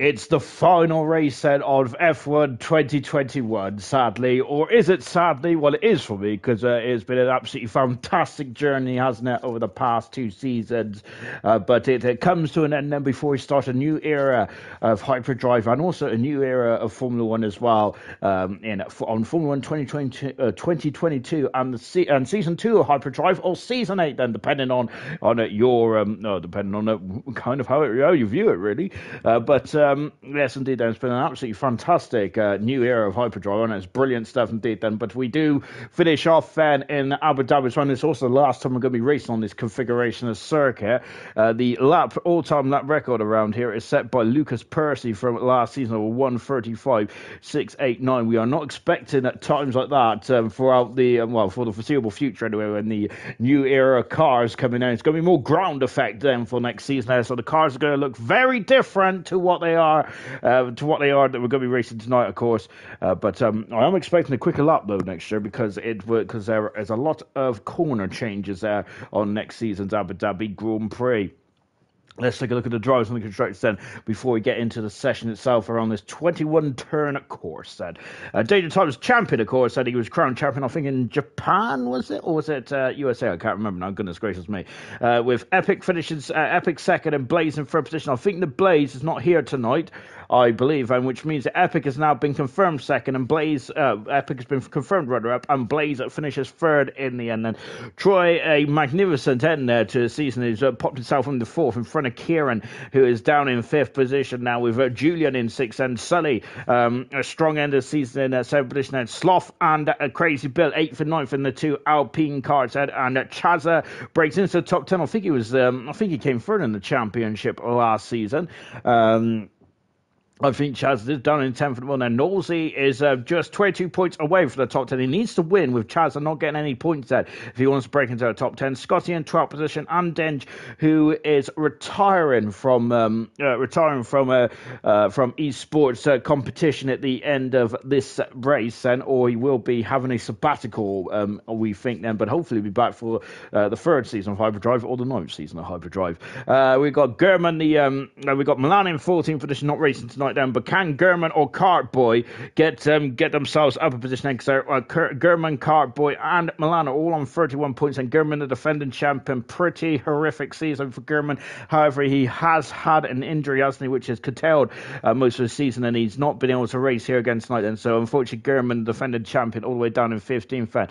It's the final race set of F1 2021, sadly. Or is it sadly? Well, it is for me, because it's been an absolutely fantastic journey, hasn't it, over the past 2 seasons. But it comes to an end then before we start a new era of hyperdrive and also a new era of Formula 1 as well on Formula 1 2022 and Season 2 of Hyperdrive, or Season 8 then, depending on your, depending on kind of how you view it, really. Yes, indeed, then. It's been an absolutely fantastic new era of hyperdrive, and it's brilliant stuff indeed then. But we do finish off then in Abu Dhabi, and it's also the last time we're going to be racing on this configuration of circuit. The all-time lap record around here is set by Lucas Percy from last season of 1:35.689. We are not expecting at times like that throughout for the foreseeable future anyway, when the new era cars coming in. It's going to be more ground effect then for next season, so the cars are going to look very different to what they are that we're going to be racing tonight, of course. But I am expecting a quicker lap though next year, because there is a lot of corner changes there on next season's Abu Dhabi Grand Prix. Let's take a look at the drivers and the constructors then before we get into the session itself around this 21-turn course then. Daniel Times champion, of course, said he was crowned champion, I think in Japan, was it? Or was it USA? I can't remember now, goodness gracious me. With Epic finishes, Epic second and Blaze in third position. I think the Blaze is not here tonight, I believe, and which means that Epic has now been confirmed second, and Epic has been confirmed runner-up, and Blaze finishes third in the end. And Troy, a magnificent end there to the season, has popped himself into fourth in front of Kieran, who is down in fifth position now, with Julian in sixth, and Sully, a strong end of the season in seventh position, and Sloth and Crazy Bill, eighth and ninth in the two Alpine cars, and Chazza breaks into the top 10. I think he came third in the championship last season. I think Chaz is down in 10th for the one, and Nosey is just 22 points away from the top 10. He needs to win with Chaz not getting any points there if he wants to break into the top 10. Scotty in 12th position, and Denge, who is retiring from esports competition at the end of this race, or he will be having a sabbatical, we think then, but hopefully be back for the third season of Hyperdrive, or the 9th season of Hyperdrive. We've got German, we've got Milan in 14th position, not racing tonight then, but can German or Cartboy get themselves up a position? Because German, Cartboy and Milan are all on 31 points, and German, the defending champion. Pretty horrific season for German. However, he has had an injury, hasn't he, which has curtailed most of the season, and he's not been able to race here again tonight then. So unfortunately, German, the defending champion, all the way down in 15th.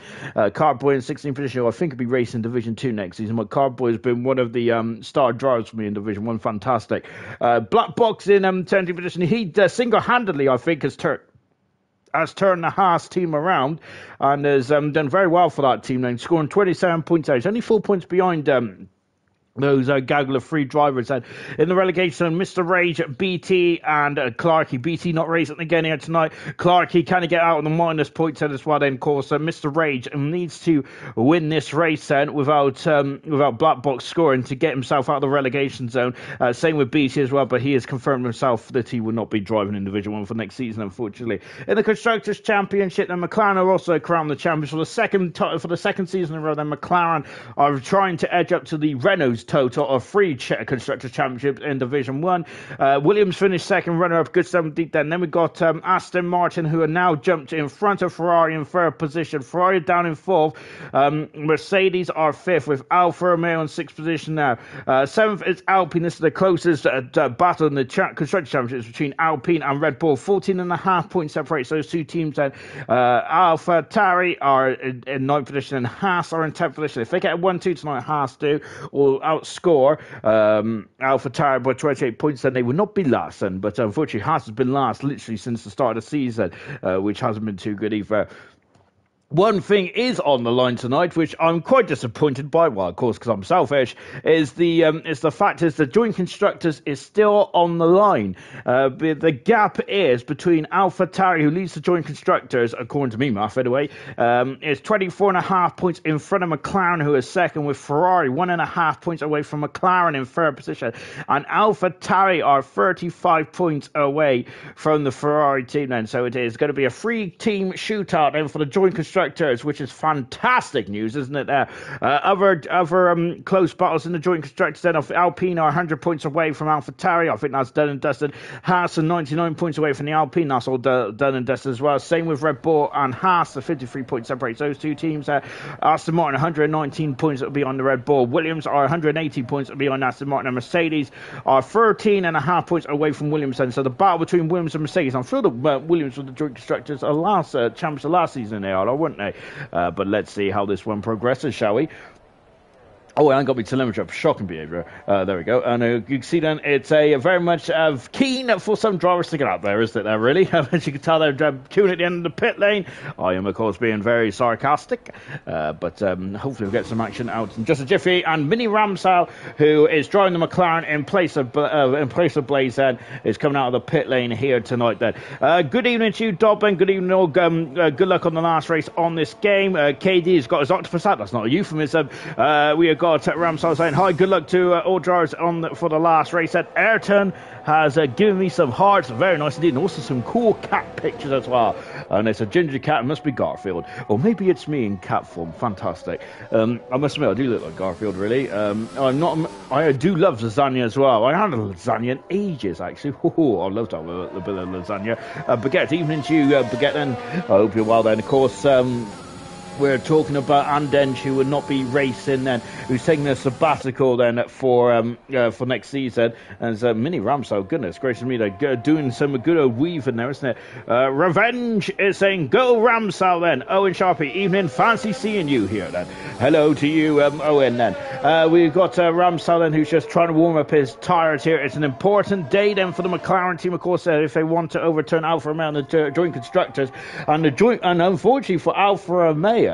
Cartboy in 16th position, I think he'll be racing Division 2 next season, but Cartboy has been one of the star drivers for me in Division 1. Fantastic. Black Box in 10th position. He single-handedly, I think, has turned the Haas team around, and has done very well for that team, then scoring 27 points out. He's only 4 points behind those gaggle of free drivers. And in the relegation, Mr. Rage, BT and Clarkey. BT not racing again here tonight. Clarkey can get out on the minus points as well then, of course. Mr. Rage needs to win this race then without Black Box scoring to get himself out of the relegation zone. Same with BT as well, but he has confirmed himself that he will not be driving in Division 1 for next season, unfortunately. In the Constructors' Championship, then McLaren are also crowned the champions for the second season in a row. Then McLaren are trying to edge up to the Renault's total of 3 Constructors' Championships in Division 1. Williams finished second, runner-up, good stuff indeed then. Then we got Aston Martin, who are now jumped in front of Ferrari in third position. Ferrari down in fourth. Mercedes are fifth, with Alfa Romeo in sixth position now. Seventh is Alpine. This is the closest battle in the Constructors' Championships between Alpine and Red Bull. 14.5 points separates those two teams then. Alpha Tauri are in ninth position, and Haas are in 10th position. If they get a 1-2 tonight, Haas do, or outscore Alpha Tauri by 28 points, then they will not be last then. But unfortunately, Haas has been last literally since the start of the season, which hasn't been too good either. One thing is on the line tonight, which I'm quite disappointed by, well, of course, because I'm selfish, is the fact is the joint constructors is still on the line. The gap is between AlphaTauri, who leads the joint constructors, according to me, math anyway, is 24.5 points in front of McLaren, who is second, with Ferrari 1.5 points away from McLaren in third position, and AlphaTauri are 35 points away from the Ferrari team then. So it is going to be a 3-team shootout then for the joint constructors Constructors, which is fantastic news, isn't it? Other close battles in the Joint Constructors then of Alpine are 100 points away from AlphaTauri. I think that's done and dusted. Haas are 99 points away from the Alpine. That's all done and dusted as well. Same with Red Bull and Haas. The 53 points separates those two teams. Aston Martin 119 points that will be on the Red Bull. Williams are 180 points that will be on Aston Martin. And Mercedes are 13.5 points away from Williams. Then. So the battle between Williams and Mercedes. I'm sure the Williams with the Joint Constructors are champions of last season, they are, weren't they? But let's see how this one progresses, shall we? Oh, I got me telemetry up. Shocking behaviour. There we go. And you can see then it's a very much keen for some drivers to get out there, isn't it? Really? As you can tell, they're queuing at the end of the pit lane. I am, of course, being very sarcastic. But hopefully we'll get some action out in just a jiffy. And Mini Ramsell, who is driving the McLaren in place of Blaze, then is coming out of the pit lane here tonight. Then, good evening to you, Dob, and good evening all. Good luck on the last race on this game. KD has got his octopus out. That's not a euphemism. We have got Ramsell saying hi, good luck to all drivers for the last race. And Ayrton has given me some hearts, very nice indeed, and also some cool cat pictures as well. And it's a ginger cat, it must be Garfield, or maybe it's me in cat form. Fantastic. I must admit, I do look like Garfield, really. I do love lasagna as well. I haven't had lasagna in ages, actually. I love to have a bit of lasagna. Baguette, evening to you, Baguette, and I hope you're well then. Of course, we're talking about Andench, who will not be racing then, who's taking a sabbatical then for next season. And Mini Ramsell, goodness gracious me, they're doing some good old weaving there, isn't it? Revenge is saying, go Ramsell then. Owen Sharpie, evening, fancy seeing you here then. Hello to you, Owen then. We've got Ramsell then, who's just trying to warm up his tyres here. It's an important day then for the McLaren team, of course, if they want to overturn Alfa Romeo and the Joint Constructors. And unfortunately for Alfa Romeo,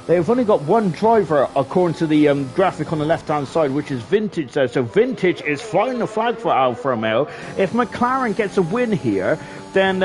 they've only got one driver according to the graphic on the left hand side, which is Vintage there. So Vintage is flying the flag for Alfa Romeo. If McLaren gets a win here, then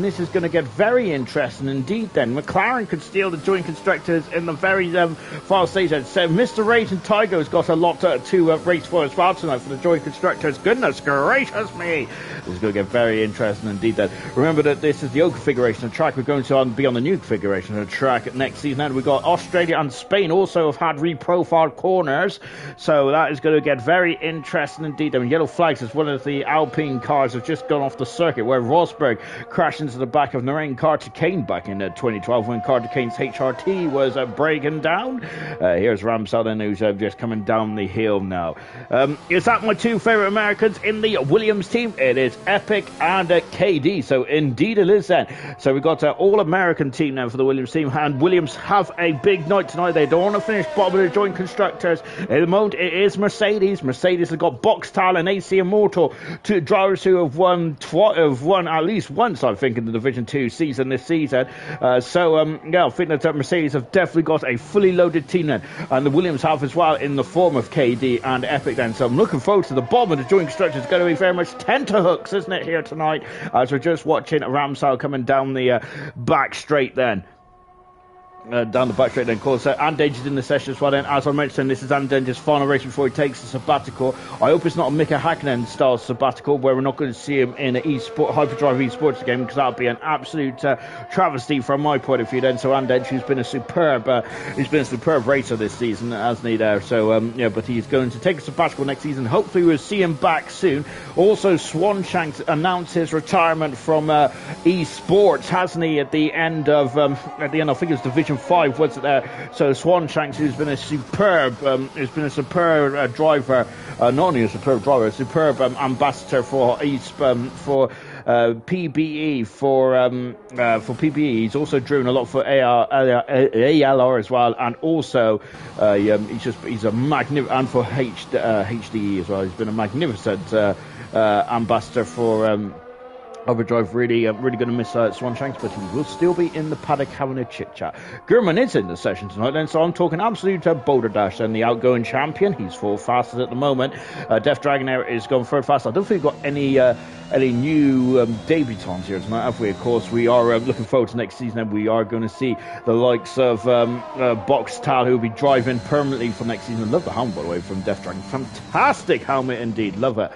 this is going to get very interesting indeed then. McLaren could steal the Joint Constructors in the very final stage. So Mr. Raging Tiger has got a lot to race for as well tonight for the Joint Constructors. Goodness gracious me. This is going to get very interesting indeed then. Remember that this is the old configuration of the track. We're going to be on the new configuration of the track next season. And we've got Australia and Spain also have had reprofiled corners. So that is going to get very interesting indeed. I mean, yellow flags is one of the Alpine cars have just gone off the circuit, where Rosberg crashed into the back of Narain Karthikeyan back in 2012 when Karthikeyan's HRT was breaking down. Here's Ramsell then, who's just coming down the hill now. Is that my two favourite Americans in the Williams team? It is Epic and KD, so indeed it is then. So we've got all-American team now for the Williams team, and Williams have a big night tonight. They don't want to finish bottom of the Joint Constructors. At the moment it is Mercedes. Mercedes has got Boxtal and AC Immortal, two drivers who have won at least once, I think, in the Division 2 season this season. I think that Mercedes have definitely got a fully loaded team then, and the Williams have as well in the form of KD and Epic then. So I'm looking forward to the bottom of the Joint Constructors. It's going to be very much tenterhooks, isn't it, here tonight, as we're just watching Ramsell coming down the back straight then. Down the back straight then, of course. Andench is in the session as well then. As I mentioned, this is Andench's final race before he takes the sabbatical. I hope it's not a Mika Hakkinen style sabbatical where we're not going to see him in an Hyperdrive eSports game, because that would be an absolute travesty from my point of view then. So Andench, who's been a superb racer this season, hasn't he there? So but he's going to take a sabbatical next season. Hopefully we'll see him back soon. Also, Swanshanks announced his retirement from eSports, hasn't he? At the end, I think it was Division 5, was it there? So Swanshanks, who's been a superb driver, not only a superb driver, a superb ambassador for PBE for PBE. He's also driven a lot for ALR as well, and also he's a magnificent, and for HDE as well. He's been a magnificent ambassador for Overdrive. Really going to miss Swanshanks, but he will still be in the paddock having a chit-chat. Gurman is in the session tonight then, so I'm talking absolute Boulder Dash and the outgoing champion. He's fourth fastest at the moment. Death Dragonair is going third fast. I don't think we've got any new debutants here tonight, have we? Of course, we are looking forward to next season, and we are going to see the likes of Boxtal, who will be driving permanently for next season. I love the helmet, by the way, from Death Dragon. Fantastic helmet indeed. Love it.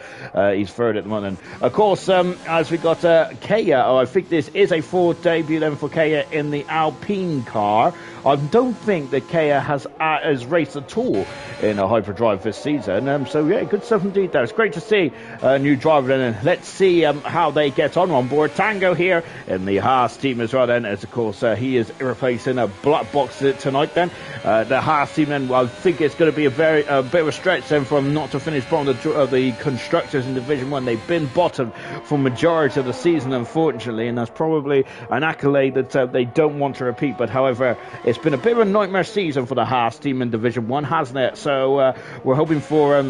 He's third at the moment. Of course, as we got got Kaya. I think this is a fourth debut then for Kaya in the Alpine car. I don't think that Kaya has raced at all in a hyperdrive this season. So yeah, good stuff indeed there. It's great to see a new driver then. And let's see how they get on board. Tango here in the Haas team as well then, as of course he is replacing a black box tonight then. The Haas team then, well, I think it's going to be a bit of a stretch then from not to finish bottom of the constructors in Division 1. They've been bottom for majority of the season, unfortunately, and that's probably an accolade that they don't want to repeat. But however, it's been a bit of a nightmare season for the Haas team in Division 1, hasn't it? So we're hoping for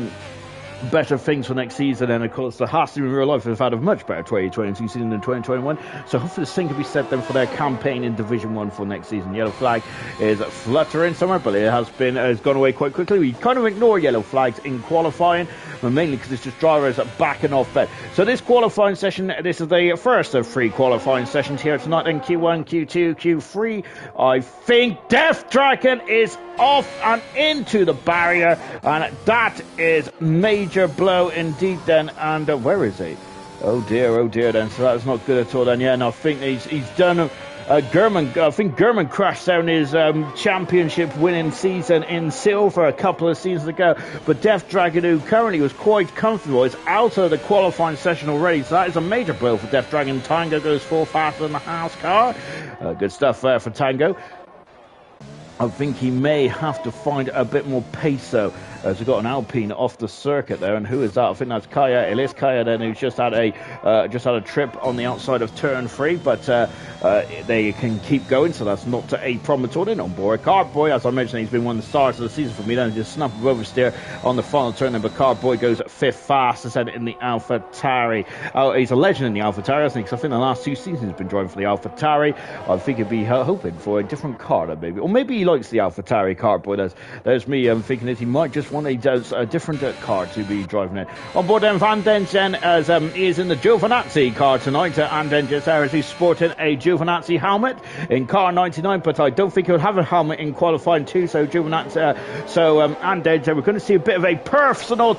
better things for next season, and of course the Haas team in real life have had a much better 2022 season than 2021, so hopefully the same can be set then for their campaign in Division 1 for next season. Yellow flag is fluttering somewhere, but it has gone away quite quickly. We kind of ignore yellow flags in qualifying, but mainly because it's just drivers backing off that. So this qualifying session, this is the first of 3 qualifying sessions here tonight in Q1, Q2, Q3. I think Death Dragon is off and into the barrier, and that is major blow indeed then. And where is he? Oh dear then. So that's not good at all then. Yeah, and I think he's done German. I think German crashed down his championship winning season in silver a couple of seasons ago, but Death Dragon, who currently was quite comfortable, is out of the qualifying session already, so that is a major blow for Death Dragon. Tango goes 4 faster than the Haas car. Good stuff there for Tango. I think he may have to find a bit more pace though, as we've got an Alpine off the circuit there. And who is that? I think that's Kaya. It is Kaya then, who's just had a trip on the outside of turn 3, but they can keep going, so that's not a problem at all. Then on board Cardboy, as I mentioned, he's been one of the stars of the season for me. Then just snap of oversteer on the final turn, but Cardboy goes 5th fastest in the AlphaTauri. He's a legend in the AlphaTauri, I think, because I think the last 2 seasons he's been driving for the AlphaTauri. I think he'd be hoping for a different car then, maybe, or maybe he likes the AlphaTauri Cardboy. There's me thinking that he might just want a different car to be driving in. On board then Van Dengen, as he is in the Giovinazzi car tonight. Anden just there as he's sporting a Giovinazzi helmet in car 99, but I don't think he'll have a helmet in qualifying 2. So Giovinazzi, Anden, we're going to see a bit of a personal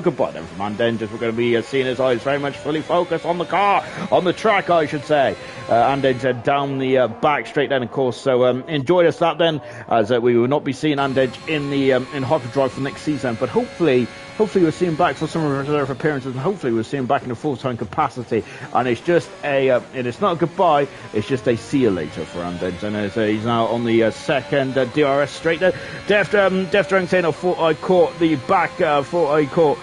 goodbye then from Anden. We're going to be seeing his eyes very much fully focused on the car, on the track, I should say. Anden down the back straight then, of course. So enjoy us that then, as we will not be seeing Anden in the in hyperdrive for next season, but hopefully we'll see him back for some of his reserve appearances, and hopefully we'll see him back in a full-time capacity. And it's just it's not a goodbye, it's just a see you later for Anden. And he's now on the second DRS straight there. Death Dragon saying, I thought I caught the back, the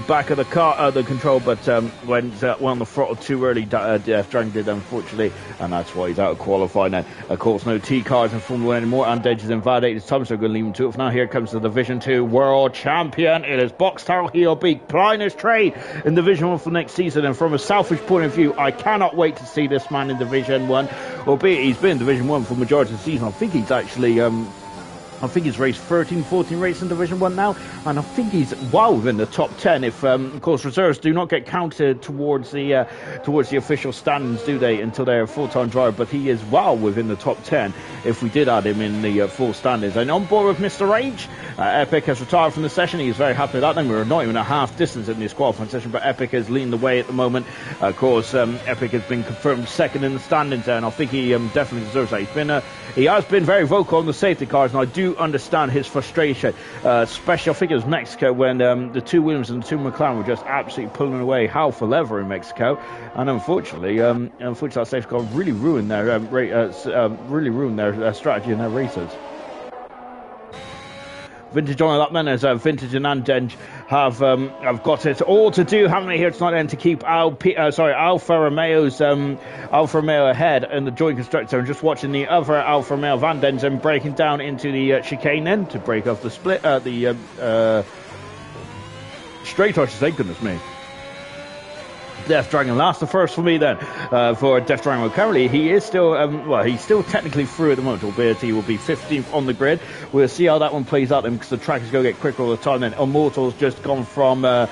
back of the car, the control, but went on the throttle too early. Death Dragon did, unfortunately, and that's why he's out of qualifying now. Of course, no T cars in Formula 1 anymore, and Edge is invalidated his time, so we're going to leave him to it for now. Here comes the Division 2 World Champion. It is Boxtel. He'll be plying his trade in Division 1 for next season, and from a selfish point of view, I cannot wait to see this man in Division 1, albeit he's been in Division 1 for the majority of the season. I think he's actually he's raced 13, 14 races in Division 1 now, and I think he's well within the top 10 if, of course, reserves do not get counted towards the official standings, do they, until they're a full-time driver, but he is well within the top 10 if we did add him in the full standings. And on board with Mr. H, Epic has retired from the session. He's very happy with that. Then we were not even a half distance in this qualifying session, but Epic is leading the way at the moment. Of course, Epic has been confirmed second in the standings there, and I think he definitely deserves that. He has been very vocal on the safety cars, and I do understand his frustration, especially I think it was Mexico when the 2 Williams and the 2 McLaren were just absolutely pulling away hell for leather in Mexico, and unfortunately that safety car really ruined their strategy in their races. Vintage on that then, as Vintage and Anden have got it all to do, haven't they, here tonight then, to keep Alfa Romeo ahead in the joint constructor. And just watching the other Alfa Romeo Van Denzen breaking down into the chicane then to break off the split, straight, I should say, goodness me. Death Dragon last, the first for me then for Death Dragon. Well, currently he is still he's still technically through at the moment, albeit he will be 15th on the grid. We'll see how that one plays out then, because the track is going to get quicker all the time. Then Immortal's just gone from I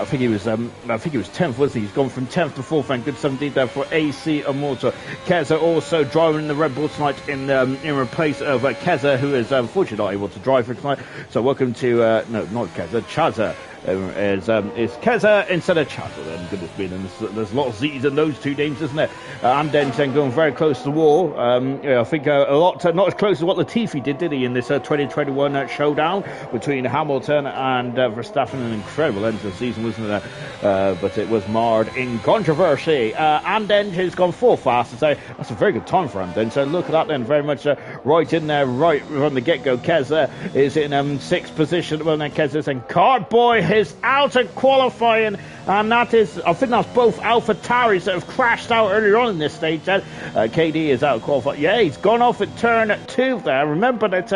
think he was 10th, wasn't he? He's gone from 10th to 4th, and good 17th there for AC Immortal. Keza also driving in the Red Bull tonight in replace of Keza, who is unfortunately not able to drive for tonight. So welcome to no, not Keza, Chaza. is Keza instead of Chattel. Then goodness me, and there's a lot of Z's in those two names, isn't there? And then going very close to the wall. I think a lot not as close as what Latifi did he, in this 2021 showdown between Hamilton and Verstappen? An incredible end to the season, wasn't it? But it was marred in controversy. Anden has gone 4 fast, so that's a very good time for Anden. So look at that then, very much right in there, right from the get-go. Keza is in 6th position. Well, then Keza is in. Cardboy is out at qualifying, and that is, I think that's both AlphaTauris that have crashed out earlier on in this stage. KD is out of qualifying. Yeah, he's gone off at turn 2 there. Remember that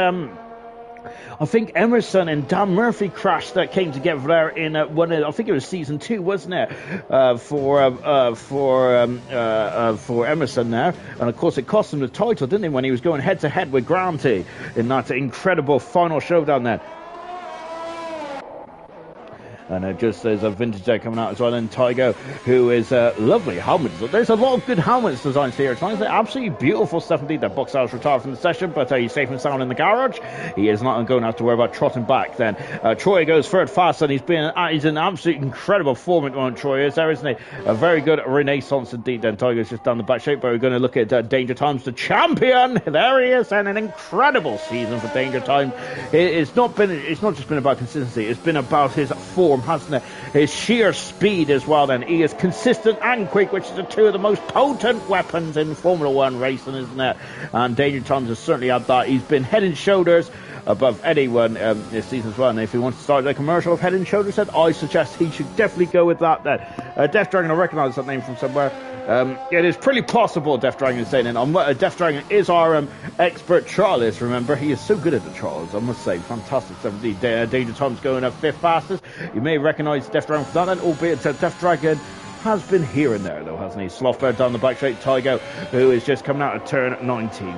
I think Emerson and Dan Murphy crashed that came together there in one of, I think it was season 2, wasn't it? For Emerson there, and of course it cost him the title, didn't it, when he was going head to head with Granty in that incredible final showdown there. And just there's a vintage there coming out as well. And Tygo, who is lovely helmets. There's a lot of good helmets designs here tonight. They're absolutely beautiful stuff indeed. That Box House retired from the session, but he's safe and sound in the garage. He is not going to have to worry about trotting back then. Troy goes third fast, and he's in absolute incredible form at the moment. Troy is there, isn't he? A very good renaissance indeed. Then Tygo's just down the back shape, but we're going to look at Danger Times, the champion. There he is, and an incredible season for Danger Times. It's not just been about consistency. It's been about his form, hasn't it? His sheer speed as well. Then he is consistent and quick, which is the 2 of the most potent weapons in Formula 1 racing, isn't it? And Danger Times has certainly had that. He's been head and shoulders above anyone this season as well. And if he wants to start a commercial of head and shoulders, then I suggest he should definitely go with that. Then Death Dragon, I recognise that name from somewhere. It is pretty possible Death Dragon is saying it. Death Dragon is our expert trialist, remember. He is so good at the trials, I must say. Fantastic stuff indeed. Danger Time's going up 5th fastest. You may recognise Death Dragon for that, albeit Death Dragon has been here and there, though, hasn't he? Slothbear down the back straight. Tygo, who is just coming out of turn 19.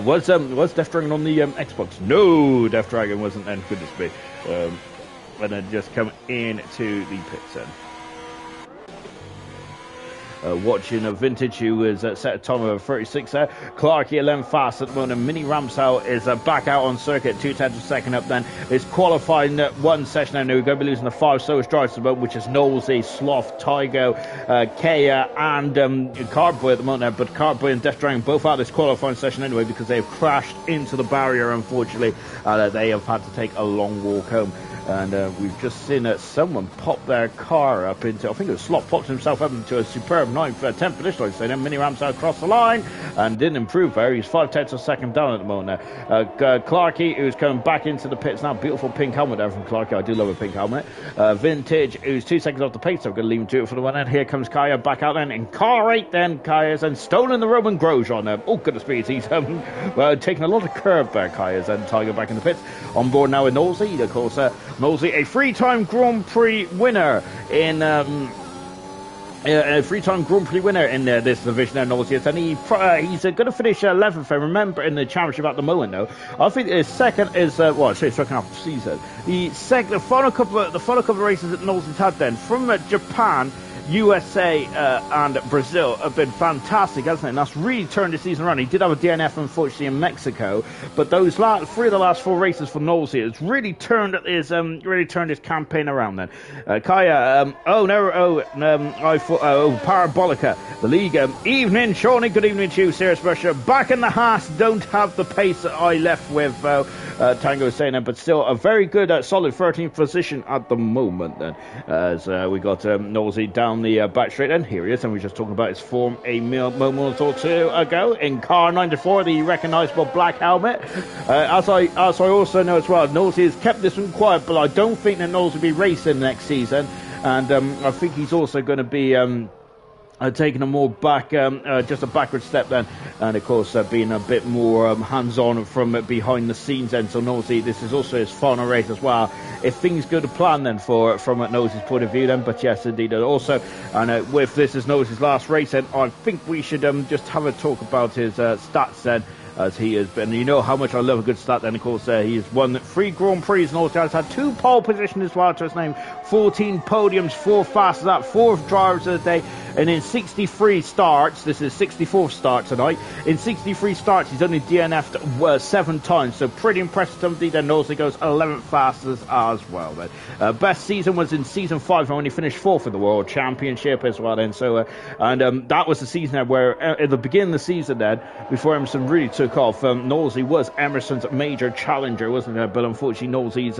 Was Death Dragon on the Xbox? No, Death Dragon wasn't then. Goodness me. And then just come into the pits then. Watching a vintage who is set a time of 36 there. Clarkey 11 fast at the moment. Mini Ramsau is back out on circuit, 2/10 of a second up then. Is qualifying 1 session now. We're going to be losing the 5 slowest drivers at the moment, which is Knowlesy, Sloth, Tygo, Kea and Cardboy at the moment now. But Cardboy and Death Dragon both out of this qualifying session anyway, because they've crashed into the barrier, unfortunately. They have had to take a long walk home. And we've just seen someone pop their car up into, I think it was Slot, popped himself up into a superb 10th position, I'd say. Then Mini Ramsau across the line and didn't improve there. He's 5/10 of a second down at the moment now. Clarkey, who's coming back into the pits now. Beautiful pink helmet there from Clarkey. I do love a pink helmet. Vintage, who's 2 seconds off the pace, so I'm going to leave him to it for the one end. Here comes Kaya back out then in car 8 then. Kaya's and stolen the Roman Grosjean. Oh, goodness me, he's taking a lot of curb there, Kaya's and Tiger back in the pits. On board now with Knowlesy, of course. Knowlesy, a 3-time Grand Prix winner in a 3-time Grand Prix winner in this division there, Knowlesy, and he's going to finish 11th. I remember in the championship at the moment, though. I think his second is second half of the season. The final couple of races that Knowlesy's had then from Japan, USA and Brazil have been fantastic, hasn't it? And that's really turned the season around. He did have a DNF, unfortunately, in Mexico, but those 3 of the last 4 races for Knowlesy has really turned his campaign around. Then Kaya, Parabolica, the league. Evening, Shawnee. Good evening to you, Serious Russia. Back in the Haas. Don't have the pace that I left with. Tango is saying that, but still a very good, solid 13th position at the moment. Then as we got Knowlesy down the back straight, and here he is, and we were just talking about his form a moment or 2 ago in car 94, the recognisable black helmet. As I also know as well, Knowlesy has kept this one quiet, but I don't think that Knowlesy will be racing next season, and I think he's also going to be taking a more back, just a backward step then, and of course being a bit more hands-on from behind the scenes then. So Knowlesy, this is also his final race as well, if things go to plan then from Knowlesy's point of view then. But yes, indeed, also, and with this is Knowlesy's last race then, I think we should just have a talk about his stats then, as he has been. You know how much I love a good stat then. Of course, he has won 3 Grand Prix and also has had 2 pole positions as well to his name, 14 podiums, 4 fastest lap, 4 drivers of the day, And in 63 starts, this is 64th start tonight, in 63 starts, he's only DNF'd 7 times. So pretty impressive. Somebody then also goes 11th fastest as well. Then best season was in season 5 when he finished 4th in the World Championship as well. Then that was the season where at the beginning of the season then, before Emerson really took off, Knowlesy was Emerson's major challenger, wasn't it? But unfortunately, Knowlesy's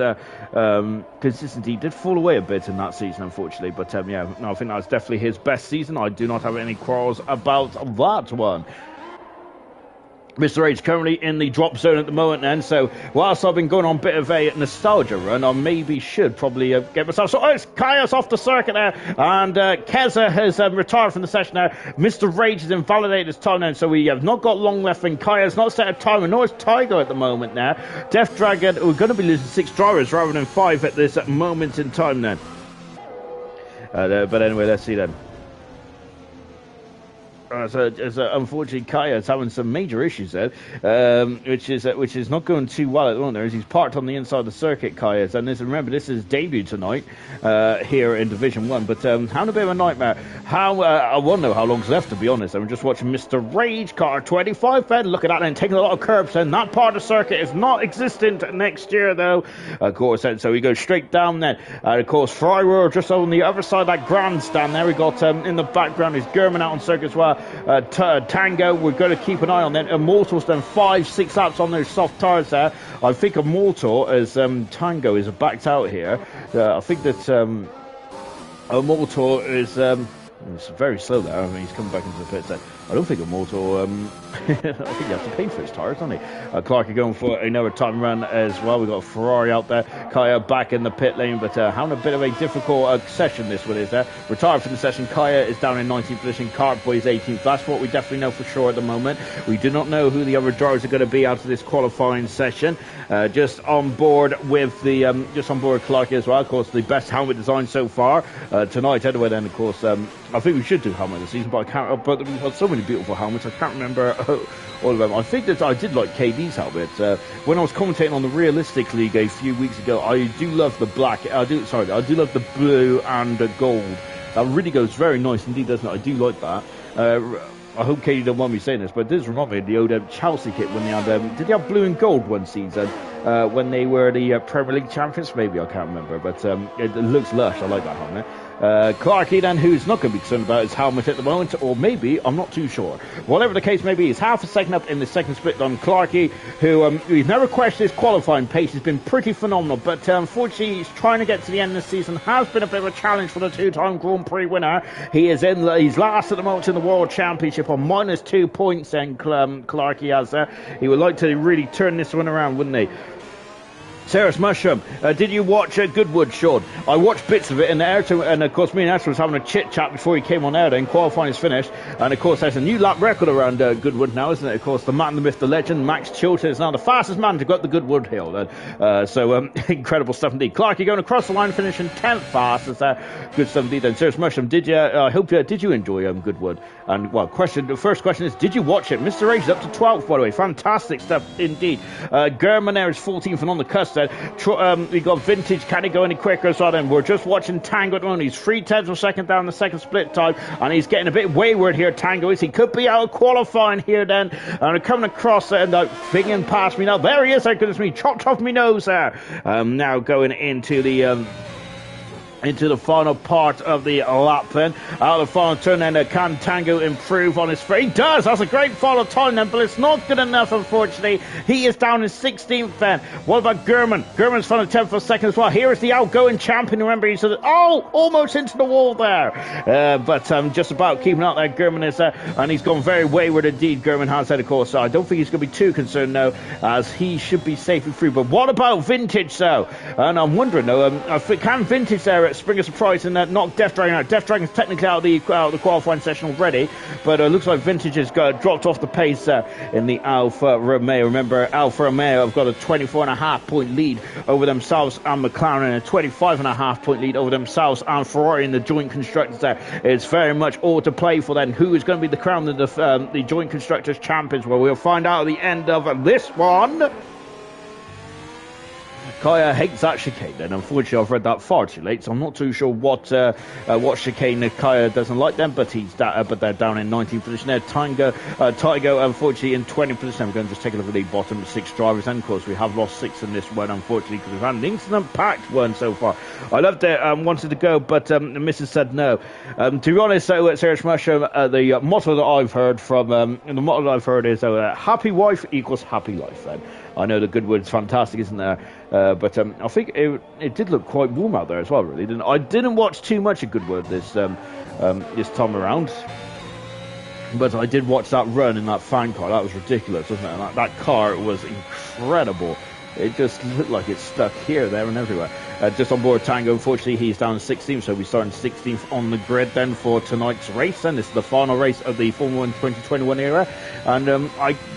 consistency did fall away a bit in that season, unfortunately. But yeah, no, I think that's definitely his best season. I do not have any quarrels about that one. Mr. H currently in the drop zone at the moment then, so whilst I've been going on a bit of a nostalgia run, I maybe should probably get myself... So it's Kaios off the circuit there, and Keza has retired from the session there. Mr. Rage has invalidated his time now, so we have not got long left, and Kaios not set a timer, nor is Tiger at the moment now. Death Dragon, we're going to be losing 6 drivers rather than 5 at this moment in time then. But anyway, let's see then. Unfortunately, Kaya is having some major issues there, which is not going too well at the moment. He's parked on the inside of the circuit, Kaya, and remember, this is debut tonight here in Division 1, but having a bit of a nightmare. I won't know how long's left, to be honest. I'm just watching Mr. Rage, car 25, Ben, look at that, and taking a lot of curbs, and that part of the circuit is not existent next year, though, of course, and so we go straight down then. Of course, Frywer just on the other side of that grandstand there. We got in the background is German out on circuit as well. Tango, we're going to keep an eye on them. Immortal's done 5-6 laps on those soft tires there. I think Immortal, as Tango is backed out here, I think that Immortal is it's very slow there. I mean, he's coming back into the pits there. I don't think Immortal, I think you have to pay for his tires, don't he? Clark are going for another time run as well. We've got a Ferrari out there. Kaya back in the pit lane, but having a bit of a difficult session this one is there. Retired from the session. Kaya is down in 19th position. Cartboy is 18th. That's what we definitely know for sure at the moment. We do not know who the other drivers are going to be out of this qualifying session. Just on board with the, just on board Clark as well. Of course, the best helmet design so far tonight. Anyway, then of course, I think we should do helmet of the season, but I can't. But we've got so many beautiful helmets. I can't remember all of them. I think that I did like KD's helmet. When I was commentating on the Realistic League a few weeks ago, I do love the black. I do love the blue and the gold. That really goes very nice indeed, doesn't it? I do like that. I hope Katie don't mind me saying this, but it does remind me of the old Chelsea kit when they had. Did they have blue and gold one season when they were the Premier League champions? Maybe I can't remember, but it looks lush. I like that helmet. Clarky then, who's not going to be concerned about his helmet at the moment, or maybe, I'm not too sure. Whatever the case may be, he's half a second up in the second split on Clarky, who he's never questioned his qualifying pace. He's been pretty phenomenal, but unfortunately he's trying to get to the end of the season. Has been a bit of a challenge for the two-time Grand Prix winner. He's last at the moment in the World Championship on -2 points, and Clarky has he would like to really turn this one around, wouldn't he? Sarah's Mushroom, did you watch Goodwood, Sean? I watched bits of it, and of course me and Esther was having a chit-chat before he came on air, then qualifying is finished, and of course there's a new lap record around Goodwood now, isn't it? Of course, the man, the myth, the legend, Max Chilton is now the fastest man to go up the Goodwood Hill, so incredible stuff indeed. Clark, you're going across the line, finishing 10th fastest, good stuff indeed. And Sarah's Mushroom, did you enjoy Goodwood? And, well, the first question is, did you watch it? Mr. H is up to 12th, by the way, fantastic stuff indeed. German there is 14th and on the cusp. We got Vintage. Can he go any quicker as well? Then we're just watching Tango at the moment. He's 3/10 of a second down the second split time, and he's getting a bit wayward here. Tango is. He could be out of qualifying here then, and coming across and flinging past me now. There he is. Thank goodness me, chopped off me nose there. Now going into the final part of the lap then. Out of the final turn then, can Tango improve on his free? He does! That's a great final time then, but it's not good enough, unfortunately. He is down in 16th then. What about German? German's final 10th for a second as well. Here is the outgoing champion. Remember, he's almost into the wall there. But just about keeping out there, German is and he's gone very wayward indeed. German has said, of course, so I don't think he's going to be too concerned now, as he should be safely through. But what about Vintage, though? And I'm wondering, though, can Vintage there spring a surprise and knock Death Dragon out? Death Dragon's technically out of the qualifying session already, but it looks like Vintage has dropped off the pace in the Alfa Romeo. Remember, Alfa Romeo have got a 24.5 point lead over themselves and McLaren, and a 25.5 point lead over themselves and Ferrari in the joint constructors there. It's very much all to play for then. Who is going to be the crown of the joint constructors champions? Well, we'll find out at the end of this one. Kaya hates that chicane, and unfortunately I've read that far too late, so I'm not too sure what chicane Kaya doesn't like them, but but they're down in 19th position there. Taigo, unfortunately, in 20th position. We're going to just take a look at the bottom 6 drivers, and of course we have lost 6 in this one, unfortunately, because we've had an incident-packed one so far. I loved it, wanted to go, but the missus said no. To be honest, so at Serious Mushroom, the motto that I've heard is happy wife equals happy life, then. I know the Goodwood's fantastic, isn't there? But I think it did look quite warm out there as well, really. I didn't watch too much of Goodwood this time around, but I did watch that run in that fan car. That was ridiculous, wasn't it? And that car was incredible. It just looked like it stuck here, there, and everywhere. Just on board Tango, unfortunately, he's down 16th, so we start in 16th on the grid then for tonight's race. And this is the final race of the Formula 1 2021 era. And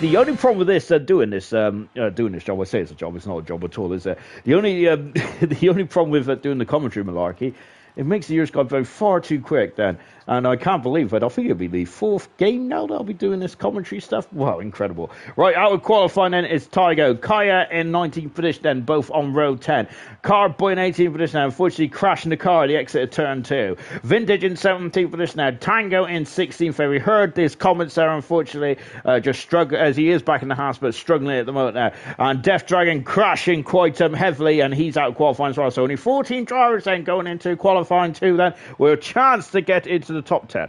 the only problem with this, doing this job, I say it's a job, it's not a job at all, is it? The only problem with doing the commentary malarkey, it makes the years go by far too quick then. And I can't believe it. I think it'll be the 4th game now that I'll be doing this commentary stuff. Wow, incredible. Right, out of qualifying then is Taigo. Kaya in 19th position then, both on row 10. Carboy in 18th position now, unfortunately crashing the car at the exit of turn 2. Vintage in 17th position now. Tango in 16th. We heard this comments there, unfortunately, just struggling, as he is back in the house, but struggling at the moment now. And Death Dragon crashing quite heavily, and he's out of qualifying as well. So only 14 drivers then going into qualifying 2 then, with a chance to get into the top 10.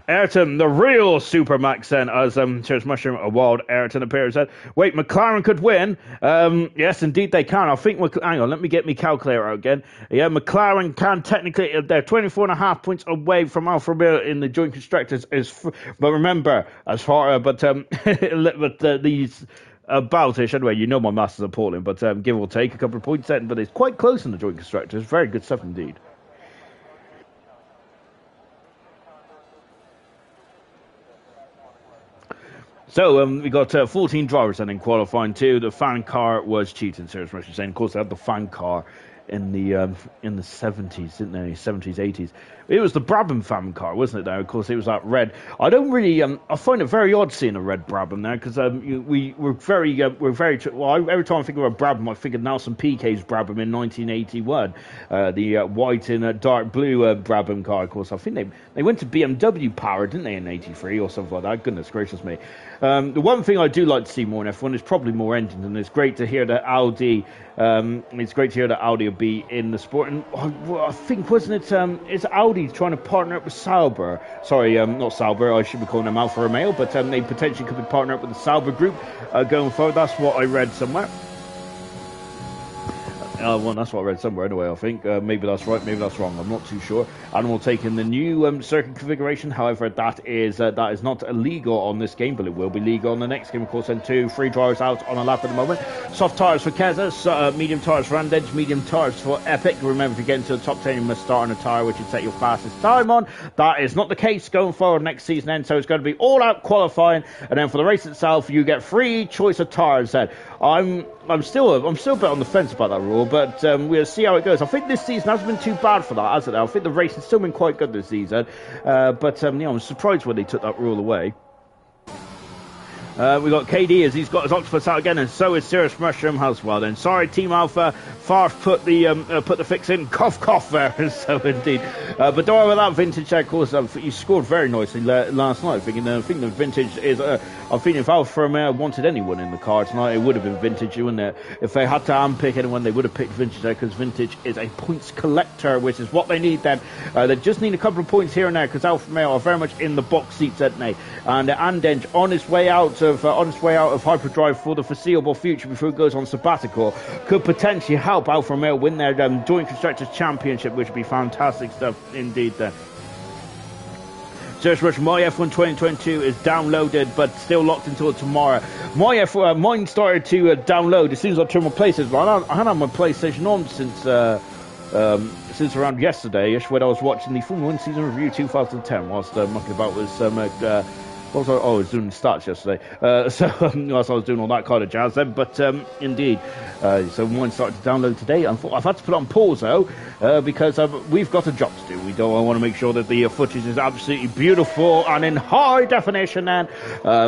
Ayrton, the real Supermax then, as Serious Mushroom, a wild Ayrton appears. Said, wait, McLaren could win. Yes, indeed they can. I think, hang on, let me get my calculator out again. Yeah, McLaren can technically, they're 24.5 points away from Alfa Romeo in the joint constructors. But remember, as far, these about-ish, anyway, you know my maths is appalling, but give or take a couple of points then, but it's quite close in the joint constructors. Very good stuff indeed. So we got 14 drivers then in qualifying 2. The fan car was cheating, Serious Mushroom saying. Of course, they had the fan car in the 70s, didn't they? 70s, 80s. It was the Brabham fan car, wasn't it? There, of course, it was that red. I don't really. I find it very odd seeing a red Brabham there because we're very. Well, every time I think of a Brabham, I think of Nelson Piquet's Brabham in 1981, the white and dark blue Brabham car. Of course, I think they went to BMW power, didn't they, in '83 or something like that? Goodness gracious me. The one thing I do like to see more in F1 is probably more engines, and it's great to hear that Audi. It's great to hear that Audi will be in the sport, and I think wasn't it? It's Audi trying to partner up with Sauber. Sorry, not Sauber. I should be calling them Alfa Romeo, but they potentially could be partnered up with the Sauber group going forward. That's what I read somewhere. Well, that's what I read somewhere anyway, I think. Maybe that's right, maybe that's wrong. I'm not too sure. And we'll take in the new circuit configuration. However, that is not illegal on this game, but it will be legal on the next game. Of course, then 3 drivers out on a lap at the moment. Soft tyres for Keza, medium tyres for Andage, medium tyres for Epic. Remember, to get into the top 10, you must start on a tyre which you set your fastest time on. That is not the case going forward next season end, so it's going to be all-out qualifying. And then for the race itself, you get free choice of tyres then. I'm still a bit on the fence about that rule, but we'll see how it goes. I think this season hasn't been too bad for that, has it? I think the racing's still been quite good this season, but I'm surprised when they took that rule away. We got KD as he's got his octopus out again, and so is Serious Mushroom as well. Then sorry, Team Alpha, Farf put the fix in. Cough, cough there. So indeed, but don't worry about that Vintage. Of course, you scored very nicely last night. I think the Vintage is. I think if Alfa Romeo wanted anyone in the car tonight, it would have been Vintage, wouldn't it? If they had to handpick anyone, they would have picked Vintage there, because Vintage is a points collector, which is what they need. Then they just need a couple of points here and there, because Alfa Romeo are very much in the box seats, aren't they? And Andenge on his way out of Hyperdrive for the foreseeable future before it goes on sabbatical could potentially help Alfa Romeo win their joint constructors championship, which would be fantastic stuff indeed. Then Serious Mushroom, my F1 2022 is downloaded, but still locked until tomorrow. Mine started to download as soon as I turned my PlayStation on. I hadn't had my PlayStation on since around yesterday-ish, when I was watching the Formula 1 season review 2010 whilst mucking about with some Also, I was doing stats yesterday, whilst I was doing all that kind of jazz then. But indeed, so mine started to download today. I've had to put it on pause though, because we've got a job to do. I want to make sure that the footage is absolutely beautiful and in high definition. Then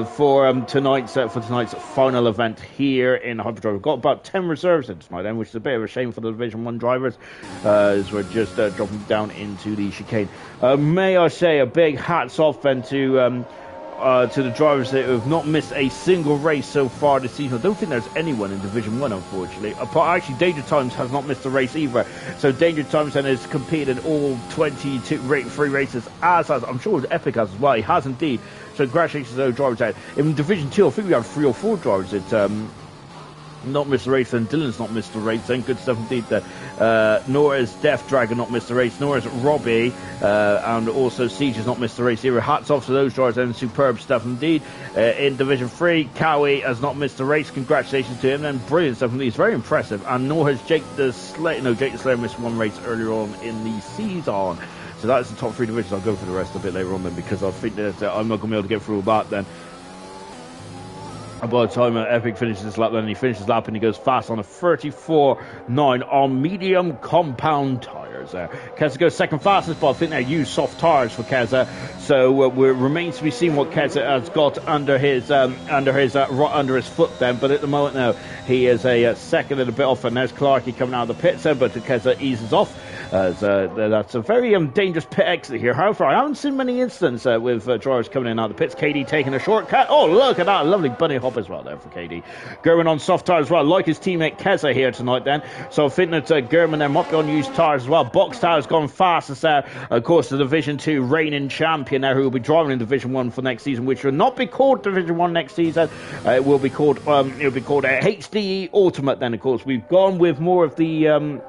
for tonight's final event here in Hyperdrive, we've got about 10 reserves in tonight, then, which is a bit of a shame for the Division 1 drivers, as we're just dropping down into the chicane. May I say a big hats off then to the drivers that have not missed a single race so far this season. I don't think there's anyone in Division 1, unfortunately. Actually, Danger Times has not missed a race either. So Danger Times then has competed in all 22 free races, as I'm sure Epic has as well. He has indeed. So congratulations to those drivers out. In Division 2, I think we have 3 or 4 drivers that not missed the race, and Dylan's not missed the race, then good stuff indeed there. Nor has Death Dragon not missed the race, nor has Robbie, and also Siege has not missed the race here. Hats off to those drivers, and superb stuff indeed. In Division 3, Cowie has not missed the race, congratulations to him, then brilliant stuff indeed, he's very impressive, and nor has Jake the Slayer missed one race earlier on in the season. So that's the top 3 divisions. I'll go for the rest a bit later on then, because I think that I'm not going to be able to get through all that then. And by the time Epic finishes this lap, then he finishes his lap and he goes fast on a 34.9 on medium compound tyres there. Keza goes second fastest, but I think they use soft tyres for Keza. So it remains to be seen what Keza has got under his foot then. But at the moment now, he is a second and a bit off, and there's Clarkey coming out of the pits there, but Keza eases off. That's a very dangerous pit exit here. However, I haven't seen many incidents with drivers coming in out of the pits. KD taking a shortcut. Oh, look at that. A lovely bunny hop as well there for KD. German on soft tyres as well, like his teammate Keza here tonight then. So I think that German then might be on used tyres as well. Box tyres gone fastest there. Of course, the Division 2 reigning champion there, who will be driving in Division 1 for next season, which will not be called Division 1 next season. It will be called HDE Ultimate then, of course. We've gone with more of the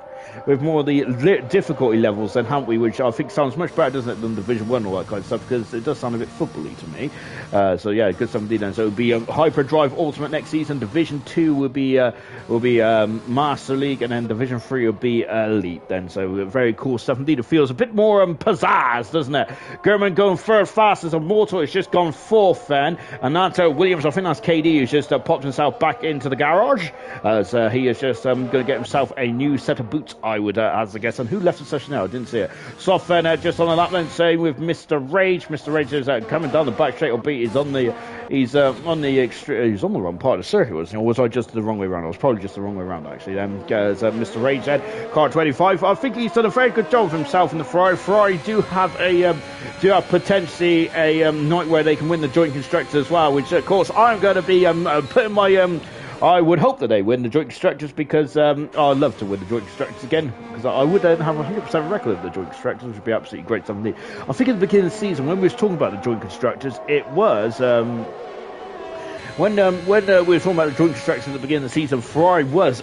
difficulty levels then, haven't we, which I think sounds much better, doesn't it, than Division 1 and all that kind of stuff, because it does sound a bit football-y to me. So yeah, good stuff indeed then. So it would be Hyperdrive Ultimate next season. Division 2 will be Master League, and then Division 3 will be Elite then. So very cool stuff indeed. It feels a bit more pizzazz, doesn't it? German going third fastest, and Mortal has just gone fourth then, and that's Williams, I think that's KD, who's just popped himself back into the garage, as he is just going to get himself a new set of boots, I would as a guess. And who left the session now? I didn't see it. Soft just on the lap then, same with Mr. Rage. Mr. Rage is coming down the back straight, albeit he's on the wrong part of the circuit, or was I just the wrong way around? I was probably just the wrong way around actually. Mr. Rage said, car 25. I think he's done a very good job of himself in the Ferrari. Ferrari do have potentially a night where they can win the joint constructors as well, which of course I'm going to be putting my I would hope that they win the joint constructors, because I'd love to win the joint constructors again, because I would then have a 100% record of the joint constructors, which would be absolutely great. Something I think at the beginning of the season, when we was talking about the joint constructors, it was when we were talking about the joint constructors at the beginning of the season, Ferrari was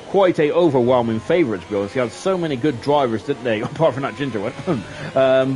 quite a overwhelming favourite, to be honest. They had so many good drivers, didn't they? Apart from that ginger one.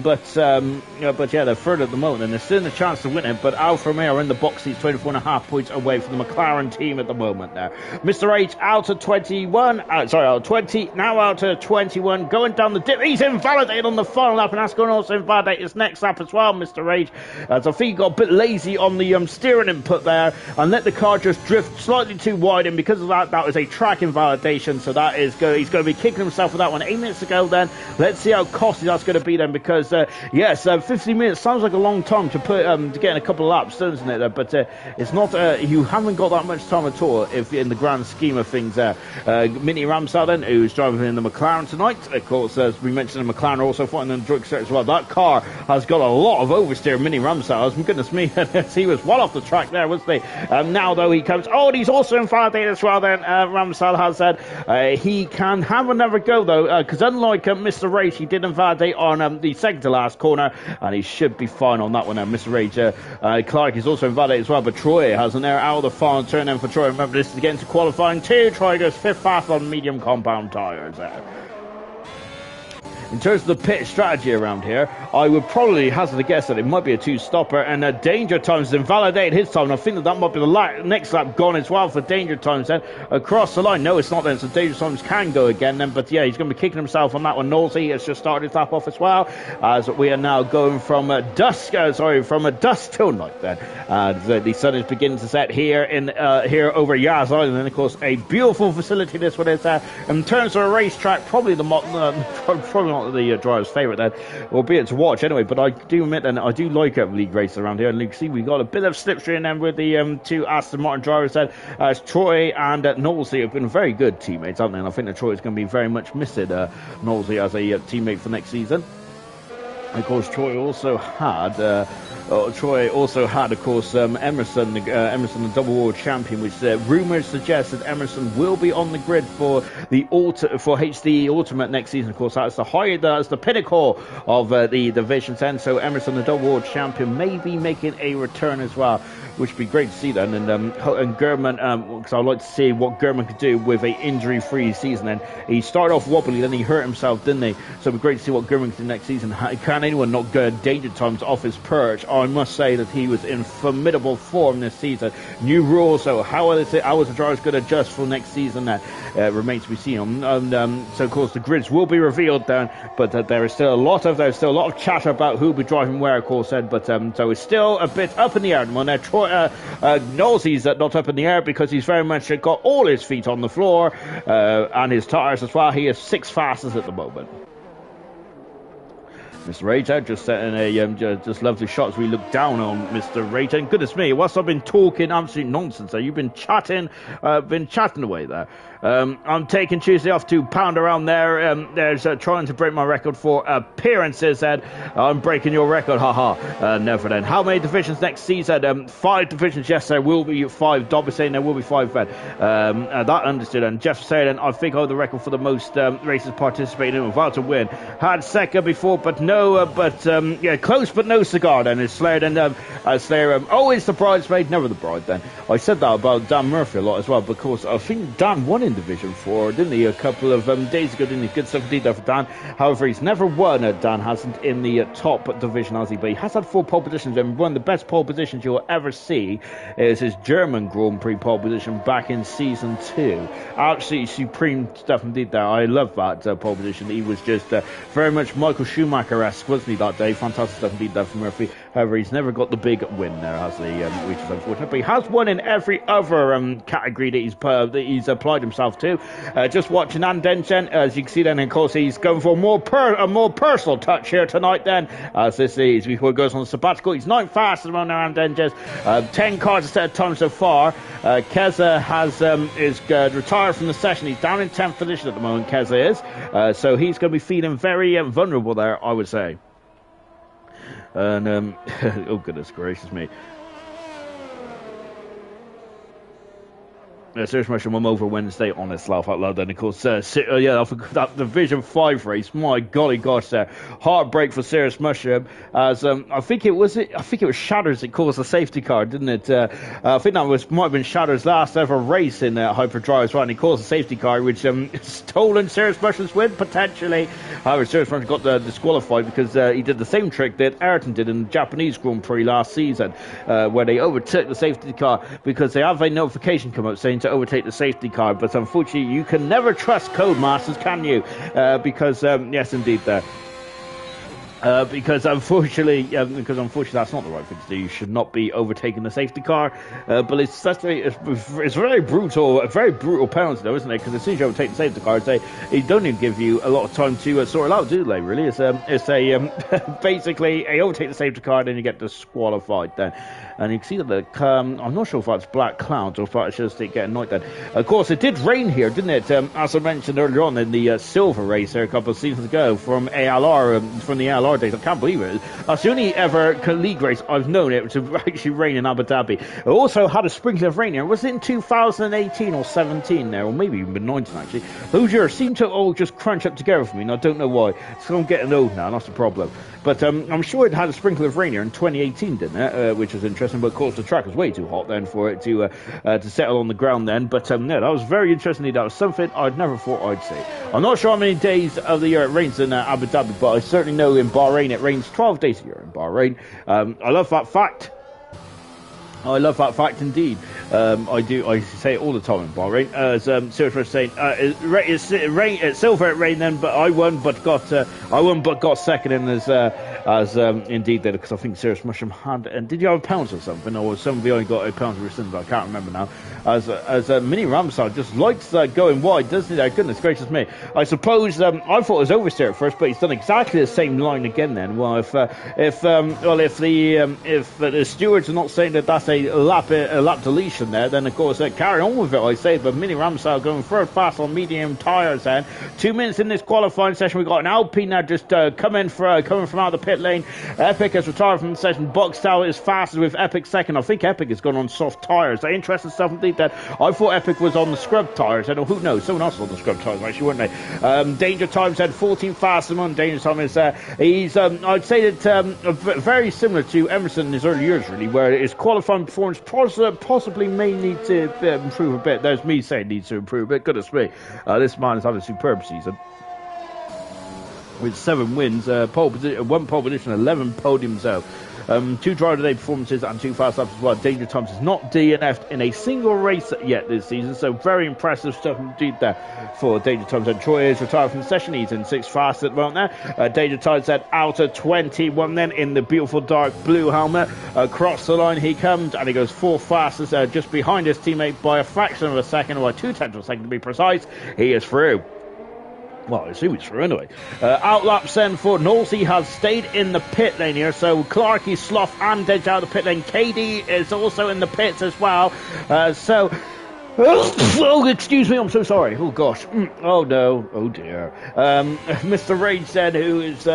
But yeah, they're third at the moment, and there's still a chance to win it. But Alfa Romeo are in the box. He's 24.5 points away from the McLaren team at the moment now. Mr. H out of 21. Out of 20. Now out of 21. Going down the dip. He's invalidated on the final lap, and that's going to also invalidate his next lap as well, Mr. H. So I think he got a bit lazy on the steering input there, and let the car just drift slightly too wide, and because of that, that was a track invalidation. So that is he's going to be kicking himself with that one. 8 minutes to go then. Let's see how costly that's going to be then, because 15 minutes sounds like a long time to put to get in a couple of laps, doesn't it? But it's not. You haven't got that much time at all if in the grand scheme of things. Mini Ramsdale then, who's driving in the McLaren tonight, of course, as we mentioned, the McLaren are also fighting in the joint constructors as well. That car has got a lot of oversteer. Mini Ramsdale, goodness me, he was well off the track there, wasn't he? Now though he comes, and he's also invalidated as well then. Ramsdale has said he can have another go though, because unlike Mr. Rage, he did invalidate on the second to last corner, and he should be fine on that one now. Mr. Rage, Clark is also invalidated as well, but Troy has an error out of the final turn then for Troy. Remember, this is against qualifying 2. Troy goes 5th fast on medium compound tyres there. in terms of the pit strategy around here, I would probably hazard a guess that it might be a two-stopper, and Danger Times invalidated his time, and I think that might be the next lap gone as well for Danger Times then, across the line. No, it's not then, so Danger Times can go again then, but yeah, he's going to be kicking himself on that one. Knowlesy has just started his lap off as well, as we are now going from dusk till night then. The sun is beginning to set here over Yaz Island, and of course a beautiful facility this one is. In terms of a racetrack, probably probably not the driver's favourite then, albeit to watch anyway, but I do admit that I do like league races around here, and you can see we've got a bit of slipstream then with the two Aston Martin drivers then, as Troy and Knowlesy have been very good teammates, haven't they? And I think that Troy is going to be very much missing Knowlesy as a teammate for next season. Of course, Troy also had, of course, Emerson, the double world champion, which rumours suggest that Emerson will be on the grid for HDE Ultimate next season. Of course, that's the pinnacle of the Division 10. So Emerson, the double world champion, may be making a return as well, which would be great to see then. And Gurman, because I'd like to see what Gurman could do with a injury-free season. And he started off wobbly, then he hurt himself, didn't he? So it'd be great to see what Gurman can do next season. Can anyone not get Danger Times off his perch? I must say that he was in formidable form this season. New rules, so how is the drivers going to adjust for next season? That remains to be seen. So of course the grids will be revealed then, but there's still a lot of chatter about who'll be driving where, of course, but so it's still a bit up in the air. Well, now Knowlesy's not up in the air because he's very much got all his feet on the floor and his tires as well. He is 6th fastest at the moment. Mr. Rater just setting a just lovely shots. We look down on Mr. Rater. And goodness me, whilst I've been talking absolute nonsense there, you've been chatting away there. I'm taking Tuesday off to pound around there. There's trying to break my record for appearances, and I'm breaking your record, haha. Never then. How many divisions next season? 5 divisions. Yes, there will be 5. Dobby saying there will be 5 then. That understood. And Jeff saying, I think I hold the record for the most races participating in without a win. Had second before, but close but no cigar then. Is Slayer then Slayer always the bridesmaid, never the bride then. I said that about Dan Murphy a lot as well, because I think Dan won in Division 4, didn't he, a couple of days ago, didn't he? Good stuff indeed there for Dan. However, he's never won, Dan hasn't, in the top division, has he? But he has had 4 pole positions, and one of the best pole positions you'll ever see is his German Grand Prix pole position back in Season 2. Absolutely supreme stuff indeed there. I love that pole position. He was just very much Michael Schumacher-esque, wasn't he, that day? Fantastic stuff indeed there for Murphy. However, he's never got the big win there, has he? Which is unfortunate. But he has won in every other category that he's applied himself to. Just watching Andenchen, as you can see then, of course, he's going for a more personal touch here tonight then, as this is before he goes on the sabbatical. He's 9th fastest around now, Andenchen. 10 cars instead of time so far. Keza is retired from the session. He's down in 10th position at the moment, Keza is. So he's going to be feeling very vulnerable there, I would say. And, oh goodness gracious me. Serious Mushroom won over Wednesday, honest laugh out loud then, of course. I forgot that Division 5 race, my golly gosh there. Heartbreak for Serious Mushroom, as I think it was Shatters that caused the safety car, didn't it? I think that might have been Shatters' last ever race in Hyperdrive, right, and he caused the safety car, which stolen Serious Mushroom's win, potentially. However, Serious Mushroom got disqualified because he did the same trick that Ayrton did in the Japanese Grand Prix last season, where they overtook the safety car because they have a notification come up saying to overtake the safety car, but unfortunately you can never trust Codemasters, can you? Because yes indeed there. Because unfortunately that's not the right thing to do. You should not be overtaking the safety car. But it's very brutal, a very brutal penalty though, isn't it? Because as soon as you overtake the safety car, they don't even give you a lot of time to sort it out, do they? Really, it's basically a overtake the safety car, then you get disqualified then. And you can see that I'm not sure if that's black clouds or if that's just it getting night then. Of course, it did rain here, didn't it? As I mentioned earlier on in the silver race there a couple of seasons ago from ALR, from the ALR days. I can't believe it. That's the only ever league race I've known it to actually rain in Abu Dhabi. It also had a sprinkling of rain here. Was it in 2018 or 17 there? Or maybe even 19 actually. Those years seem to all just crunch up together for me, and I don't know why. So I'm getting old now, that's the problem. But I'm sure it had a sprinkle of rain here in 2018, didn't it? Which was interesting. interesting, but of course the track was way too hot then for it to settle on the ground then. But yeah, that was very interesting. That was something I'd never thought I'd see. I'm not sure how many days of the year it rains in Abu Dhabi, but I certainly know in Bahrain it rains 12 days a year in Bahrain. I love that fact. I love that fact indeed. I do. I say it all the time in Bahrain. As Sirius was saying, it's silver at rain then, but I won, but got second in as indeed then, because I think Sirius Mushroom had. And did you have a pounds or something, or somebody only got a pounds rescinded? I can't remember now. As Mini Ramsar just likes going wide, doesn't he? Goodness gracious me! I suppose I thought it was oversteer at first, but he's done exactly the same line again. Then, well, if the stewards are not saying that that's a lap deletion there, then of course carry on with it, I say. But Mini Ramsar going third fast on medium tyres then. 2 minutes in this qualifying session, we've got an Alpine now just coming from out of the pit lane. Epic has retired from the session. Boxtel is fastest with Epic second. I think Epic has gone on soft tyres. Interesting stuff indeed that. I thought Epic was on the scrub tyres, and who knows, someone else was on the scrub tyres actually, weren't they? Danger Time said 14 fastest on. Danger Time is he's I'd say that very similar to Emerson in his early years really, where his qualifying performance possibly may need to improve a bit. There's me saying needs to improve a bit. Goodness me, this man has had a superb season with 7 wins, one pole position, 11 podiums out. 2 drive today performances and 2 fast laps as well. Danger Times has not DNF'd in a single race yet this season, so very impressive stuff indeed there for Danger Times. And Troy is retired from the session. He's in 6th fast at the moment there. Danger Times at outer 21 then in the beautiful dark blue helmet. Across the line he comes, and he goes 4th fastest, just behind his teammate by a fraction of a second, or 0.2 of a second to be precise. He is through. Well, I assume he's through anyway. Outlaps then for Nosey has stayed in the pit lane here. So Clarkey, Slough and Dedge out of the pit lane. KD is also in the pits as well. Oh, excuse me, I'm so sorry. Oh gosh. Oh no. Oh dear. Mr. Rage said, who's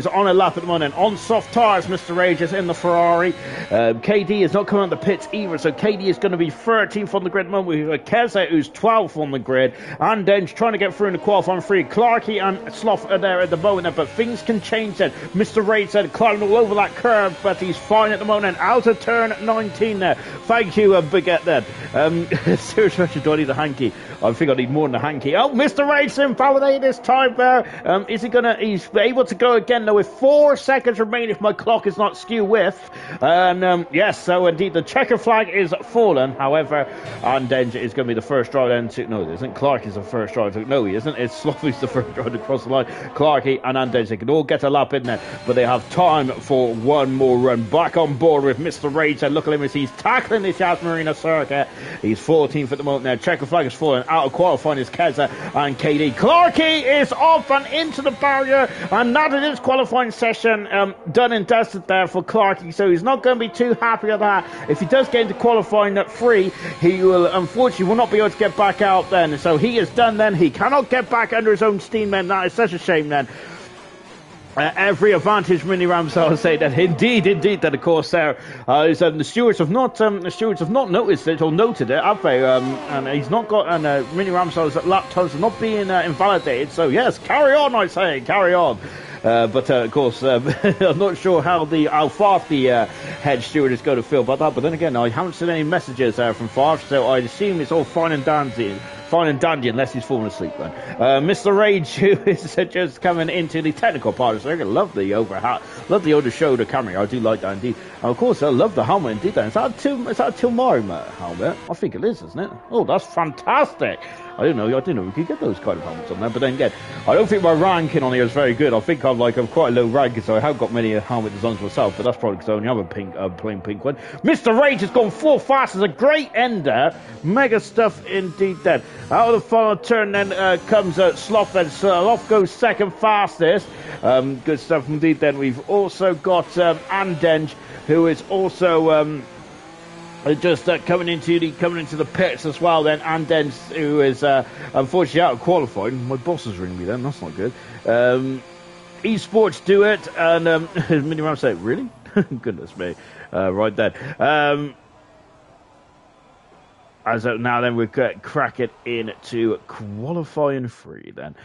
on a lap at the moment on soft tyres. Mr. Rage is in the Ferrari. KD is not coming on the pits either, so KD is going to be 13th on the grid at the moment. We have Keza, who's 12th on the grid, and then trying to get through in the qualifying free. Clarkey and Slough are there at the moment, but things can change then. Mr. Rage said climbing all over that curve, but he's fine at the moment. Out of turn 19 there. Thank you, Baguette then. Seriously, do I need a hanky? I think I need more than a hanky. Oh, Mr. Rage invalidated this time there. He's able to go again though with 4 seconds remaining if my clock is not skew with. And yes, so indeed the checker flag is fallen. However, and Danger is going to be the first driver then to, no it isn't. Clark is the first driver. No, he isn't. It's Sloughy's the first driver to cross the line. Clarkey and Andenj, they can all get a lap in there, but they have time for one more run. Back on board with Mr. Rage, and look at him as he's tackling this Yas Marina circuit. He's 14th at the moment now. Checker flag is fallen. Out of qualifying is Keza and KD. Clarkey is off and into the barrier, and that is his qualifying session done and dusted there for Clarkey, so he's not going to be too happy with that. If he does get into qualifying at 3, he will unfortunately not be able to get back out then, so he is done then. He cannot get back under his own steam then. That is such a shame then. Every advantage, Mini Ramsar will say that indeed, that of course there the stewards have not noticed it or noted it, have they? And he's not got, and Mini Ramsar's lap times have not been invalidated. So yes, carry on, I say, carry on. But of course, I'm not sure how fast the head steward is going to feel about that. But then again, I haven't seen any messages from Favre, so I assume it's all fine and dandy. Fine and dandy unless he's fallen asleep then. Mr. Rage, who is just coming into the technical part of the circuit. Love the over shoulder camera. I do like that indeed. And of course, I love the helmet indeed. Is that a Tilmari helmet? I think it is, isn't it? Oh, that's fantastic. I didn't know we could get those kind of helmets on there. But then again, I don't think my ranking on here is very good. I think I'm quite a low rank, so I haven't got many helmet designs myself. But that's probably because I only have a plain pink one. Mr. Rage has gone 4 fast. It's a great ender. Mega stuff indeed then. Out of the final turn then comes Slough. Then Slough goes second fastest. Good stuff indeed then. We've also got Andenj, who is also just coming into the pits as well then. Andenj, who is unfortunately out of qualifying. My boss is ringing me then. That's not good. Esports do it, and Mini Ram say, really? Goodness me. Right then. As of now, then we're cracking into qualifying 3. Then,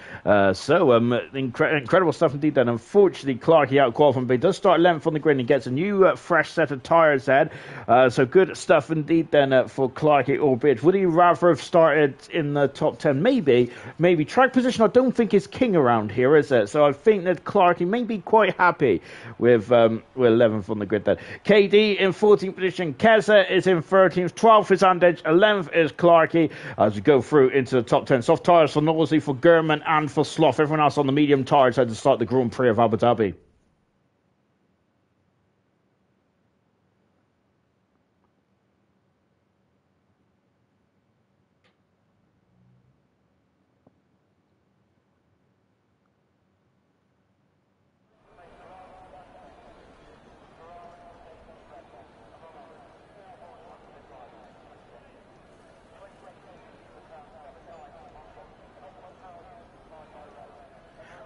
incredible stuff indeed. Then, unfortunately, Clarkey out qualifying, but he does start 11th on the grid and gets a new fresh set of tyres. Then, so good stuff indeed. Then for Clarkey, albeit would he rather have started in the top 10? Maybe track position. I don't think is king around here, is it? So I think that Clarkey may be quite happy with 11th on the grid. Then KD in 14th position. Keza is in 13th. 12th is Andage. 11th is Clarkey as we go through into the top 10. Soft tyres for Nosey, for Gurman and for Sloth. Everyone else on the medium tyres had to start the Grand Prix of Abu Dhabi.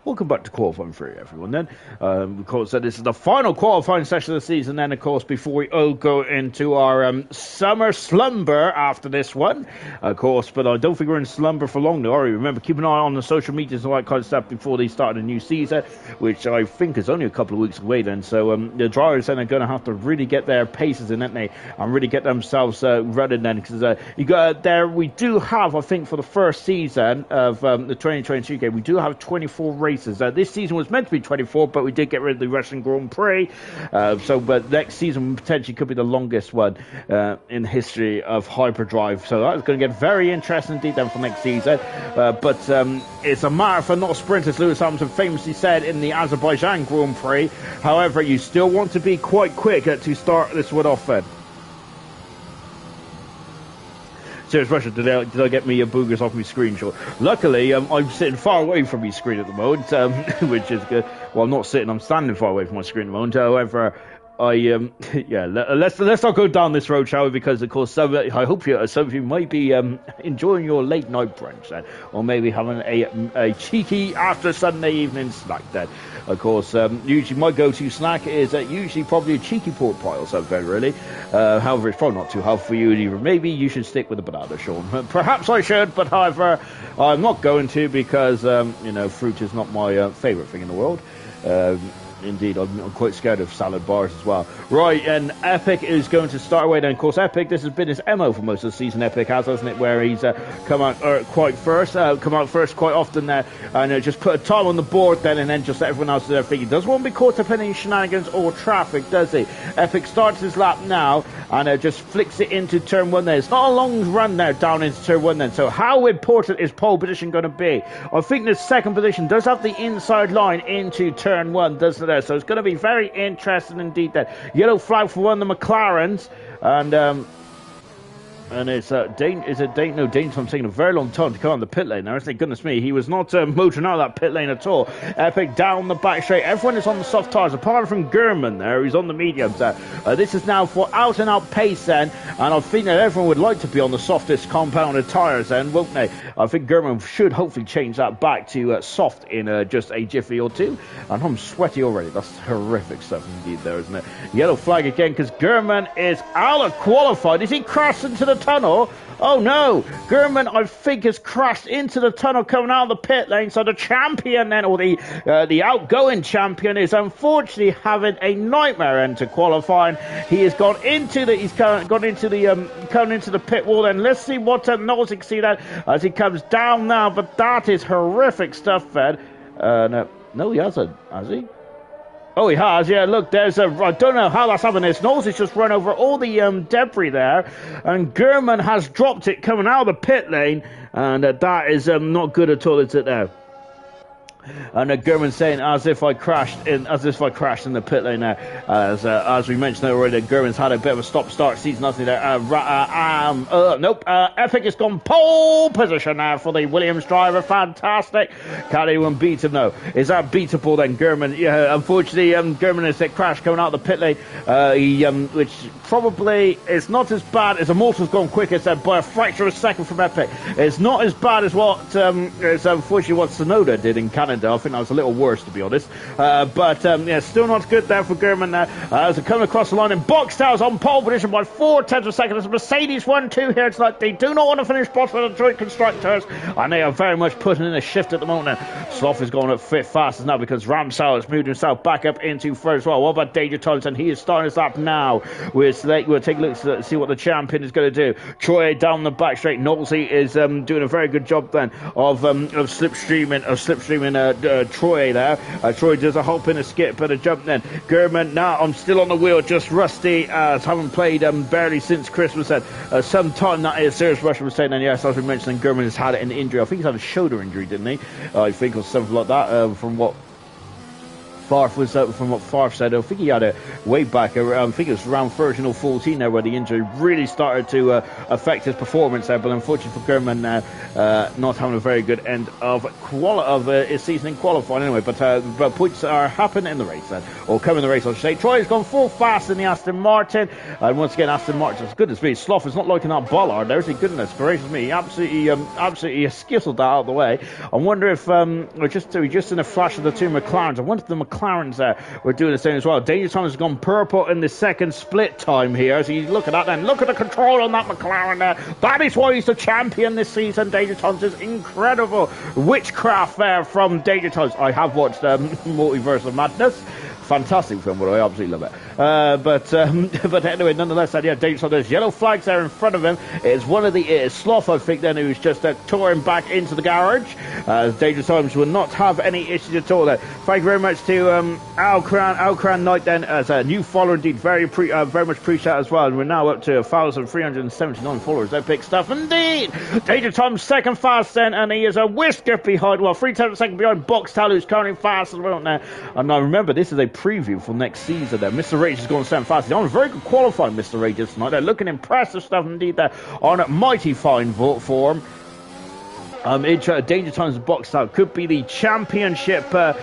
Welcome back to qualifying 3, everyone. Then, of course, this is the final qualifying session of the season. Then, of course, before we all go into our summer slumber after this one, of course. But I don't think we're in slumber for long, though, are we? Remember, keep an eye on the social medias and all that kind of stuff before they start a new season, which I think is only a couple of weeks away. Then, so the drivers then are going to have to really get their paces in, aren't they, and really get themselves running. Then, because you got there, we do have, I think, for the first season of the 2022 game, we do have 24 races. This season was meant to be 24, but we did get rid of the Russian Grand Prix. But next season potentially could be the longest one in the history of Hyperdrive. So that's going to get very interesting indeed then for next season. But it's a marathon, not a sprint, as Lewis Hamilton famously said in the Azerbaijan Grand Prix. However, you still want to be quite quick to start this one off then. Serious Russia, did I get me boogers off my screen? Sure. Luckily, I'm sitting far away from my screen at the moment, which is good. Well, I'm not sitting, I'm standing far away from my screen at the moment. However, let's not go down this road, shall we? Because of course, I hope some of you might be enjoying your late night brunch then, or maybe having a cheeky after Sunday evening snack then. Of course, usually my go-to snack is usually probably a cheeky pork pie or something, really. However, it's probably not too healthy for you either. Maybe you should stick with the banana, Sean. Perhaps I should, but however, I'm not going to because, fruit is not my favourite thing in the world. Indeed, I'm quite scared of salad bars as well. Right, and Epic is going to start away then. Of course, Epic, this has been his MO for most of the season, Epic has, hasn't it? Where he's come out first quite often there, and just put a time on the board then, and then just let everyone else do their thing. He doesn't want to be caught up in any shenanigans or traffic, does he? Epic starts his lap now, and just flicks it into turn 1 there. It's not a long run there down into turn 1 then, so how important is pole position going to be? I think the second position does have the inside line into turn 1, doesn't it? So it's going to be very interesting indeed. That yellow flag for one of the McLarens, and it's Dane? No, Dane's I'm taking a very long time to come on the pit lane now. Thank goodness me, he was not motoring out of that pit lane at all. Epic down the back straight. Everyone is on the soft tyres apart from Gurman there, who's on the mediums there. This is now for out and out pace then, and I think that everyone would like to be on the softest compounded tyres then, won't they? I think Gurman should hopefully change that back to soft in just a jiffy or two. And I'm sweaty already. That's horrific stuff indeed there, isn't it? Yellow flag again because Gurman is out of qualified. Is he crashed into the tunnel? Oh no, Gurman I think has crashed into the tunnel coming out of the pit lane. So the champion then, or the outgoing champion, is unfortunately having a nightmare enter qualifying. He has gone into the pit wall. And let's see what Knowles can see that as he comes down now. But that is horrific stuff, Fed. No, he hasn't, has he? Oh, he has, yeah, look, there's I don't know how that's happened. Knowles has just run over all the debris there, and Gurman has dropped it coming out of the pit lane, and that is not good at all, is it now? And Gurman saying as if I crashed in the pit lane there. As we mentioned already, Gurman's had a bit of a stop-start season, hasn't he? Nope. Epic has gone pole position now for the Williams driver. Fantastic. Can't anyone beat him though? Is that beatable then, Gurman? Yeah, unfortunately, Gurman has hit crash coming out of the pit lane, which probably is not as bad as Immortal's gone quicker, said by a fraction of a second from Epic. It's not as bad as what unfortunately what Tsunoda did in Canada Canada. I think that was a little worse, to be honest. But yeah, still not good there for German. As they're coming across the line, and Boxtel's on pole position by 0.4 of a second. It's Mercedes 1-2 here tonight. They do not want to finish bottom of the joint constructors, and they are very much putting in a shift at the moment. Sloth is going up fifth fastest now because Ramsau has moved himself back up into third as well. What about Danger Thompson? He is starting us up now. We'll take a look to see what the champion is going to do. Troy down the back straight. Knowlesy is doing a very good job then of slipstreaming Troy there. Troy does a hop and a skip and a jump then. German, now I'm still on the wheel, just rusty, haven't played barely since Christmas then. Some time that is serious Russian was saying, and yes, as we mentioned, German has had an injury. I think he's had a shoulder injury, didn't he? I think, or something like that, from what Farf said. I think he had a way back, I think it was around 13 or 14 there where the injury really started to affect his performance there, but unfortunately for German, not having a very good end of his season in qualifying anyway, but points are happening in the race then, or coming in the race I should say. Troy has gone full fast in the Aston Martin, and once again Aston Martin, as good as me, Sloth is not liking that bollard there, is he? Goodness gracious me, absolutely skittled that out of the way. I wonder if just in a flash of the two McLarens, I wonder if the McLarens we're doing the same as well. Danger Thomas has gone purple in the second split time here. So you look at that then. Look at the control on that McLaren there. That is why he's the champion this season. Danger Thomas is incredible witchcraft there from Danger Thomas. I have watched Multiverse of Madness. Fantastic film, but I absolutely love it. But anyway, nonetheless, yeah, Danger Thomas, there's yellow flags there in front of him. It's one of the Sloth, I think, then, who's just touring back into the garage. Danger Thomas will not have any issues at all there. Thank you very much to Alcran Knight then, as a new follower indeed, very much appreciate as well. And we're now up to 1,379 followers. Epic stuff indeed. Danger Thomas second fast then, and he is a whisker behind, 3/10 of a second behind Boxtel, who's currently fast as well now. And now remember, this is a preview for next season there. Mr. Rage is going to stand fast. He's on a very good qualifying, Mr. Rage tonight. They're looking impressive stuff indeed there, on mighty fine form. Danger Times box out could be the championship battle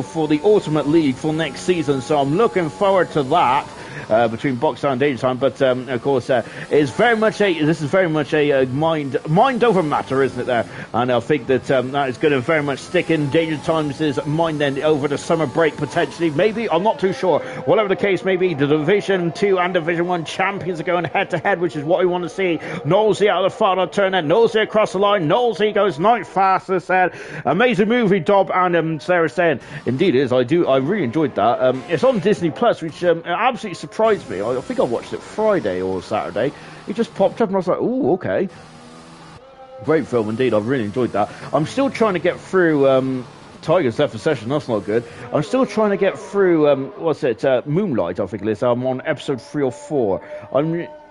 for the Ultimate League for next season, so I'm looking forward to that. Between Boxer and Danger Time, but of course, this is very much a mind over matter, isn't it? There, and I think that that is going to very much stick in Danger Times' mind then over the summer break potentially. Maybe, I'm not too sure. Whatever the case may be, the Division 2 and Division 1 champions are going head to head, which is what we want to see. Knowlesy out of the final turn, then Knowlesy across the line. Knowlesy goes ninth fastest. Amazing movie, Dob, and Sarah saying, indeed it is. I really enjoyed that. It's on Disney Plus, which absolutely surprised me. I think I watched it Friday or Saturday. It just popped up and I was like, oh, okay. Great film indeed. I've really enjoyed that. I'm still trying to get through Tiger's left a session. That's not good. I'm still trying to get through Moonlight, I think it is. I'm on episode 3 or 4.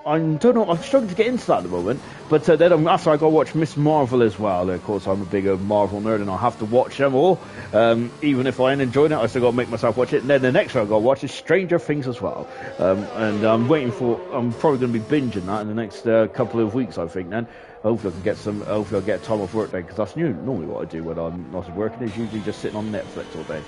I don't know, I'm struggling to get into that at the moment, but then after I go watch Miss Marvel as well. Of course, I'm a bigger Marvel nerd and I have to watch them all. Even if I ain't enjoying it, I still got to make myself watch it. And then the next one I got to watch is Stranger Things as well. And I'm probably going to be binging that in the next couple of weeks, I think then. Hopefully I'll get time off work day, because that's normally what I do when I'm not working, is usually just sitting on Netflix all day.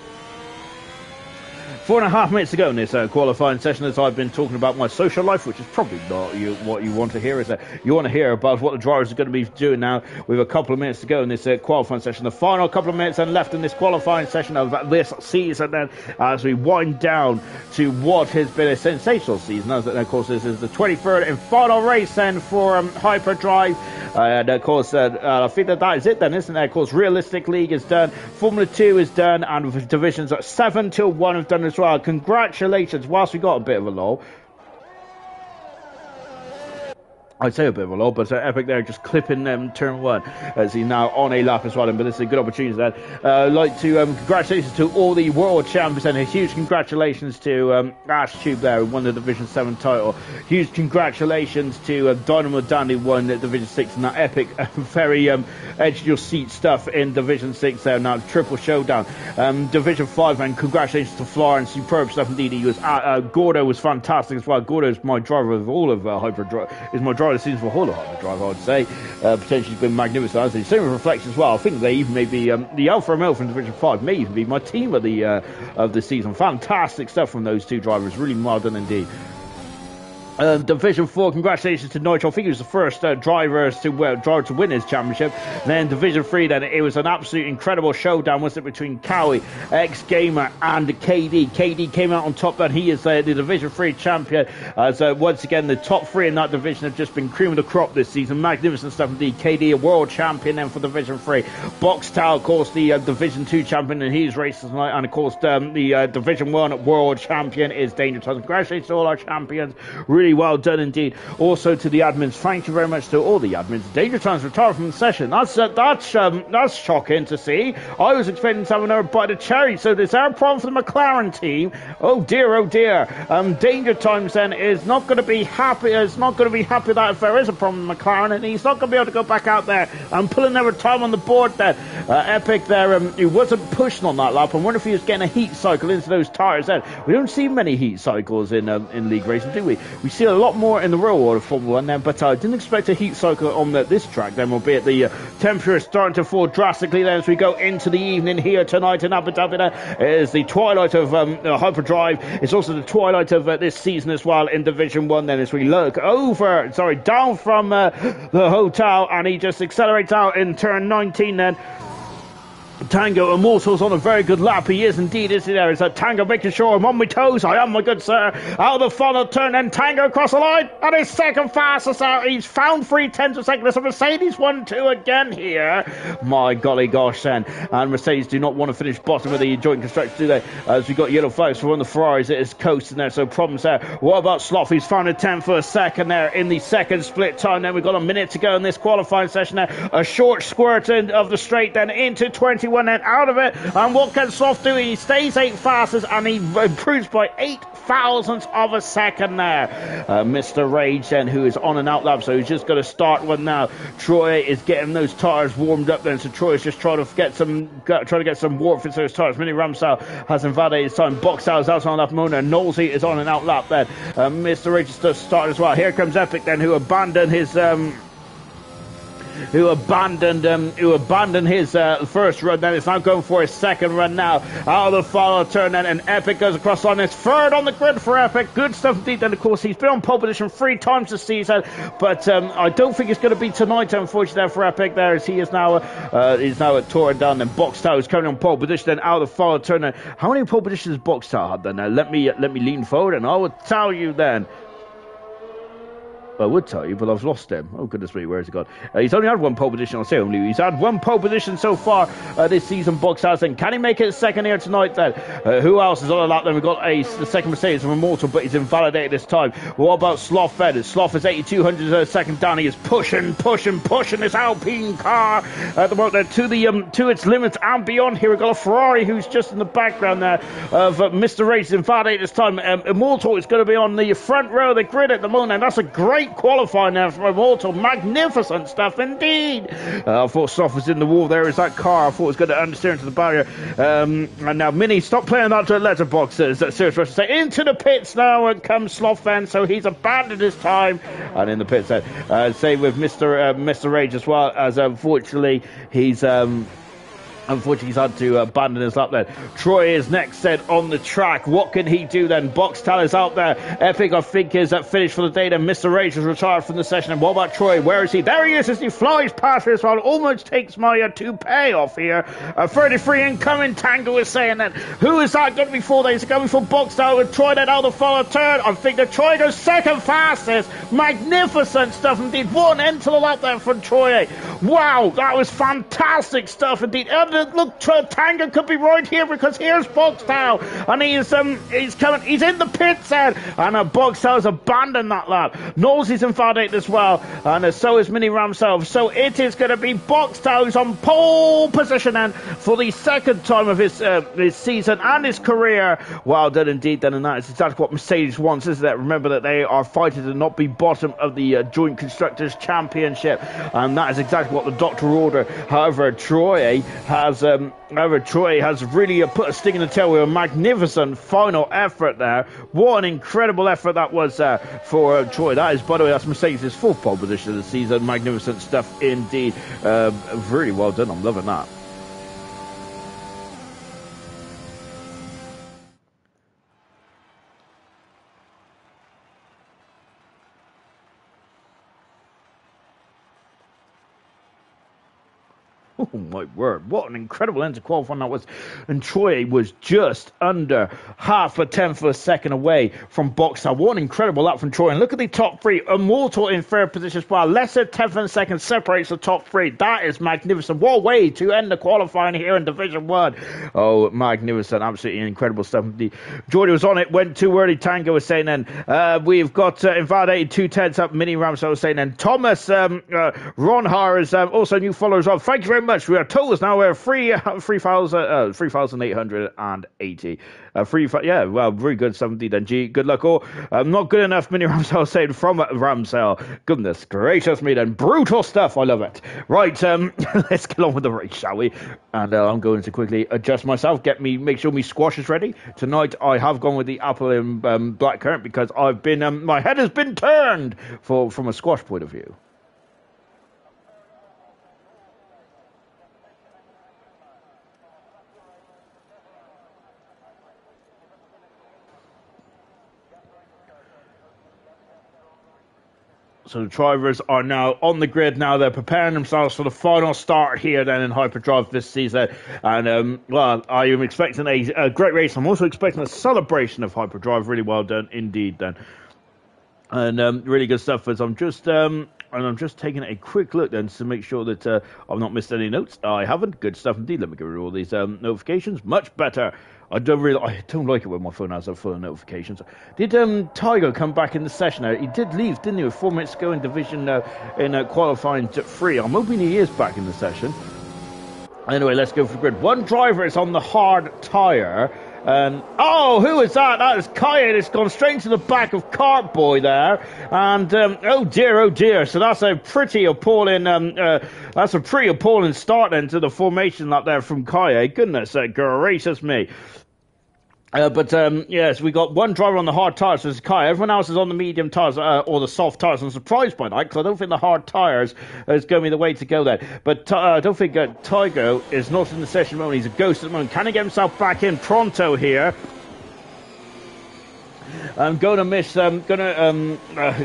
4.5 minutes to go in this qualifying session, as I've been talking about my social life, which is probably not what you want to hear. Is that you want to hear about what the drivers are going to be doing now. We have a couple of minutes to go in this qualifying session. The final couple of minutes and left in this qualifying session of this season. Then, as we wind down to what has been a sensational season, as of course this is the 23rd and final race then for Hyperdrive. And of course, I think that is it then, isn't it? Of course, Realistic League is done, Formula 2 is done, and divisions 7 till 1 have done as well. Congratulations, whilst we got a bit of a lull. I'd say a bit of a lull, but Epic there just clipping turn 1 as he's now on a lap as well. But this is a good opportunity then. I'd like to congratulations to all the world champions, and a huge congratulations to Ash Tube there, who won the Division 7 title. Huge congratulations to Dynamo Dan, who won the Division 6, and that epic, very edge your seat stuff in Division 6 there. Now triple showdown. Division 5, and congratulations to Florence, superb stuff indeed. He was Gordo was fantastic as well. Gordo is my driver of all of Hyperdrive. Is my driver. It seems for a whole of Hyperdrive, I would say. Potentially been magnificent. Same with Reflection as well. I think they even may be the Alpha Romeo from Division 5 may even be my team of the season. Fantastic stuff from those two drivers. Really well done indeed. Division 4, congratulations to Nigel. I think he was the first driver to win his championship. And then Division 3, then it was an absolute incredible showdown, wasn't it, between Cowie, X-Gamer, and KD. KD came out on top, then he is the Division 3 champion. As once again, the top three in that division have just been cream of the crop this season. Magnificent stuff indeed. KD, a world champion then for Division 3. Boxtel, of course, the Division 2 champion, and he's racing tonight. And of course, the Division 1 world champion is Danger Times. Congratulations to all our champions. Really well done indeed. Also to the admins, thank you very much to all the admins. Danger Times retired from the session. That's shocking to see. I was expecting to have another bite of cherry. So there's our problem for the McLaren team. Oh dear, oh dear. Danger Times then is not going to be happy. Is not going to be happy that if there is a problem with McLaren, and he's not going to be able to go back out there and pull another time on the board. Then Epic there, he wasn't pushing on that lap. I wonder if he was getting a heat cycle into those tires. Then we don't see many heat cycles in league racing, do we? We see a lot more in the real world of Formula 1 then, but I didn't expect a heat cycle on this track then, albeit the temperature is starting to fall drastically then as we go into the evening here tonight in Abu Dhabi. Then it is the twilight of Hyperdrive. It's also the twilight of this season as well in Division 1 then, as we look down from the hotel, and he just accelerates out in turn 19 then. Tango Immortal's on a very good lap. He is indeed, isn't he there? Is that Tango making sure I'm on my toes? I am, my good sir. Out of the final turn, and Tango across the line. And his second fastest out. He's found 3/10 of a second. So Mercedes 1-2 again here. My golly gosh then. And Mercedes do not want to finish bottom of the joint construction, do they? As we got yellow flags for one of the Ferraris. It is coasting there, so problems there. What about Sloth? He's found a 10th for a second there in the second split time. Then we've got a minute to go in this qualifying session there. A short squirt of the straight then into 21 then out of it. And what can Sloth do? He stays 8 fastest, and he improves by 8 thousandths of a second there. Mr. Rage then, who is on an out lap, so he's just going to start one now. Troy is getting those tires warmed up then, so Troy is just trying to get some warmth into those tires. Mini Ramsau has invalidated his time. Boxhouse is out on lap Mona. Knowlesy is on an out lap then. Mr. Rage is just starting as well. Here comes Epic then, who abandoned his first run. Then it's now going for his second run now. Out of the final turn then, and Epic goes across on his third on the grid for Epic. Good stuff indeed. Then of course he's been on pole position 3 times this season, but I don't think it's going to be tonight, unfortunately, for Epic there, as he is now at touring down. Then Boxtel is currently on pole position. Then out of the final turn then. How many pole positions has Boxtel had then? Let me lean forward and I will tell you then. I would tell you, but I've lost him. Oh, goodness me, where has he gone? He's only had one pole position, I'll say only. He's had one pole position so far this season, Boxhouse. And can he make it second here tonight then? Who else is on the lap then? We've got the second Mercedes from Immortal, but he's invalidated this time. What about Sloth then? Sloth is 8,200 second down. He is pushing this Alpine car at the moment to its limits and beyond. Here we've got a Ferrari who's just in the background there of Mr. Race invalidated this time. Immortal is going to be on the front row of the grid at the moment, and that's a great qualifying there from Immortal. Magnificent stuff indeed. I thought Sloth was in the wall. There is that car. I thought it was going to understeer into the barrier. And now Mini, stop playing that letterbox, as Serious Rush say. Into the pits now and comes Sloth then, so he's abandoned his time. And in the pits then, same with Mr. Rage as well, as unfortunately he's had to abandon his lap then. Troy is next then on the track. What can he do then? Boxtel is out there. Epic, I think, is finished for the day then. Mr. Rage has retired from the session. And what about Troy? Where is he? There he is as he flies past this one. Almost takes my toupee off here. 33 incoming, Tango is saying that. Who is that going to be for then? Is it going for Boxtel with Troy then out the final turn? I think that Troy goes second fastest. Magnificent stuff indeed. One end to the lap there from Troy. Wow, that was fantastic stuff indeed. Look, Tango could be right here, because here's Boxtel, and he's coming. He's in the pits then, and Boxtel's abandoned that lap. Knowles is invalidated as well, and so is Mini Ramsel. So it is going to be Boxtel who's on pole position then for the second time of his season and his career. Well done indeed then, and that is exactly what Mercedes wants, isn't it? Remember that they are fighting to not be bottom of the Joint Constructors Championship, and that is exactly what the doctor ordered. However, Troy has really put a sting in the tail with a magnificent final effort there. What an incredible effort that was for Troy. That is, by the way, that's Mercedes' fourth pole position of the season. Magnificent stuff indeed. Really well done. I'm loving that. Oh, my word. What an incredible end to qualifying that was. And Troy was just under half a tenth of a second away from Boxer. What an incredible lap from Troy. And look at the top three. Immortal in third position as well. Less than 10th of a second separates the top three. That is magnificent. What a way to end the qualifying here in Division 1. Oh, magnificent. Absolutely incredible stuff. Jordy was on it. Went too early. Tango was saying then. We've got invalidated 2/10 up. Mini Ramsell was saying then. Thomas Ronhar is also new follower as well. Thank you very much. We are totals now. We're 3,880. Yeah, well, very good. 70 then. G, good luck all. Not good enough. Mini Ramsell saying from Ramsell. Goodness gracious me then. Brutal stuff. I love it. Right, let's get on with the race, shall we? And I'm going to quickly adjust myself. Make sure my squash is ready. Tonight I have gone with the apple and blackcurrant because I've been my head has been turned from a squash point of view. So the drivers are now on the grid now. They're preparing themselves for the final start here then in Hyperdrive this season. And, well, I am expecting a great race. I'm also expecting a celebration of Hyperdrive. Really well done indeed then. And really good stuff as I'm just taking a quick look then to make sure that I've not missed any notes. I haven't. Good stuff indeed. Let me get rid of all these notifications. Much better. I don't like it when my phone has a full of notifications. Did Tygo come back in the session? He did leave, didn't he? With 4 minutes to go in division in qualifying 3. I'm hoping he is back in the session. Anyway, let's go for the grid. One driver is on the hard tyre. Oh, who is that? That is Kaya. It's gone straight into the back of Cartboy there. And oh dear. So that's a pretty appalling start then to the formation lap there from Kaya. Goodness gracious me. Yes, we got one driver on the hard tyres, so it's Kai. Everyone else is on the medium tyres or the soft tyres. I'm surprised by that because I don't think the hard tyres is going to be the way to go there. But I don't think Tygo is not in the session at the moment. He's a ghost at the moment. Can he get himself back in pronto here? I'm going to miss. Going to can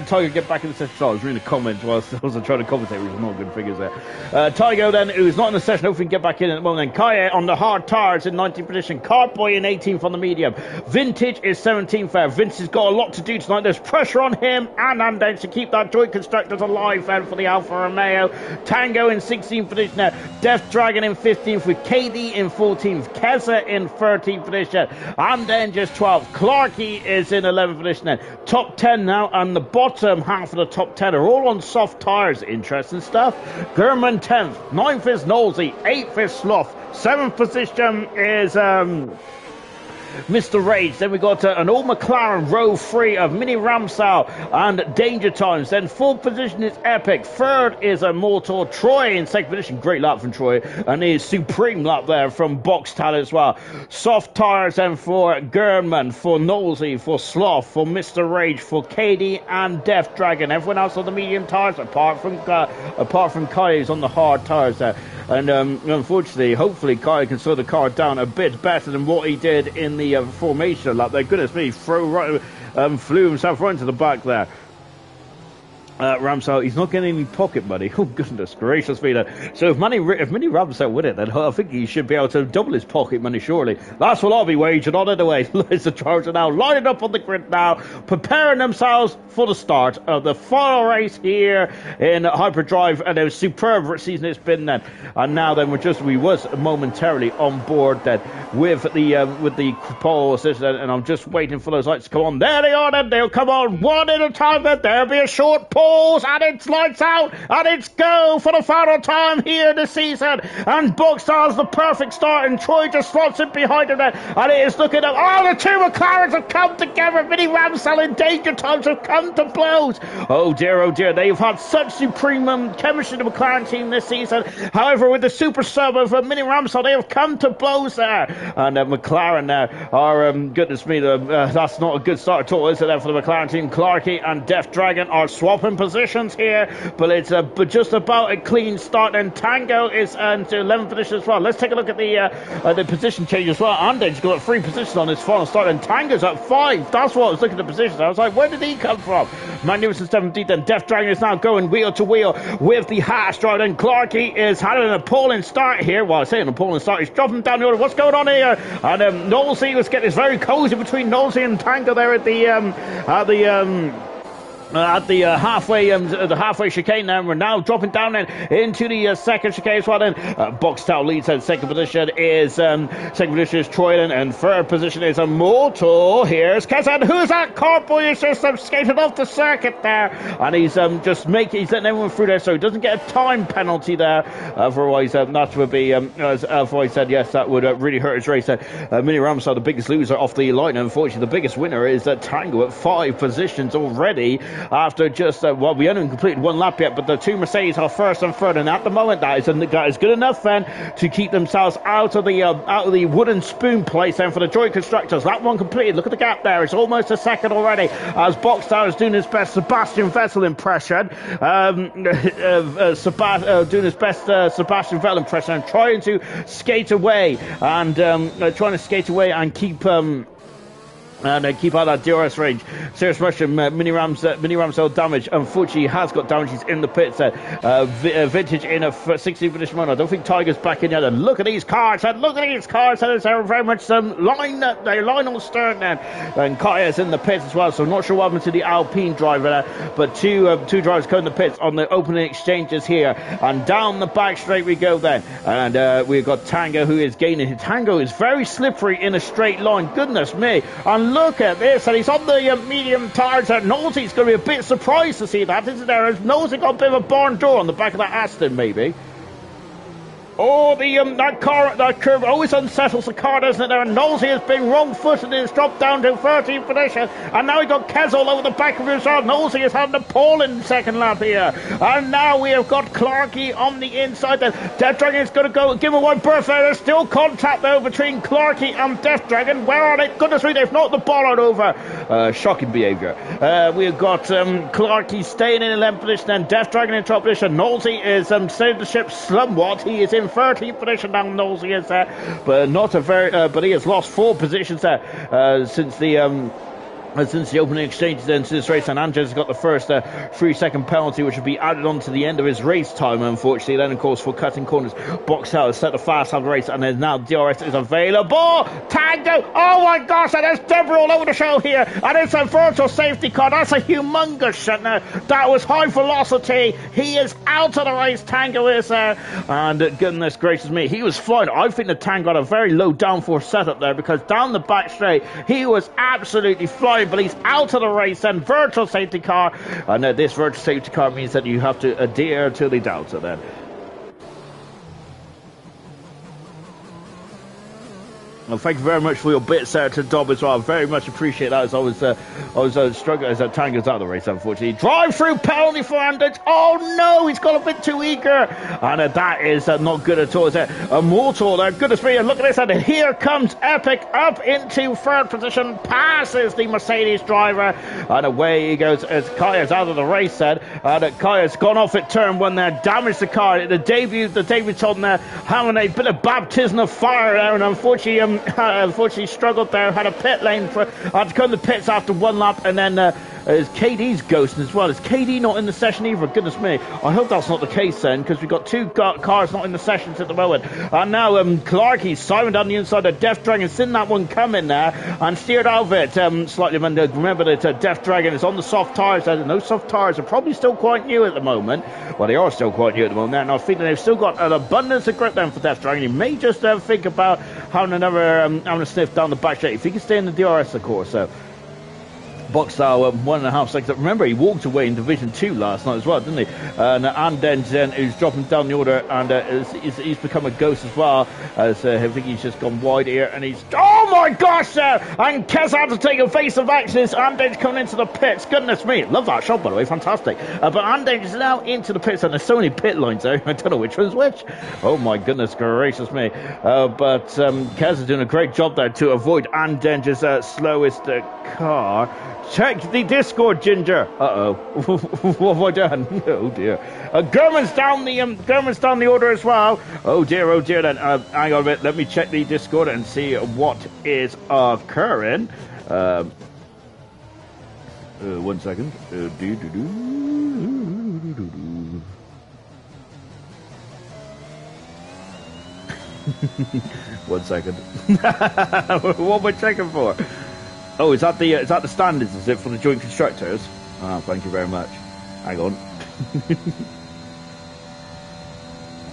Tygo get back in the session? Sorry, I was reading the comments whilst I was trying to commentate, which is not good figures there. Tygo then, who's not in the session, hopefully can get back in at the moment. Then Kaya on the hard tyres in 19th position. Cartboy in 18th on the medium. Vintage is 17th there. Vince has got a lot to do tonight. There's pressure on him and Andes to keep that joint constructors alive then for the Alfa Romeo. Tango in 16th position there. Death Dragon in 15th with KD in 14th. Keza in 13th position. And then just 12th. Clarkey is in 11th position then. Top 10 now, and the bottom half of the top 10 are all on soft tyres. Interesting stuff. German 10th. 9th is Knowlesy. 8th is Sloth. 7th position is Mr. Rage. Then we got an old McLaren row 3 of Mini Ramsau and Danger Times. Then 4th position is Epic. 3rd is Immortal. Troy in 2nd position. Great lap from Troy. And his supreme lap there from Boxtal as well. Soft tyres then for Gernman, for Knowlesy, for Sloth, for Mr. Rage, for KD and Death Dragon. Everyone else on the medium tyres apart from Kai, who's on the hard tyres there. And unfortunately, hopefully Kai can slow the car down a bit better than what he did in the formation lap there. Goodness me, flew himself right into the back there. Ramsell, he's not getting any pocket money. Oh, goodness gracious me. So if Mini Ramsell win it, then I think he should be able to double his pocket money, surely. That's what I'll be waging on anyway. The drivers are now lining up on the grid now, preparing themselves for the start of the final race here in Hyperdrive. And it was superb season it's been then. And now then we was momentarily on board then with the pole system, and I'm just waiting for those lights to come on. There they are then. They'll come on one at a time, then there'll be a short pause. And it's lights out, and it's go for the final time here this season. And Boxstar's the perfect start, and Troy just slots it behind him there. And it is looking up. Oh, the two McLarens have come together. Mini Ramsell and Danger Times have come to blows. Oh dear, they've had such supreme chemistry, the McLaren team this season. However, with the super sub of Mini Ramsell, they have come to blows there. And McLaren there are, goodness me, that's not a good start at all, is it, there for the McLaren team? Clarkey and Death Dragon are swapping open positions here, but it's just about a clean start, and Tango is into 11th position as well. Let's take a look at the position change as well. Andej's got 3 positions on his final start, and Tango's at 5. That's what I was looking at the positions. I was like, where did he come from? Magnificent 17th, and Death Dragon is now going wheel to wheel with the Haas drive, and Clarkey is having an appalling start here. Well, I say an appalling start. He's dropping down the order. What's going on here? And Knowlesy was getting very cozy between Knowlesy and Tango there at the halfway chicane now. We're now dropping down into the second chicane as well. Then Boxtel leads, and second position is Troyland, and third position is Immortal. Here's Kazan. Who's that? Carboy is just skated off the circuit there, and he's he's letting everyone through there, so he doesn't get a time penalty there. Otherwise, that would be as Avoy said, yes, that would really hurt his race. Mini Ramsar, the biggest loser off the line. Unfortunately, the biggest winner is Tango at 5 positions already. After just, we haven't completed 1 lap yet, but the 2 Mercedes are first and third, and at the moment that is good enough then to keep themselves out of the wooden spoon place then for the Joy Constructors. Lap 1 completed. Look at the gap there. It's almost a second already as Boxstar is doing his best Sebastian Vettel impression. Doing his best Sebastian Vettel impression and trying to skate away and keep out that DRS range. Serious Russian mini Ramsell damage. Unfortunately, he has got damage. He's in the pits. Vintage in a 16th position run. I don't think Tiger's back in yet. And look at these cars. And there's very much some line on stern then. And Kaya's in the pits as well. So I'm not sure what happened to the Alpine driver there. But two drivers go in the pits on the opening exchanges here. And down the back straight we go then. And we've got Tango who is gaining. Tango is very slippery in a straight line. Goodness me. And look at this, and he's on the medium tyres. Knowlesy's going to be a bit surprised to see that, isn't there? Has Knowlesy got a bit of a barn door on the back of that Aston, maybe? Oh, that curve always unsettles the car, doesn't it? There, and Knowlesy has been wrong-footed and has dropped down to 13th position, and now we got Kez all over the back of his arm. Knowlesy has had an appalling second lap here, and now we have got Clarkey on the inside. Death Dragon is going to go give him one berth there. There's still contact though between Clarkey and Death Dragon. Where are they? Goodness me, they've knocked the ball out over. Shocking behaviour. We've got Clarkey staying in 11th position, and Death Dragon in top position. Knowlesy is saved the ship somewhat. He is in 13th position now. Knowlesy is there, but not a very. But he has lost 4 positions there since the opening exchanges into this race, and Andrej has got the first 3-second penalty, which will be added on to the end of his race time, unfortunately. Then, of course, for cutting corners, Boxtel has set the fast half of the race, and then now DRS is available. Tango! Oh my gosh, and there's Deborah all over the show here, and it's a virtual safety car. That's a humongous shot now. That was high velocity. He is out of the race. Tango is there, and goodness gracious me, he was flying. I think the Tango got a very low downforce setup there, because down the back straight, he was absolutely flying. But he's out of the race, and virtual safety car, and this virtual safety car means that you have to adhere to the delta then. Well, thank you very much for your bits there to Dob as well. I very much appreciate that, as I was struggling as Tango's out of the race, unfortunately. Drive-through penalty for Andrej. Oh no, he's got a bit too eager, and that is not good at all. Is it? Immortal there, goodness me, and look at this, and here comes Epic up into 3rd position, passes the Mercedes driver, and away he goes as Kaya's out of the race then, and Kaya's gone off at turn 1 there, damaged the car. The Davidson there having a bit of baptism of fire there, and unfortunately struggled there, had a pit lane had to come to the pits after 1 lap, and then is KD's ghosting as well. Is KD not in the session either? Goodness me, I hope that's not the case then, because we've got 2 cars not in the sessions at the moment. And now Clarkey, Simon down the inside of Death Dragon, seen that one coming there and steered out of it slightly. Remember that Death Dragon is on the soft tyres, and those soft tyres are probably still quite new at the moment. Well, they are still quite new at the moment, and I think that they've still got an abundance of grip then for Death Dragon. He may just think about having having a sniff down the back straight if he can stay in the DRS, of course. So Boxstar 1.5 seconds. Remember, he walked away in Division 2 last night as well, didn't he? And then he's dropping down the order, and he's become a ghost as well. As I think he's just gone wide here, and he's... Oh my gosh, and Kez had to take evasive actions. Andage coming into the pits. Goodness me, love that shot, by the way, fantastic. But Andage is now into the pits, and there's so many pit lines there, I don't know which one's which. Oh my goodness gracious me. But Kez is doing a great job there to avoid Andage's slowest car. Check the Discord, Ginger. What have I done? Oh dear. Gurman's down the order as well. Oh dear then. Hang on a bit. Let me check the Discord and see what is occurring. 1 second. 1 second. What am I checking for? Oh, is that the standards? Is it for the joint constructors? Ah, thank you very much. Hang on.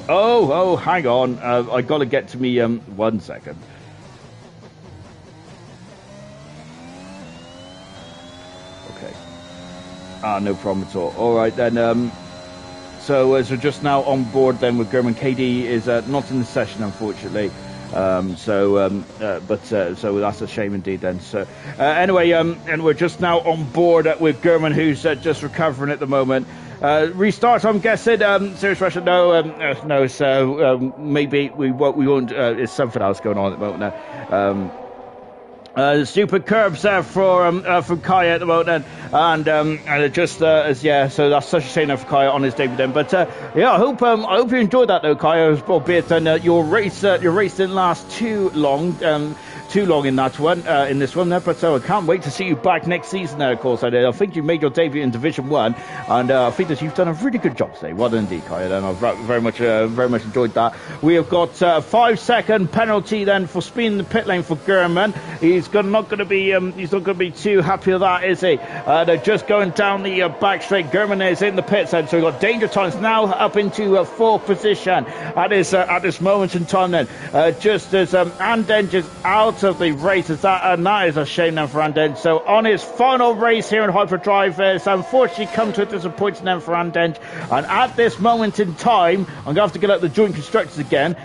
oh, hang on. I gotta get to me. 1 second. Okay. No problem at all. All right then. So as we're just now on board then with Gurman, KD is not in the session unfortunately. So that's a shame indeed then. So anyway, and we're just now on board with Gurman, who's just recovering at the moment. Restart, I'm guessing. Serious Russia, no. So maybe we won't. There's something else going on at the moment now. Stupid curbs there from Kaya at the moment, and it just so that's such a shame for Kaya on his debut then. But I hope you enjoyed that though, Kaya. Albeit then your race didn't last too long in that one, in this one there. But I can't wait to see you back next season there. Of course, I think you made your debut in Division 1, and I think that you've done a really good job today. Well done indeed, Kaya. And I've very much enjoyed that. We have got a 5-second penalty then for speeding the pit lane for Gurman. He's not going to be too happy with that, is he? They're just going down the back straight. Gurman is in the pits, and so we've got Danger Times now up into fourth position at this moment in time. Then, just as Andenge is out of the race, and that is a shame then for Andenge. So on his final race here in Hyperdrive, it's unfortunately come to a disappointing end for Andenge. And at this moment in time, I'm going to have to get out the joint constructors again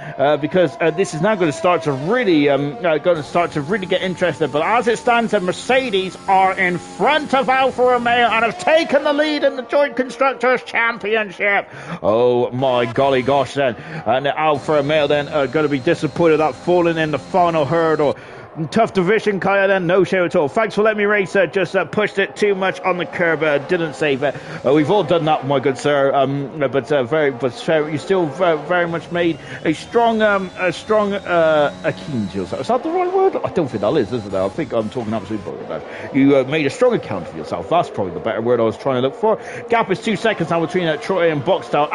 because this is now going to start to really get interesting. But as it stands, the Mercedes are in front of Alfa Romeo and have taken the lead in the Joint Constructors Championship. Oh my golly gosh then. And Alfa Romeo then are going to be disappointed at falling in the final hurdle. Tough division, Kaya, then. No shame at all. Thanks for letting me race. Just pushed it too much on the curb. Didn't save it. We've all done that, my good sir. But you still very much made a strong keen to yourself. Is that the right word? I don't think that is it? I think I'm talking absolute bullshit about. You made a strong account for yourself. That's probably the better word I was trying to look for. Gap is 2 seconds now between Troy and Boxtel.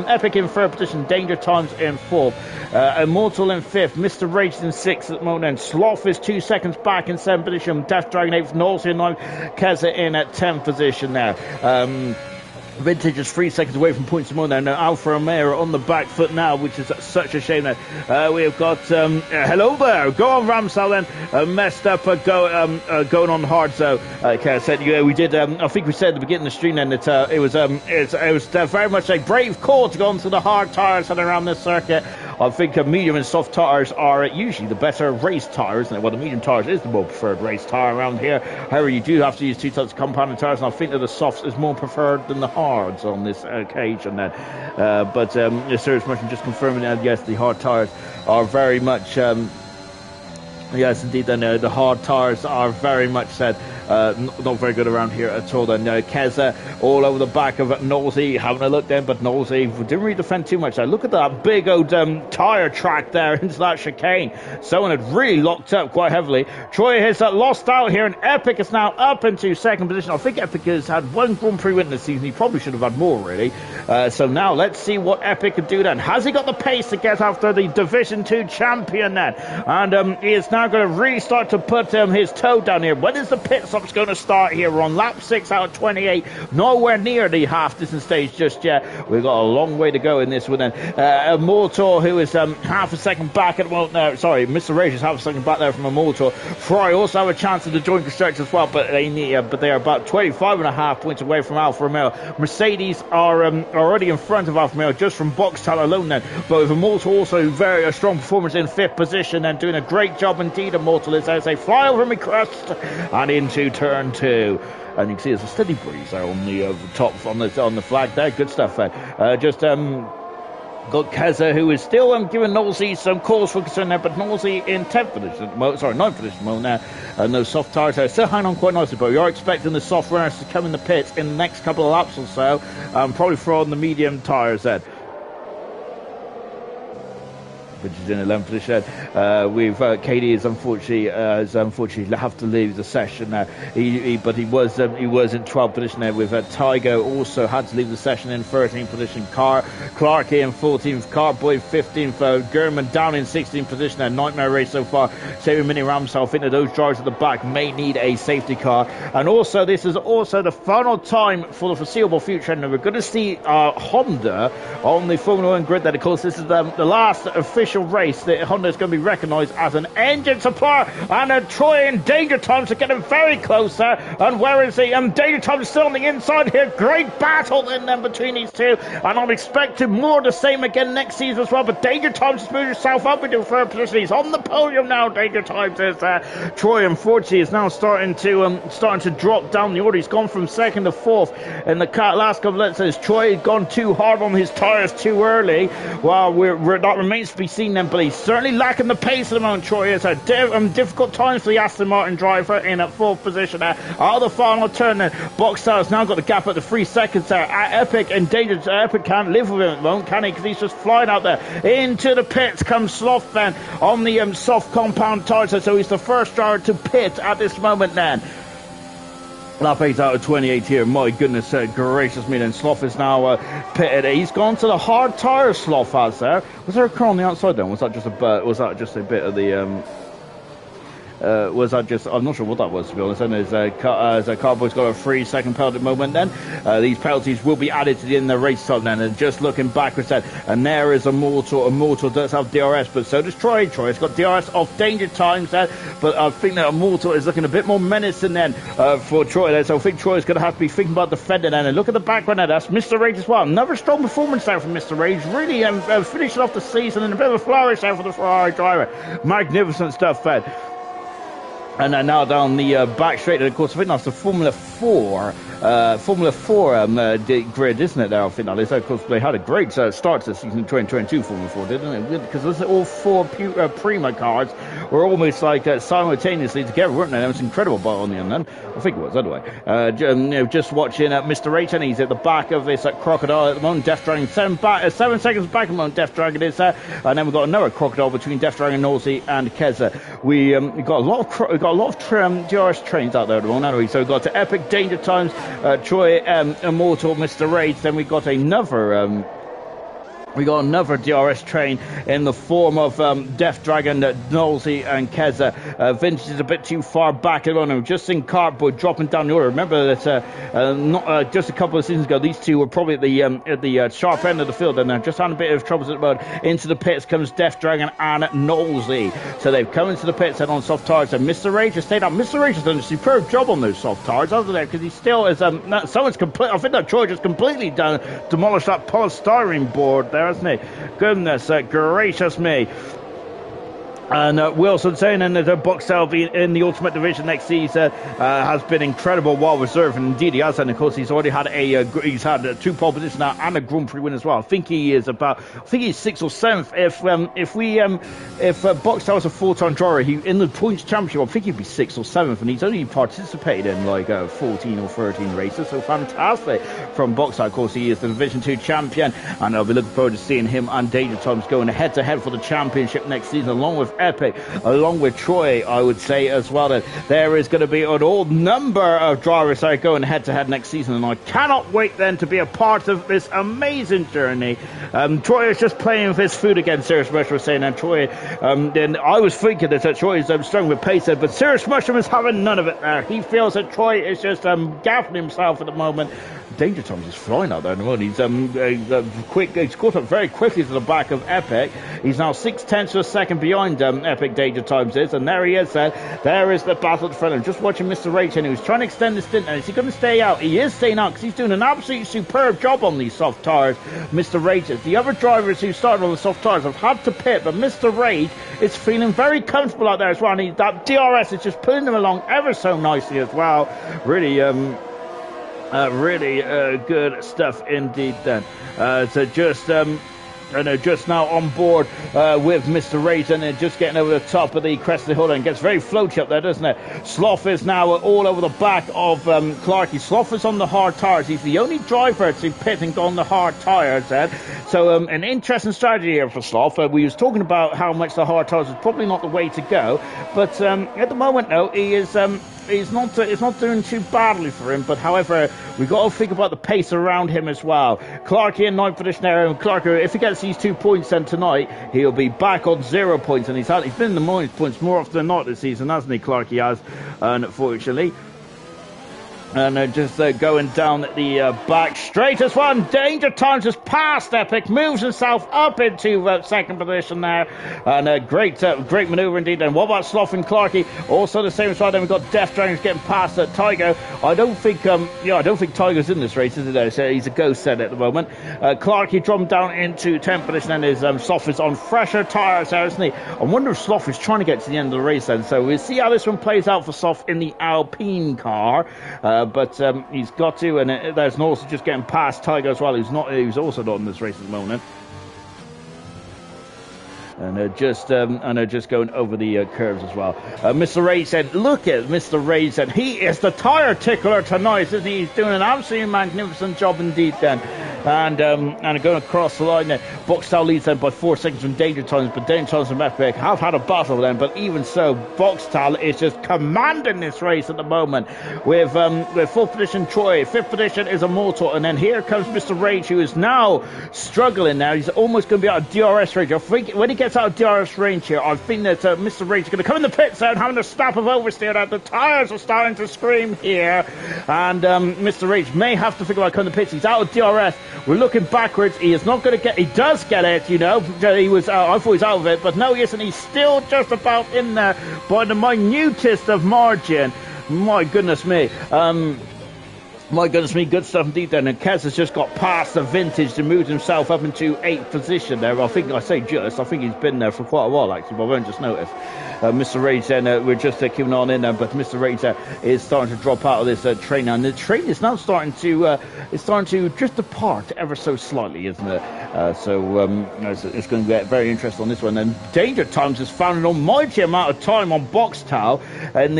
Epic in third position. Danger Times in fourth. Immortal in fifth. Mr. Rage in sixth at the moment. And Sloth is 2 seconds back in 7th position. Death Dragon 8th, Knowles in 9th, Keza in at 10th position now. Vintage is 3 seconds away from points more now. Now Alfa Romeo on the back foot now, which is such a shame now. We have got hello there, go on Ramsal then, messed up going on hard. So like I said, we did I think we said at the beginning of the stream then that it was very much a brave call to go onto the hard tires and around this circuit. I think medium and soft tires are usually the better race tires. Well, the medium tires is the more preferred race tire around here. However, you do have to use 2 types of compounded tires, and I think that the softs is more preferred than the hards on this occasion then. But Serious Motion just confirming that, yes, the hard tires are very much... yes, indeed, then the hard tires are very much said not very good around here at all. Then Keza all over the back of Nosey, having a look then, but Nosey didn't really defend too much. Look at that big old tyre track there into that chicane. Someone had really locked up quite heavily. Troy has lost out here, and Epic is now up into second position. I think Epic has had 1 Grand Prix win this season. He probably should have had more, really. So now let's see what Epic can do then. Has he got the pace to get after the Division 2 champion then? And he is now going to really start to put his toe down here. When is the pit stop's going to start here? We're on lap 6 out of 28. Nowhere near the half distance stage just yet. We've got a long way to go in this one then. Immortal, who is half a second back at the moment. Sorry, Mr. Rage is half a second back there from Immortal. Fry also have a chance of the joint constructors as well, but they are about 25.5 points away from Alfa Romeo. Mercedes are already in front of Alfa Romeo just from Boxtel alone then. But with Immortal also a strong performance in 5th position and doing a great job in indeed Immortal is as they fly over me crest and into turn 2. And you can see there's a steady breeze there on the top on the flag there. Good stuff. Got Keza, who is still giving Nosey some cause for concern there, but Nosey in 10th position at the moment, 9th position at the moment now. No soft tyres there, still hanging on quite nicely, but we are expecting the soft runners to come in the pits in the next couple of laps or so, probably throwing the medium tyres then. Which is in 11th position. We've Katie is unfortunately have to leave the session now. But he was in 12th position there. With Tygo also had to leave the session in 13th position. Clarkey in 14th. Carboy 15th. Gurman down in 16th position. A nightmare race so far. Saving Mini Ramsell. I think that those drivers at the back may need a safety car. And also this is also the final time for the foreseeable future. And we're going to see Honda on the Formula 1 grid. That of course this is the last official race that Honda is going to be recognised as an engine supplier, and Troy in Danger Times are getting very close there. And where is he? Danger Times still on the inside here. Great battle then between these two, and I'm expecting more of the same again next season as well. But Danger Times has moved himself up into third position. He's on the podium now. Danger Times is Troy, unfortunately, is now starting to drop down the order. He's gone from second to fourth in the last couple of laps. Troy had gone too hard on his tyres too early. Well, that remains to be seen then, but he's certainly lacking the pace at the moment. Troy is difficult times for the Aston Martin driver in at fourth position there. The final turn then. Boxstar has now got the gap at the 3 seconds there. Epic and Danger. Epic can't live with him at the moment, can he? Because he's just flying out there. Into the pits comes Sloth then on the soft compound tyres, so he's the first driver to pit at this moment then. Lap 8 out of 28 here. My goodness gracious me. Then Sloth is now pitted. He's gone to the hard tyre. Sloth has there. Was there a car on the outside then? Was that just a bit of the was that just, I'm not sure what that was, to be honest. And Carboy's got a 3 second penalty moment then. These penalties will be added to the end of the race time then. And just looking backwards then, and there is Immortal. Immortal does have DRS, but so does Troy. Troy's got DRS off Danger Times then, but I think that Immortal is looking a bit more menacing then for Troy there. So I think Troy's going to have to be thinking about defending then. And look at the background there, that's Mr. Rage as well. Another strong performance there from Mr. Rage. Really finishing off the season in a bit of a flourish there for the Ferrari driver. Magnificent stuff, Fed. And now down the back straight, and of course I think that's the Formula 4 grid, isn't it there? I think that is. Of course they had a great start to the season 2022 Formula 4, didn't it? Because those all four Prima cars were almost like simultaneously together, weren't they? It was incredible on the end then. I think it was anyway. Just watching Mr. H, and he's at the back of this Crocodile at the moment. Death Dragon 7 seconds back at the moment. Death Dragon is there, and then we've got another Crocodile between Death Dragon, Nosey and Keza. We got a lot of DRS trains out there at the moment, haven't we? So we've got Epic, Danger Times, Troy, Immortal, Mr. Rage. Then we got another DRS train in the form of Death Dragon, Nosey and Keza. Vintage is a bit too far back at the moment. We've just seen Cardboard dropping down the order. Remember that just a couple of seasons ago, these two were probably at the sharp end of the field, and they're just having a bit of troubles at the moment. Into the pits comes Death Dragon and Nosey. So they've come into the pits and on soft tyres. And Mr. Rage has stayed up. Mr. Rage has done a superb job on those soft tyres, hasn't he? Because he still is. Someone's complete. I think that Troy just completely demolished that polystyrene board there, hasn't he? Goodness gracious me. And Wilson saying that the Boxell being in the Ultimate Division next season has been incredible while reserved, and indeed he has. And of course he's already had he's had 2 pole positions now and a Grand Prix win as well. I think he's 6th or 7th. If Boxell was a full-time driver, in the points championship, I think he'd be 6th or 7th, and he's only participated in like 14 or 13 races. So fantastic from Boxell. Of course he is the Division 2 champion, and I'll be looking forward to seeing him and Danger Times going head to head for the championship next season, along with Epic, along with Troy. I would say as well that there is going to be an old number of drivers that are going head to head next season, and I cannot wait then to be a part of this amazing journey. Troy is just playing with his food again, Sirius Mushroom was saying, and Troy, then I was thinking that Troy is struggling with pace, but Sirius Mushroom is having none of it there. He feels that Troy is just gaffing himself at the moment. Danger Times is flying out there at the moment. He's caught up very quickly to the back of Epic. He's now 6/10 of a second behind Epic Danger Times is, and there he is. There is the battle at front. I'm just watching Mr. Rage, and he was trying to extend the stint. And is he going to stay out? He is staying out because he's doing an absolutely superb job on these soft tires, Mr. Rage is. The other drivers who started on the soft tires have had to pit, but Mr. Rage is feeling very comfortable out there as well. And that DRS is just pulling him along ever so nicely as well. Really, good stuff indeed then. Just now on board with Mr. Rage, and just getting over the top of the crest of the hill, and gets very floaty up there, doesn't it? Sloth is now all over the back of Clarkey. Sloth is on the hard tires. He's the only driver to pit and go on the hard tires. So an interesting strategy here for Sloth. We was talking about how much the hard tires is probably not the way to go, but at the moment, though, he is. It's not doing too badly for him, but however, we've got to think about the pace around him as well. Clarkey in 9th position there, and Clarkey, if he gets these 2 points then tonight, he'll be back on 0 points, and he's been in the minus points more often than not this season, hasn't he, Clarkey has, unfortunately. And just going down the back straight as one. Danger Times has passed Epic, moves himself up into second position there. And great manoeuvre indeed. And what about Sloth and Clarkey? Also the same side. Then we've got Death Dragons getting past Tiger. I don't think Tiger's in this race, is he? So he's a ghost set at the moment. Clarkey dropped down into 10th position, and his Sloth is on fresher tyres there, isn't he? I wonder if Sloth is trying to get to the end of the race then. So we'll see how this one plays out for Sloth in the Alpine car. But he's got to, and there's also just getting past Tiger as well, who's also not in this race at the moment. And just going over the curves as well. Mr. Ray said, look at Mr. Ray said, he is the tyre tickler tonight, isn't he? He's doing an absolutely magnificent job indeed then. And going across the line there. Boxtel leads then by 4 seconds from Danger Times, but Danger Times and Epic have had a battle then, but even so, Boxtel is just commanding this race at the moment with 4th position Troy, 5th position is Immortal, and then here comes Mr. Rage, who is now struggling now. He's almost going to be out of DRS range. I think when he gets out of DRS range here, I think that Mr. Rage is going to come in the pit zone, having a snap of oversteer that the tyres are starting to scream here, and Mr. Rage may have to think about coming to the pits. He's out of DRS. We're looking backwards. He is not going to get. He does get it, you know. He was. I thought he was out of it, but no, he isn't. He's still just about in there by the minutest of margin. My goodness me. My goodness me, good stuff indeed then. And Kez has just got past the vintage to move himself up into 8th position there. I think he's been there for quite a while actually, but I won't just notice. Mr. Rage then, we're just keeping on in there, but Mr. Rage is starting to drop out of this train now. And the train is now starting to drift apart ever so slightly, isn't it? So it's going to get very interesting on this one. And Danger Times has found an almighty amount of time on Boxtel in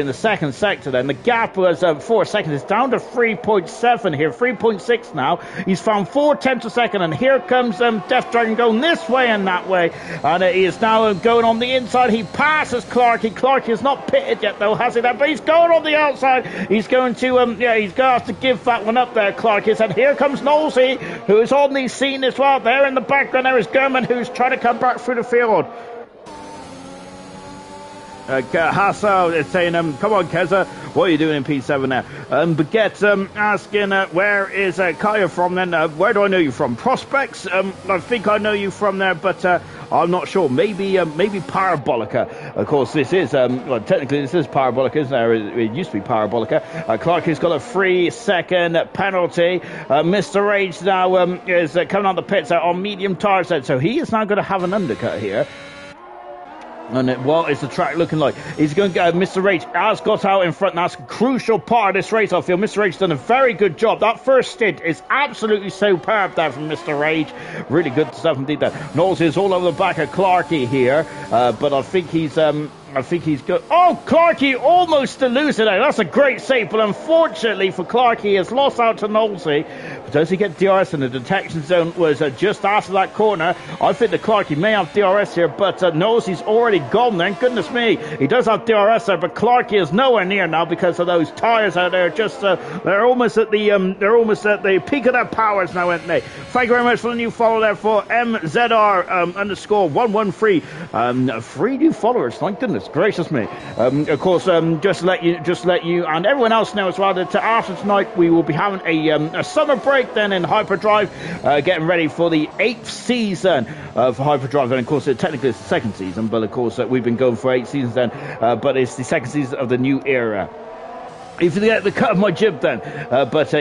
the second sector then. The gap was 4 seconds. It's down to 3.7 here, 3.6 now. He's found 4/10 a second, and here comes Death Dragon going this way and that way, and he is now going on the inside. He passes Clarkey. Clarkey is not pitted yet though, has he? But he's going on the outside. He's going to he's going to have to give that one up there, Clarkey. And here comes Knowlesy, who is on the scene as well. There in the background there is Gurman, who's trying to come back through the field. Hasso is saying, come on, Keza, what are you doing in P7 now? Baguette asking, where is Kaya from then? Where do I know you from? Prospects? I think I know you from there, but I'm not sure. Maybe Parabolica. Of course, this is, technically this is Parabolica, isn't there? It used to be Parabolica. Clark has got a 3-second penalty. Mr. Rage now is coming on the pits on medium tire set, so he is now going to have an undercut here. And what is the track looking like? He's going to get Mr. Rage has got out in front, and that's a crucial part of this race, I feel. Mr. Rage has done a very good job. That first stint is absolutely superb there from Mr. Rage. Really good stuff indeed there. Knowles is all over the back of Clarkey here, but I think he's good. Oh, Clarkey almost to lose it out. That's a great save, but unfortunately for Clarkey, he has lost out to Knowlesy. But does he get DRS? And the detection zone was just after that corner. I think that Clarkey may have DRS here, but Knowlesy's already gone then. Goodness me, he does have DRS there, but Clarkey is nowhere near now because of those tyres out there. Just they're almost at the peak of their powers now, aren't they? Thank you very much for the new follow there for MZR _113. 3 new followers. Thank goodness. goodness gracious me. Of course, just let you and everyone else know as well that after tonight we will be having a summer break then in Hyperdrive, getting ready for the 8th season of Hyperdrive. And of course, technically it's the 2nd season, but of course we've been going for 8 seasons then, but it's the 2nd season of the new era. If you get the cut of my jib then.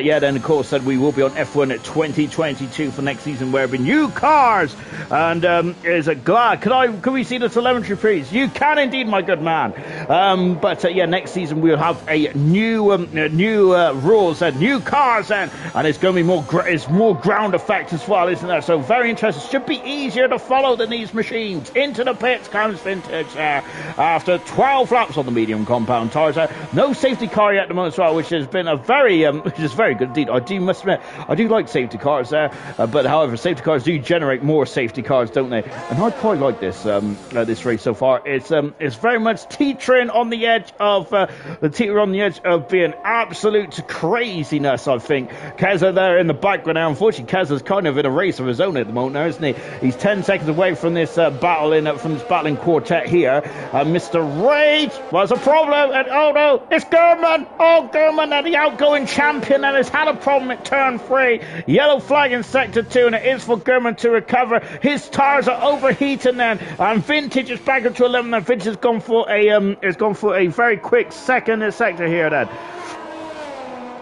Yeah, then of course we will be on F1 at 2022 for next season, where there'll be new cars. And is it glad? Can we see the telemetry, please? You can indeed, my good man. Yeah, next season we'll have a new rules and new cars and it's going to be it's more ground effect as well, isn't there? So very interesting. Should be easier to follow than these machines. Into the pits comes Vintage after 12 laps on the medium compound tyres. No safety car yet at the moment as well, which has been which is very good indeed. I must admit, I do like safety cars there, but however, safety cars do generate more safety cars, don't they? And I quite like this this race so far. It's very much teetering on the edge of being absolute craziness. I think Keza there in the background now. Unfortunately, Keza's kind of in a race of his own at the moment now, isn't he? He's 10 seconds away from this battling quartet here. Mr. Rage was a problem, and oh no, it's Gurman. Oh, Gurman, the outgoing champion, and has had a problem at turn 3. Yellow flag in sector 2, and it is for Gurman to recover. His tires are overheating then, and Vintage is back up to 11. And Vintage has gone for a very quick second sector here then.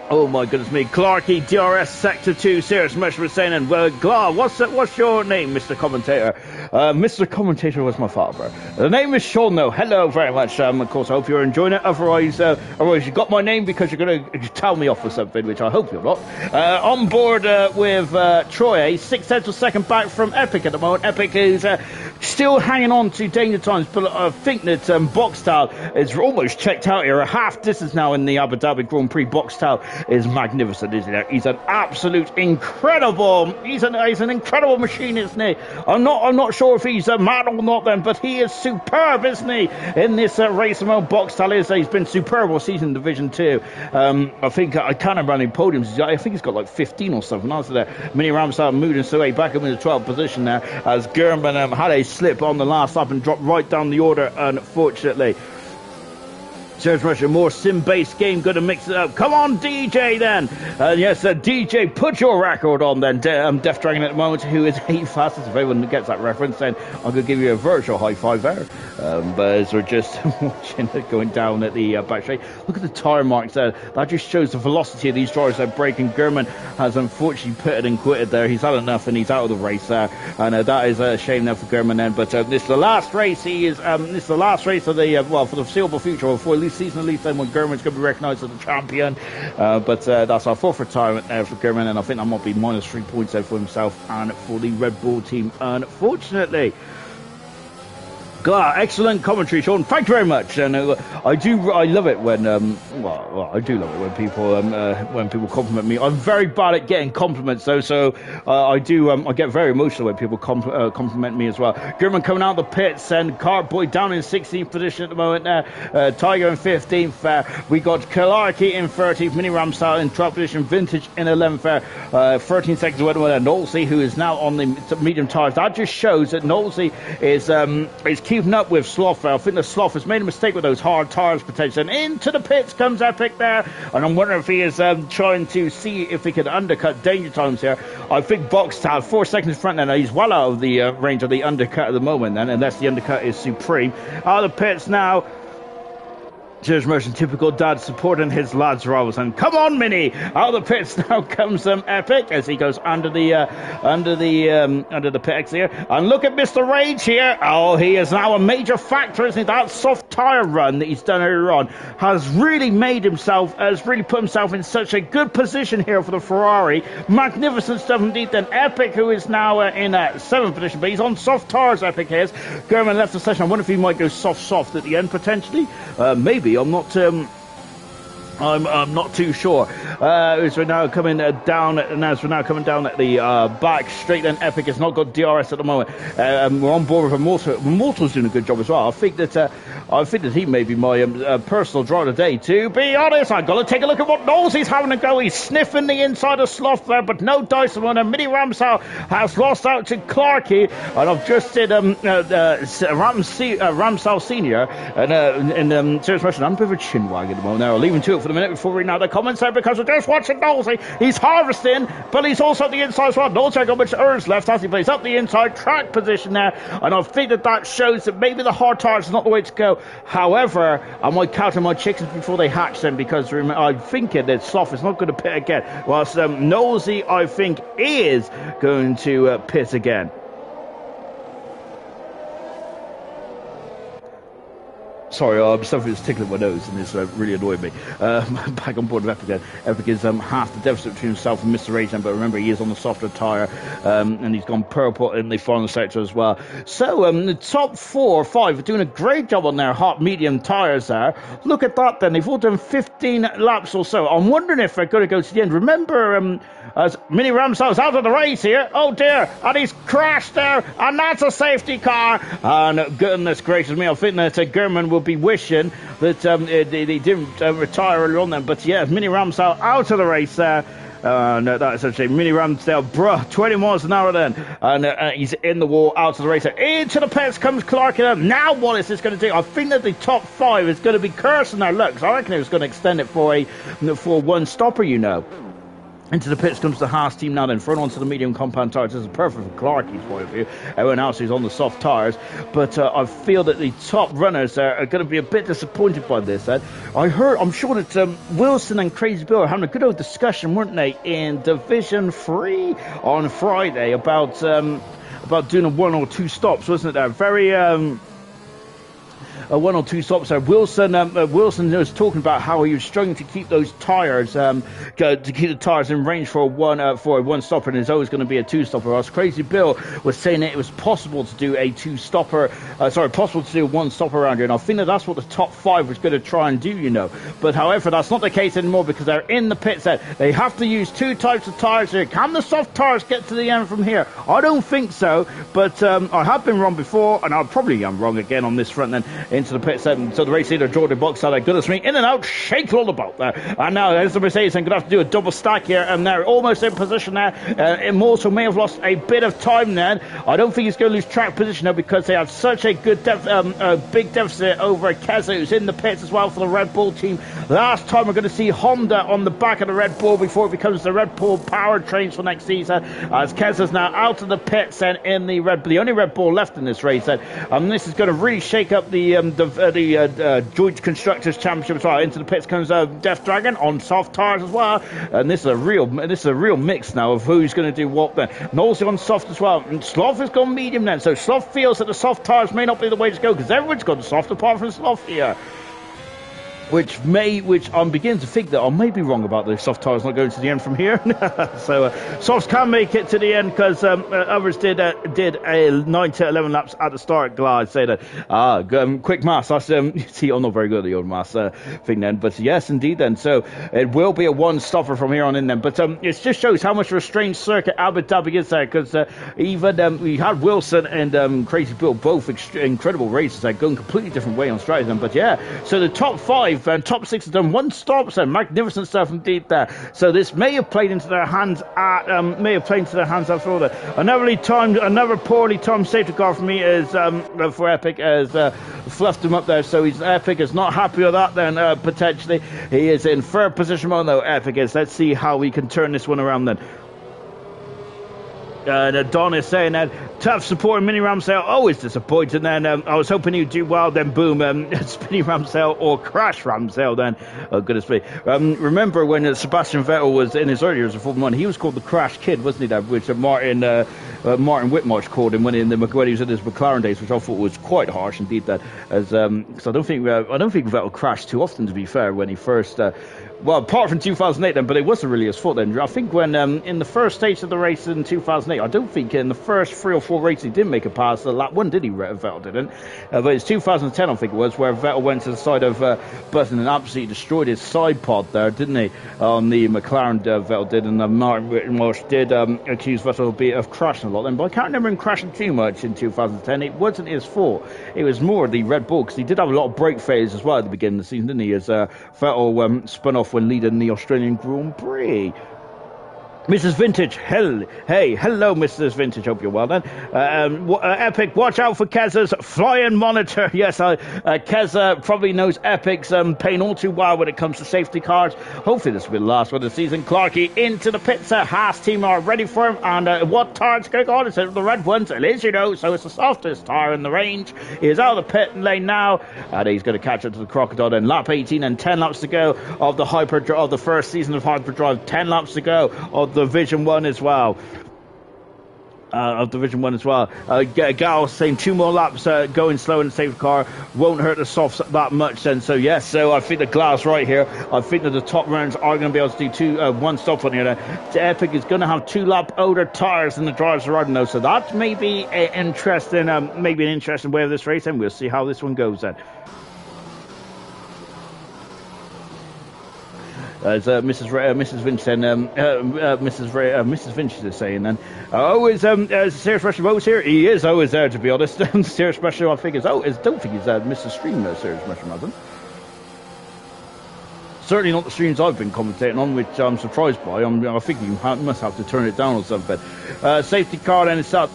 Oh my goodness me, Clarkey, DRS Sector 2, Serious Much was saying, and Glar, what's your name, Mr. Commentator? Mr. Commentator was my father. The name is Sean, though. Hello very much. Of course, I hope you're enjoying it. Otherwise you got my name because you're going to tell me off for something, which I hope you're not. On board with Troy, 6/10 second back from Epic at the moment. Epic is still hanging on to Danger Times, but I think that Boxtel is almost checked out here. A half distance now in the Abu Dhabi Grand Prix. Boxtel is magnificent, isn't he? He's an absolute incredible. He's an incredible machine, isn't he? I'm not sure if he's a man or not, then, but he is superb, isn't he? In this race, Boxtel is. He's been superb all season in Division 2. I think I can't remember how many podiums. I think he's got like 15 or something. After that, Mini Ramsar moved his way back up in the 12th position now, as Gurman had a slip on the last lap and dropped right down the order, unfortunately. Serge Russia, more sim-based game, going to mix it up. Come on, DJ, then. Yes, DJ, put your record on, then. Death Dragon at the moment, who is 8th fastest. If anyone gets that reference, then I'm going to give you a virtual high five there. But as we're just watching it going down at the back straight, look at the tyre marks there. That just shows the velocity of these drivers that breaking. Gurman has unfortunately pitted and quitted there. He's had enough and he's out of the race there. And that is a shame there for Gurman then. But this is the last race. This is the last race of the, for the foreseeable future, or for at least season, at least then when Gurman's going to be recognised as the champion. That's our 4th retirement there for Gurman, and I think that might be -3 points there for himself and for the Red Bull team, unfortunately. Excellent commentary, Sean. Thank you very much. And I love it when I do love it when people compliment me. I'm very bad at getting compliments though, so I get very emotional when people compliment me as well. Gurman coming out of the pits, and Cartboy down in 16th position at the moment there. Tiger in 15th. We got Kalarki in 30th, Mini Ramsal in 12th position, Vintage in 11th. 13 seconds away from Knowlesy, who is now on the medium tires. That just shows that Knowlesy is keeping up with Sloth. I think the Sloth has made a mistake with those hard tires potentially. And into the pits comes Epic there, and I'm wondering if he is trying to see if he can undercut Danger Times here. I think Boxtel 4 seconds in front, and he's well out of the range of the undercut at the moment then, unless the undercut is supreme. Out of the pits now. George Merchant, typical dad supporting his lads' roles, and come on, Mini! Out of the pits now comes Epic as he goes under the pit exit here. And look at Mr. Rage here. Oh, he is now a major factor, isn't he? That soft tyre run that he's done earlier on has really put himself in such a good position here for the Ferrari. Magnificent stuff indeed. Then Epic, who is now in 7th position, but he's on soft tyres. Epic is. Gurman left the session. I wonder if he might go soft at the end potentially. Maybe. I'm not I'm not too sure. As we're now coming down, and as we're now coming down at the back straight, then Epic has not got DRS at the moment. We're on board with Immortal. Immortal's doing a good job as well. I think that he may be my personal driver today. To be honest, I've got to take a look at what Nosey's having a go. He's sniffing the inside of Sloth there, but no dice on him. Mini Ramsau has lost out to Clarkey, and I've just did Ramsau Senior, and serious question, I'm a bit of a chin wag at the moment. Now I'll leave him to it for the minute before reading out the comments there, because we're just watching Nosey. He's harvesting, but he's also at the inside as well. Nosey got much urge left as he plays up the inside track position there, and I think that shows that maybe the hard tires is not the way to go. However, I might counter my chickens before they hatch them, because I'm thinking that Sloth is not going to pit again, whilst Nosey, I think, is going to pit again. Sorry, something's tickling my nose and it's really annoying me. Back on board with Epic again. Epic is half the deficit between himself and Mr. Rage, but remember, he is on the softer tyre, and he's gone purple in the final sector as well. So, the top 4 or 5 are doing a great job on their hot medium tyres there. Look at that then, they've all done 15 laps or so. I'm wondering if they're going to go to the end. Remember, as Mini Ramsau's out of the race here, oh dear, and he's crashed there, and that's a safety car. And goodness gracious me, I think that German will be wishing that they didn't retire earlier on then. But yeah, Mini Ramsau out of the race there. No, that's actually Mini Ramsdale, 20 miles an hour then, and he's in the wall, out of the race. Into the pits comes Clark. Now what is this going to do? I think that the top 5 is going to be cursing their luck. I reckon it was going to extend it for one stopper, you know. Into the pits comes the Haas team now then, thrown onto the medium compound tyres. This is perfect for Clarkie's point of view. Everyone else is on the soft tyres. But I feel that the top runners are going to be a bit disappointed by this. I'm sure that Wilson and Crazy Bill are having a good old discussion, weren't they, in Division 3 on Friday about doing a 1 or 2 stops, wasn't it? They're very... 1 or 2 stops there. Wilson was talking about how he was struggling to keep those tyres, to keep the tyres in range for a one stopper, and there's always going to be a 2 stopper. Whilst Crazy Bill was saying that it was possible to do a 2 stopper, possible to do a 1 stopper around here, and I think that's what the top 5 was going to try and do, you know. But however, that's not the case anymore, because they're in the pit set. They have to use 2 types of tyres here. Can the soft tyres get to the end from here? I don't think so, but I have been wrong before, and I probably am wrong again on this front then. Into the pit 7, so the race leader Jordan Boxall, goodness me, in and out, shake all about there. And now there's the Mercedes, I'm going to have to do a double stack here, and they're almost in position there. Immortal may have lost a bit of time then. I don't think he's going to lose track position though, because they have such a good big deficit over Keza, who's in the pits as well for the Red Bull team. Last time we're going to see Honda on the back of the Red Bull before it becomes the Red Bull powertrains for next season, as Keza's now out of the pits and in the only Red Bull left in this race then. This is going to really shake up the Joint Constructors Championship as well. Into the pits comes Death Dragon on soft tyres as well, and this is a real mix now of who's going to do what then. Knowles on soft as well, and Sloth has gone medium then, so Sloth feels that the soft tyres may not be the way to go, because everyone's gone soft apart from Sloth here. Which I'm beginning to think that I may be wrong about the soft tyres not going to the end from here. So softs can make it to the end, because others did a 9 to 11 laps at the start. Glad say that. Quick maths. See, I'm not very good at the old maths thing then, but yes, indeed then. So it will be a 1 stopper from here on in then. But it just shows how much of a strange circuit Abu Dhabi is there, because even we had Wilson and Crazy Bill, both incredible races. They're going completely different way on strategy then. But yeah, so the top 5 and top 6 have done 1 stop, so magnificent stuff indeed there. So this may have played into their hands after all that. Another poorly timed safety car for me is for Epic, as fluffed him up there, so Epic is not happy with that then. Potentially he is in 3rd position though, Epic is. Let's see how we can turn this one around then. Don is saying that tough support Mini Ramsdale, always disappointing then. I was hoping he'd do well, then boom, Spinny Ramsdale or Crash Ramsdale then. Oh goodness me. Remember when Sebastian Vettel was in his early years of Formula 1, he was called the Crash Kid, wasn't he, that, which Martin Whitmarsh called him when he was in his McLaren days, which I thought was quite harsh indeed, that, as because I don't think Vettel crashed too often, to be fair, when he first well, apart from 2008 then, but it wasn't really his fault then. I think when in the first stage of the race in 2008, I don't think in the first 3 or 4 races he didn't make a pass. The lap 1, did he? Vettel didn't. But it's 2010, I think it was, where Vettel went to the side of Button and absolutely destroyed his side pod there, didn't he? On the McLaren, Vettel did, and Martin Walsh did accuse Vettel of crashing a lot then, but I can't remember him crashing too much in 2010. It wasn't his fault. It was more the Red Bull, because he did have a lot of brake failures as well at the beginning of the season, didn't he? As Vettel spun off when leading the Australian Grand Prix. Mrs. Vintage, hello, Mrs. Vintage, hope you're well then. Epic, watch out for Kez's flying monitor. Yes, Kez probably knows Epic's paying all too well when it comes to safety cars. Hopefully this will be the last one of the season. Clarkey into the pits. Haas team are ready for him. And what tyres going on? It's the red ones. It is, so it's the softest tyre in the range. He is out of the pit lane now. And he's going to catch up to the Crocodile then. Lap 18 and 10 laps to go of the first season of Hyperdrive. 10 laps to go of Division 1 as well. Gal saying 2 more laps going slow in the safety car won't hurt the softs that much then. So yes, so I think the glass right here, I think that the top rounds are going to be able to do one stop on here. Epic is going to have 2 lap older tyres than the drivers are riding those, so that may be an interesting way of this race, and we'll see how this one goes then. As Mrs. Vinch is saying then, Serious Special Votes here. He is always there, to be honest. Serious Special, I think, don't think he's Mr. Stream, Serious Special, Madden. Certainly not the streams I've been commentating on, which I'm surprised by. I think you must have to turn it down or something. Safety car then is up.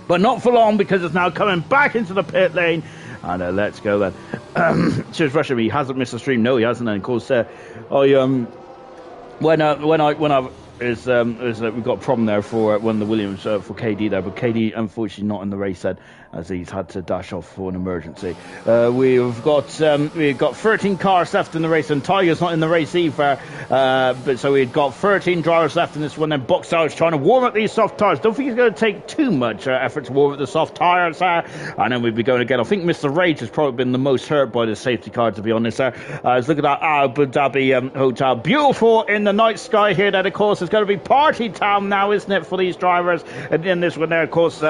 But not for long, because it's now coming back into the pit lane. And let's go then. Cheers, Russia. He hasn't missed a stream. No, he hasn't. And of course, we've got a problem there for one of the Williams for KD there, but KD unfortunately not in the race then, as he's had to dash off for an emergency. We've got 13 cars left in the race, and Tiger's not in the race either. But so we've got 13 drivers left in this one. Then Boxhouse trying to warm up these soft tyres. Don't think he's going to take too much effort to warm up the soft tyres there. And then we'll be going again. I think Mr. Rage has probably been the most hurt by the safety car, to be honest. Let's look at that Abu Dhabi hotel. Beautiful in the night sky here. Then of course it's going to be party time now, isn't it, for these drivers? And in this one there, of course,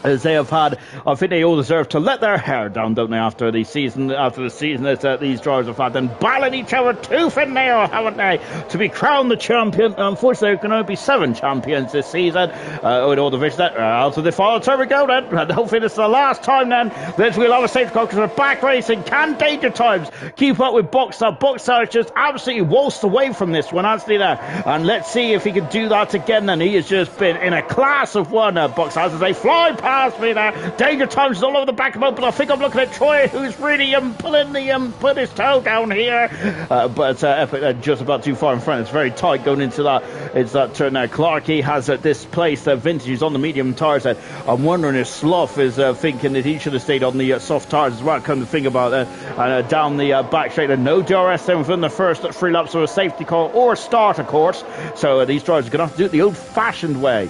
as they have had, I think they all deserve to let their hair down, don't they, after the season that these drivers have had, and battling each other tooth and nail, haven't they, to be crowned the champion. Unfortunately, there can only be 7 champions this season, with all the divisions out of the final. So we go then, and hopefully this is the last time then that we'll have a safety car, because we're back racing. Can Danger Times keep up with Boxer? Boxer just absolutely waltzed away from this one, hasn't he there? And let's see if he can do that again then. He has just been in a class of one, Boxer, as they fly past me there. Danger Times is all over the back of him, but I think I'm looking at Troy, who's really pulling his toe down here. But Epic just about too far in front. It's very tight going into that. It's that turn there. Clarkey has displaced Vintage. He's on the medium tyres. I'm wondering if Sloth is thinking that he should have stayed on the soft tyres as well. Come to think about it. And down the back straight. And no DRS then within the first 3 laps of a safety car or a start, of course. So these drivers are going to have to do it the old-fashioned way.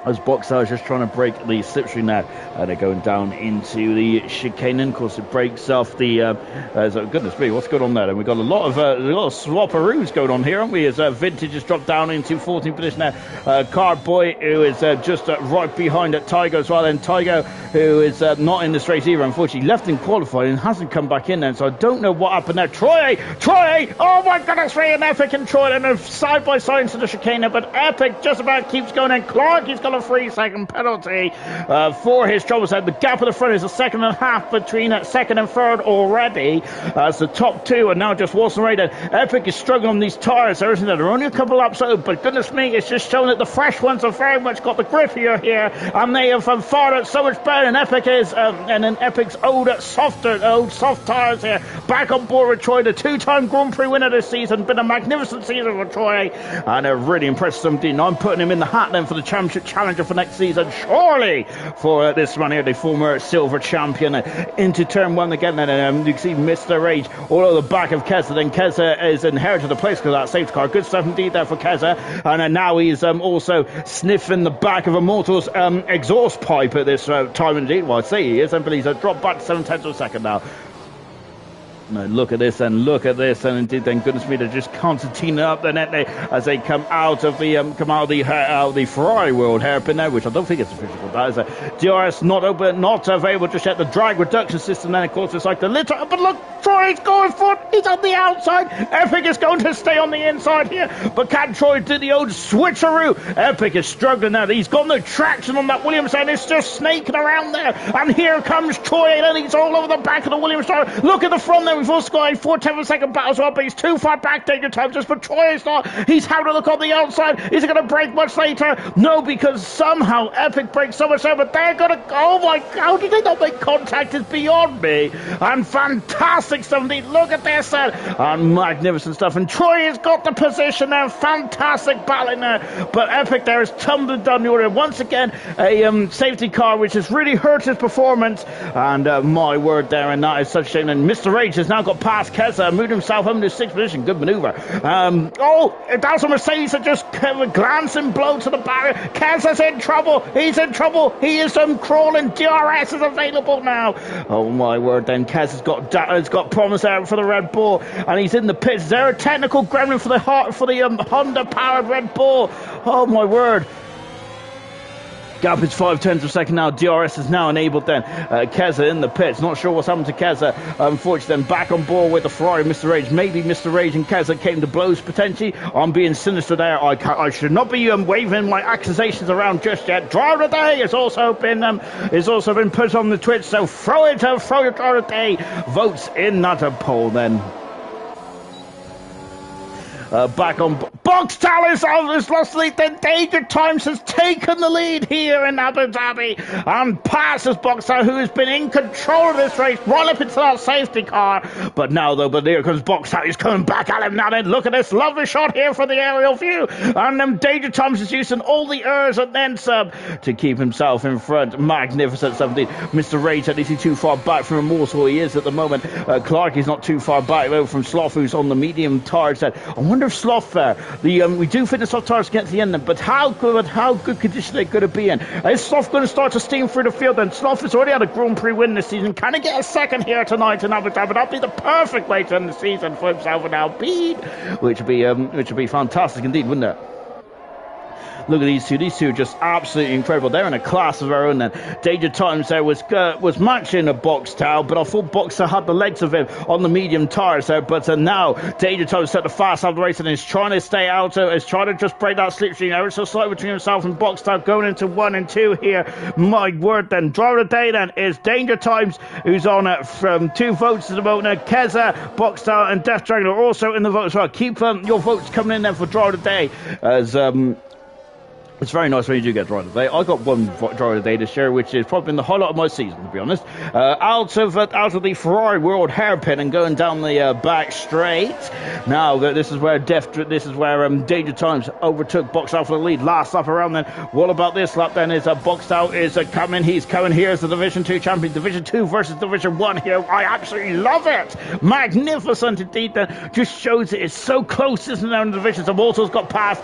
As Boxer is just trying to break the slipstream now, and they're going down into the chicane. And of course, it breaks off the. Goodness me, what's going on there? And we've got a lot of swapperoos going on here, haven't we? As Vintage has dropped down into 14th position there. Cardboy, who is just right behind Tiger as well. And Tiger, who is not in this race either, unfortunately, left in qualifying and hasn't come back in then. So I don't know what happened there. Troy! Oh my goodness me! And Epic and Troy, and they're side by side into the chicane, but Epic just about keeps going. And Clark, he's got a 3-second penalty for his troubles. The gap at the front is a 1.5 seconds between second and third already, as the top 2 are now just waltzing right in. Epic is struggling on these tyres. There isn't there? They're only a couple laps out, but goodness me, it's just showing that the fresh ones have very much got the grippier here, and they have fired out so much better. And Epic is, and then Epic's old soft tyres here, back on board with Troy, the 2-time Grand Prix winner this season. Been a magnificent season for Troy, and a really impressive 17. I'm putting him in the hat then for the championship challenger for next season, surely, for this one here, the former silver champion. Into turn 1 again, and you can see Mr. Rage all over the back of Keza. Then Keza is inherited the place because of that safety car. Good stuff indeed there for Keza. And now he's also sniffing the back of Immortal's exhaust pipe at this time indeed. Well, I say he is, but he's dropped back to 7/10 of a second now. No, look at this and indeed, then goodness me, they're just concertina up the net as they come out of the Ferrari World hairpin there, which I don't think it's official for that. Is DRS not open, not available just yet. The drag reduction system then, of course, it's like the litter, but look, Troy's going for it. He's on the outside. Epic is going to stay on the inside here, but can Troy do the old switcheroo? Epic is struggling now. He's got no traction on that Williams, and it's just snaking around there. And here comes Troy, and he's all over the back of the Williams car. Look at the front there. We've also got a 4/10 battle as well, but he's too far back, Danger Times, just for Troy is not. He's having a look on the outside. Is he going to break much later? No, because somehow Epic breaks so much there, but they're going to, oh my God, how did they not make contact is beyond me. And fantastic stuff indeed. Look at this, and magnificent stuff. And Troy has got the position there. Fantastic battling there, but Epic there is tumbling down the order. Once again, a safety car, which has really hurt his performance. And my word there, and that is such a shame. And Mr. Rage has now got past Keza, moved himself home to 6th position. Good maneuver. That's a Mercedes that just glancing blow to the barrier. Keza's in trouble. He's in trouble. He is crawling. DRS is available now. Oh my word! Then Kez has got problems there for the Red Bull, and he's in the pits. Is there a technical gremlin for the Honda powered Red Bull? Oh my word! Gap is 0.5 of a second now. DRS is now enabled then. Keza in the pits. Not sure what's happened to Keza. Unfortunately, then back on board with the Ferrari, Mr. Rage. Maybe Mr. Rage and Keza came to blows potentially. I'm being sinister there. I should not be waving my accusations around just yet. Driver of the day has also been put on the Twitch. So throw your driver of the day votes in that poll then. Back on Box Tallis has lost the lead. Then Danger Times has taken the lead here in Abu Dhabi and passes Box Tallis, who has been in control of this race right up into that safety car. But here comes Box Tallis coming back at him now. Then look at this lovely shot here for the aerial view, and Danger Times is using all the errors and then some to keep himself in front. Magnificent stuff indeed. Mr. Rage, is he too far back from Morsel? He is at the moment. Clark is not too far back though from Sloth, who's on the medium tires. I wonder if Sloth we do fit the soft tires against the end, but how good condition they could have been. Is Sloth going to start to steam through the field? And Sloth has already had a Grand Prix win this season. Can he get a second here tonight in Abu Dhabi? That'd be the perfect way to end the season for himself and Alpine, which would be fantastic indeed, wouldn't it? Look at these two are just absolutely incredible. They're in a class of their own then. Danger Times there was matching a Boxtel, but I thought Boxtel had the legs of him on the medium tires there. But now Danger Times set the fast out of the race and is trying to stay out. Is trying to just break that slipstream error. So slightly between himself and Boxtel going into 1 and 2 here. My word then. Driver of the day then is Danger Times, who's on from 2 votes at the moment. Keza, Boxtel and Death Dragon are also in the vote as well. Keep your votes coming in there for driver of the day as it's very nice when you do get driver of the day. I got one driver of the day this year, which is probably been the highlight of my season, to be honest. Out of the Ferrari World hairpin and going down the back straight. Now this is where Danger Times overtook Boxtel for the lead. Last lap around then. What about this lap then? Is Boxtel is coming? He's coming here as the Division 2 champion. Division 2 versus Division 1 here. I absolutely love it. Magnificent indeed. Then just shows it is so close, isn't there? In the divisions. Immortal's got past.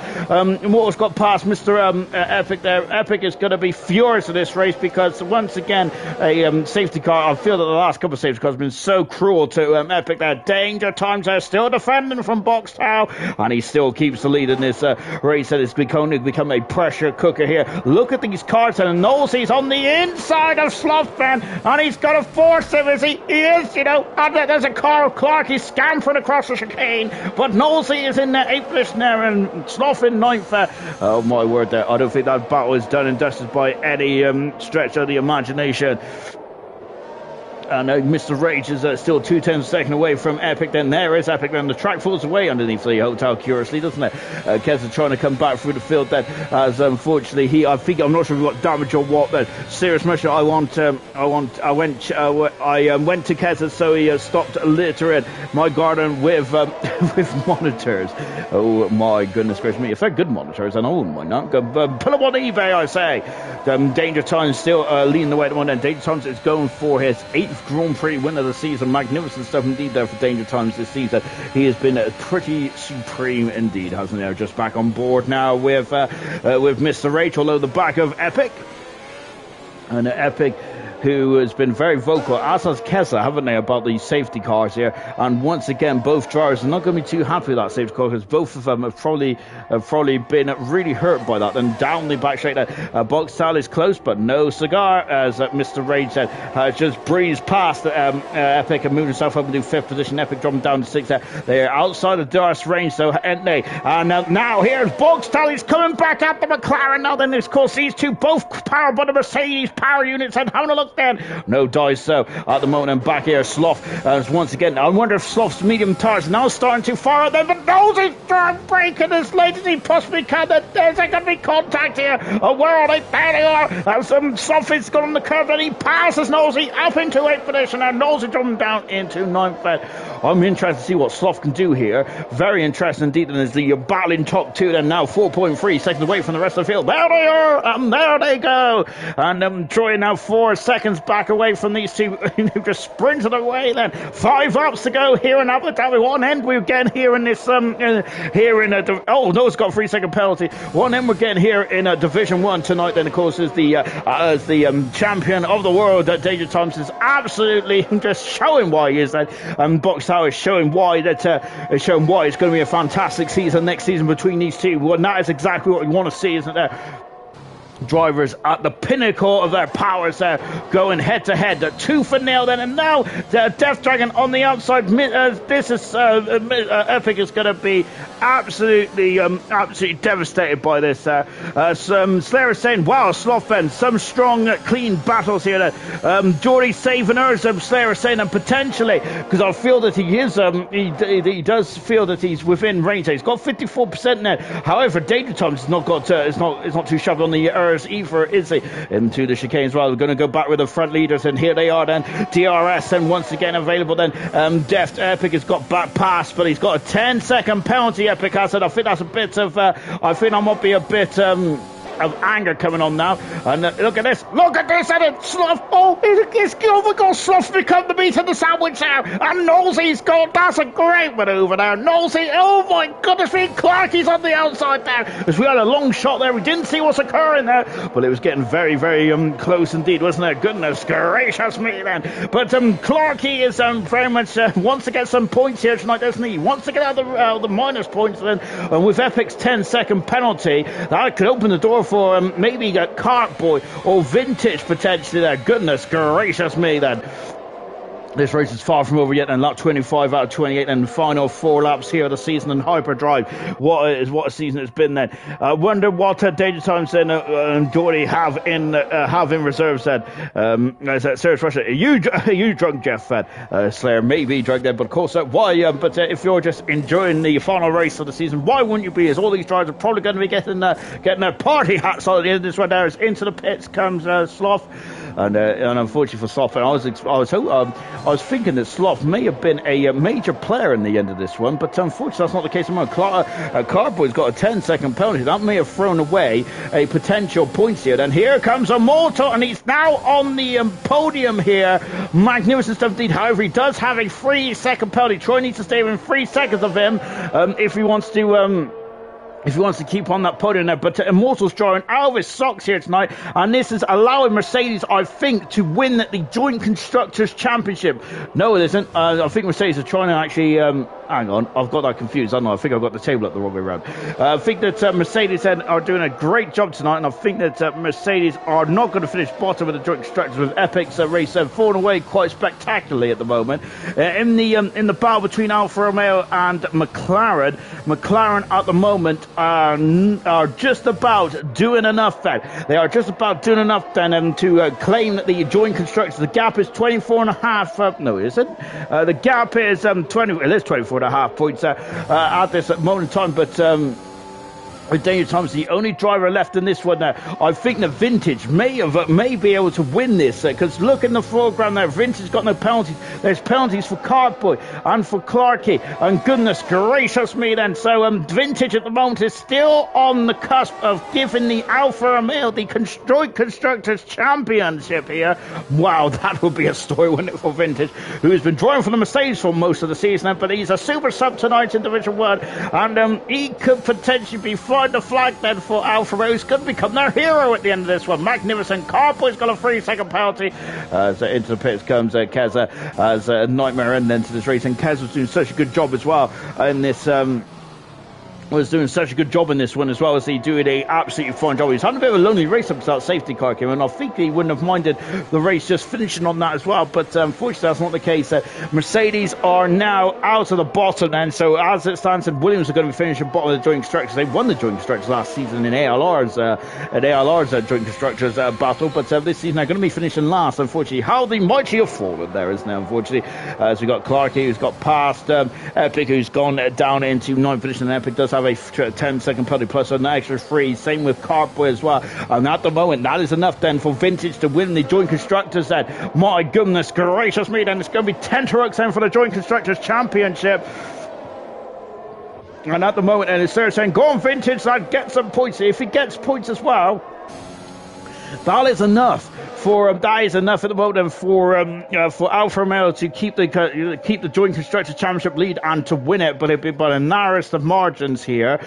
Mr. Epic there. Epic is going to be furious in this race because once again a safety car. I feel that the last couple of safety cars have been so cruel to Epic there. Danger Times are still defending from Boxtel, and he still keeps the lead in this race that is become a pressure cooker here. Look at these cars, and Knowles, he's on the inside of Slothman, and he's got to force him as he is, and there's a car of Clark. He's scampering across the chicane, but Knowles is in 8th position there, and Sloth in 9th. Oh my word. I don't think that battle is done and dusted by any stretch of the imagination. And Mr. Rage is still 2/10 of a second away from Epic. Then there is Epic. Then the track falls away underneath the hotel, curiously, doesn't it? Keza trying to come back through the field then, as unfortunately I'm not sure if he got damage or what. But serious mention. I went to Keza, so he stopped littering my garden with monitors. Oh my goodness gracious me! If they're good monitors, then I wouldn't mind that. Pull them on eBay, I say. Danger Times still leading the way at the moment. Danger Times is going for his 8th Grand Prix win of the season. Magnificent stuff indeed there for Danger Times this season. He has been pretty supreme indeed, hasn't he? Just back on board now with Mr. Rage, although the back of Epic. And Epic who has been very vocal, as has Kessa, haven't they, about these safety cars here. And once again, both drivers are not going to be too happy with that safety car, because both of them have probably been really hurt by that. And down the back straight there, Boxtel is close, but no cigar, as Mr. Rage said, just breezed past Epic and moved himself up into 5th position. Epic dropping down to 6th there. They are outside of Darth's range, so aren't they? And now here's Boxtel. He's coming back at the McLaren. Now then, of course, these two both powered by the Mercedes power units, and having a look then. No dice, so at the moment, and back here, Sloth, once again, I wonder if Sloth's medium tires now starting too far out there, but Nosey's braking as late as he possibly can. There's going to be contact here. Oh, where are they? There they are. Sloth is got on the curve, and he passes Nosey up into 8th position, and Nosey dropping down into 9th. I'm interested to see what Sloth can do here. Very interesting indeed. And there's the battle in top 2 then, now 4.3 seconds away from the rest of the field. There they are, and there they go. And Troy now 4 seconds back away from these two who just sprinted away then. 5 laps to go here in Abu Dhabi. One end we're getting here in this here in oh no, it's got a 3-second penalty. One end we're getting here in Division 1 tonight then, of course, is the champion of the world, Danger Thompson's absolutely just showing why he is that. Boxtel is showing why it's going to be a fantastic season next season between these two. Well, that is exactly what we want to see, isn't there? Drivers at the pinnacle of their powers there, going head to head, 2-0 then, and now Death Dragon on the outside. This is Epic is going to be absolutely devastated by this. Some Slayer is saying, wow, Slothben, some strong clean battles here. Geordie saving hers, Slayer is saying, and potentially, because I feel that he is he does feel that he's within range. He's got 54% now. However, Danger Thompson's not got it's not too sharp on the either, is he? Into the chicane as well. We're going to go back with the front leaders, and here they are then. DRS and once again available then. Deft Epic has got back past, but he's got a 10-second penalty. Epic has it. I think that's a bit of I think that might be a bit of anger coming on now. And look at this, and it's Sloth. Oh, it's got Sloth become the meat of the sandwich now, and Nosey's got, that's a great manoeuvre there. Nosey, oh my goodness, Clarkie's on the outside there, as we had a long shot there. We didn't see what's occurring there, but it was getting very, very close indeed, wasn't it? Goodness gracious me then. But Clarkie is very much wants to get some points here tonight, doesn't he? Wants to get out of the minus points then, and with Epic's 10-second penalty, that could open the door for maybe a Cartboy or Vintage potentially there. Goodness gracious me then. This race is far from over yet, and lap 25 out of 28, and the final 4 laps here of the season in Hyperdrive. What a season it's been then. I wonder what Danger Thompson and Dory have in reserve said. Serious Russia, are you drunk, Jeff? Slayer may be drunk there, but of course, why? But if you're just enjoying the final race of the season, why wouldn't you be? As all these drivers are probably going to be getting their party hats on at the end of this one there. As into the pits comes Sloth. And unfortunately for Sloth, I was thinking that Sloth may have been a major player in the end of this one, but unfortunately that's not the case. Carboy's got a 10-second penalty. That may have thrown away a potential points here. And here comes Immortal, and he's now on the podium here. Magnificent stuff indeed. However, he does have a 3-second penalty. Troy needs to stay within 3 seconds of him if he wants to keep on that podium there. But Immortal's drawing out of his socks here tonight, and this is allowing Mercedes, I think, to win the Joint Constructors Championship. No, it isn't. I think Mercedes are trying to actually hang on, I've got that confused. I don't know, I think I've got the table up the wrong way around. I think that Mercedes are doing a great job tonight, and I think that Mercedes are not going to finish bottom of the Joint Constructors, with Epic's race falling away quite spectacularly at the moment. In the battle between Alfa Romeo and McLaren at the moment are just about doing enough then. They are just about doing enough then to claim that the Joint Constructors, the gap is 24.5. No, it isn't. The gap is 24.5 points at this moment in time, but with Danger Thompson, the only driver left in this one now. I think the Vintage may be able to win this, because look in the foreground there. Vintage got no penalties. There's penalties for Cartboy and for Clarkie, and goodness gracious me then. So Vintage at the moment is still on the cusp of giving the Alfa Romeo the Joint Constructors Championship here. Wow, that would be a story, wouldn't it, for Vintage, who has been driving for the Mercedes for most of the season, but he's a super sub tonight in Division 1, and he could potentially be far behind the flag then for Alfa Romeo, who's going to become their hero at the end of this one. Magnificent. Carboy's got a 3-second penalty. So into the pits comes Keza as a nightmare end into this race, and Kez was doing such a good job as well in this was doing such a good job in this one as well, as he doing a absolutely fine job. He's had a bit of a lonely race up to that safety car came, and I think he wouldn't have minded the race just finishing on that as well, but unfortunately that's not the case. Mercedes are now out of the bottom, and so as it stands, Williams are going to be finishing bottom of the joint constructors. They won the joint constructors last season in ALR's joint constructors battle, but this season they're going to be finishing last, unfortunately. How the mighty have fallen there, isn't it, unfortunately, as we've got Clarkey, who's got past Epic, who's gone down into 9th position, and Epic does have a 10-second penalty plus an extra 3. Same with Cartboy as well. And at the moment, that is enough then for Vintage to win the joint constructors then. My goodness gracious me, then it's going to be 10 trucks then for the joint constructors championship. And at the moment, and it's saying, go on Vintage, that get some points. If he gets points as well, that is enough for at the moment for Alfa Romeo to keep the joint constructor championship lead and to win it, but it'd be by the narrowest of margins here.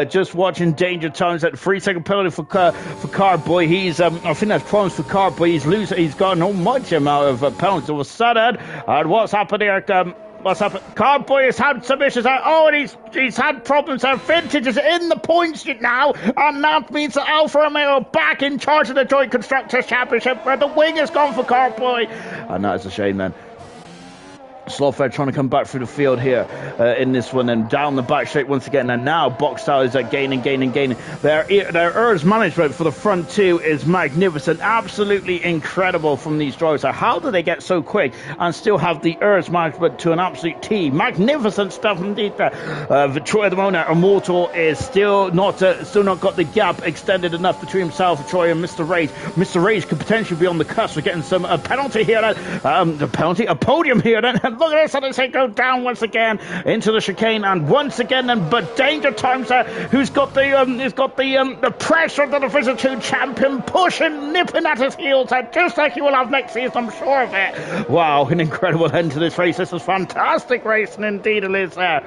Just watching Danger Times at 3-second penalty for Carboy. He's I think that's problems for Carboy. He's got an almighty amount of penalties. What's said, and what's happened here? What's happened? Carboy has had some issues. And he's had problems. Vintage is in the points now, and that means that Alfa Romeo back in charge of the Joint Constructors Championship, where the wing has gone for Carboy, and that is a shame then. Slotfair trying to come back through the field here in this one, and down the back straight once again, and now Boxstyle is gaining. Their ERS management for the front two is magnificent, absolutely incredible from these drivers. So how do they get so quick and still have the ERS management to an absolute T? Magnificent stuff indeed there. Troy at the moment, Immortal is still not got the gap extended enough between himself, Troy, and Mr. Rage. Mr. Rage could potentially be on the cusp of getting some penalty here. A podium here then. Look at this, and they go down once again into the chicane, and once again then, but Danger Times who's got the pressure of the Division 2 champion pushing, nipping at his heels, just like he will have next season, I'm sure of it. Wow, an incredible end to this race. This is fantastic racing indeed, it is there.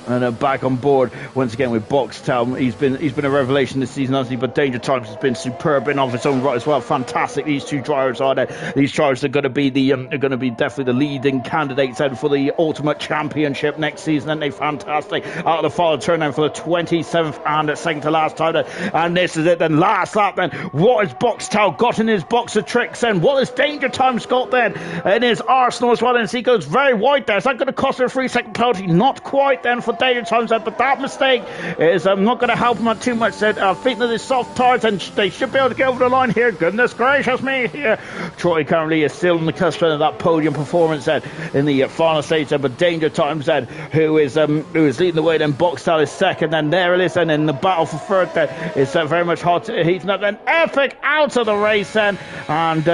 And back on board once again with Boxtel. He's been a revelation this season, hasn't he? But Danger Times has been superb in of his own right as well. Fantastic. These two drivers are there. These drivers are going to be definitely the leading candidates then for the Ultimate Championship next season. And they're fantastic. Out of the final turn then for the 27th and second to last time. And this is it then. Last lap then. What has Boxtel got in his box of tricks then? What has Danger Times got then in his arsenal as well? And he goes very wide there. Is that going to cost him a 3-second penalty? Not quite then for Danger Times, but that mistake is not going to help him too much. I think that his soft tires, and they should be able to get over the line here. Goodness gracious me here. Troy currently is still on the cusp of that podium performance in the final stage, but Danger Times who is leading the way, then Boxtel is second, and there it is, and in the battle for third then is very much hot heating up, then Epic out of the race then, and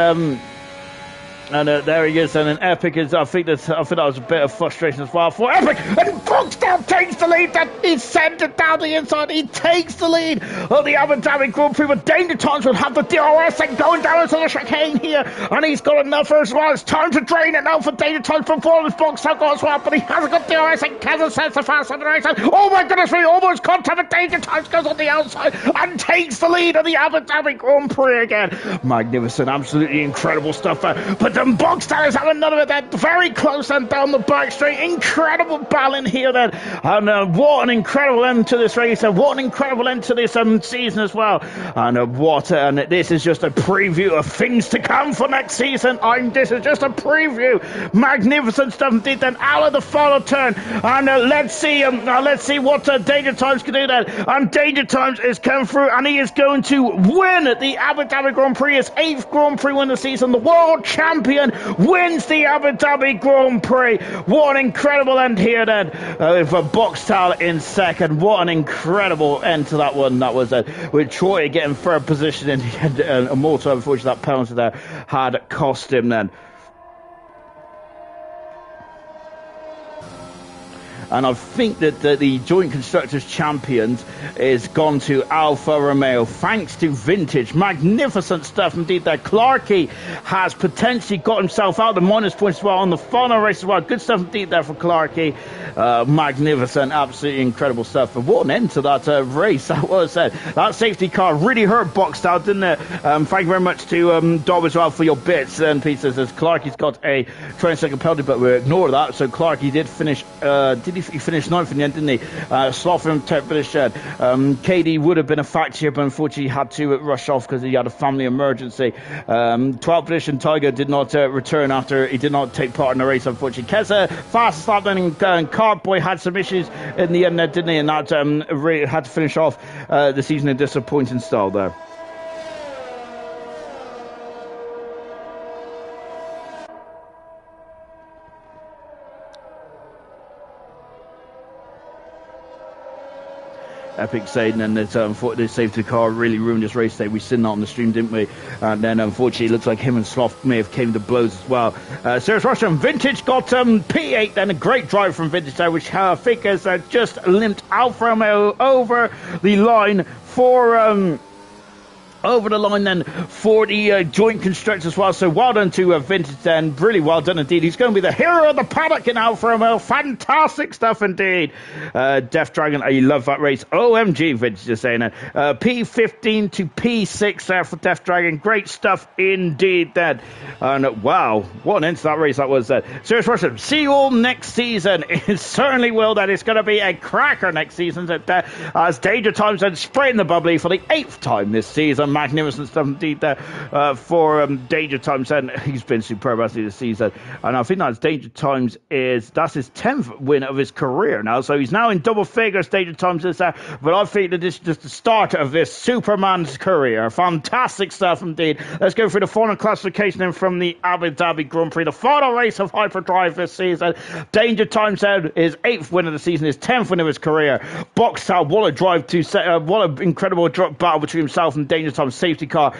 there he is, and an Epic is. I think that was a bit of frustration as well for Epic. And Boxtel takes the lead. That he's sent it down the inside. He takes the lead of the Abu Dhabi Grand Prix. But Danger Times will have the DRS and going down into the chicane here, and he's got another as well. It's time to drain it now for Danger Times. Performance Boxtel got as well, but he hasn't got DRS and Kevin sets the fast on the right side. Oh my goodness me! Almost contact, but Danger Times goes on the outside and takes the lead of the Abu Dhabi Grand Prix again. Magnificent, absolutely incredible stuff. But Boxtel is having none of it then. Very close and down the back straight. Incredible battle in here then. And what an incredible end to this race. And what an incredible end to this season as well. And this is just a preview of things to come for next season. This is just a preview. Magnificent stuff indeed then. Out of the final turn. And let's see what Danger Times can do then. And Danger Times is coming through, and he is going to win the Abu Dhabi Grand Prix. His 8th Grand Prix win of the season. The world champion wins the Abu Dhabi Grand Prix. What an incredible end here then with Boxtel in second. What an incredible end to that one. That was with Troy getting third position in the end. Immortal, unfortunately, that penalty there had cost him then. And I think that the Joint Constructors Champions is gone to Alfa Romeo, thanks to Vintage. Magnificent stuff indeed there. Clarkey has potentially got himself out of the minus points as well on the final race as well. Good stuff indeed there for Clarkey. Magnificent, absolutely incredible stuff. And what an end to that race that was. That safety car really hurt Boxtel, didn't it? Thank you very much to Dob as well for your bits and pieces, as Clarkey's got a 20-second penalty, but we ignore that. So Clarkey did finish, he finished 9th in the end, didn't he? Slotham, 10th finish. KD would have been a factor here, but unfortunately had to rush off because he had a family emergency. 12th position, Tiger did not return after he did not take part in the race, unfortunately. Keza, fastest lap then, and Cardboy had some issues in the end there, didn't he? And that really had to finish off the season in disappointing style there. Epic saying, and the safety car really ruined his race day. We seen that on the stream, didn't we? And then unfortunately it looks like him and Sloth may have came to blows as well. Serious Russian Vintage got P8, then a great drive from Vintage there, which I think has just limped Alfa Romeo over the line for over the line then for the Joint Constructors as well. So well done to Vintage then. Really well done indeed. He's going to be the hero of the paddock in Alfa Romeo. Fantastic stuff indeed. Death Dragon, I love that race. OMG, Vintage is saying it. P15 to P6 there for Death Dragon. Great stuff indeed then. And wow, what an end to that race that was. Serious Russian, see you all next season. It certainly will. That it's going to be a cracker next season. As Danger Times and spraying the bubbly for the 8th time this season. Magnificent stuff indeed there for Danger Times, and he's been superb actually this season. And I think that's Danger Times that's his 10th win of his career now, so he's now in double figures. Danger Times is there, but I think that this is just the start of this Superman's career. Fantastic stuff indeed. Let's go through the final classification then from the Abu Dhabi Grand Prix, the final race of Hyperdrive this season. Danger Times out his 8th win of the season, his 10th win of his career. Boxtel, what a drive to what an incredible battle between himself and Danger Times. Safety car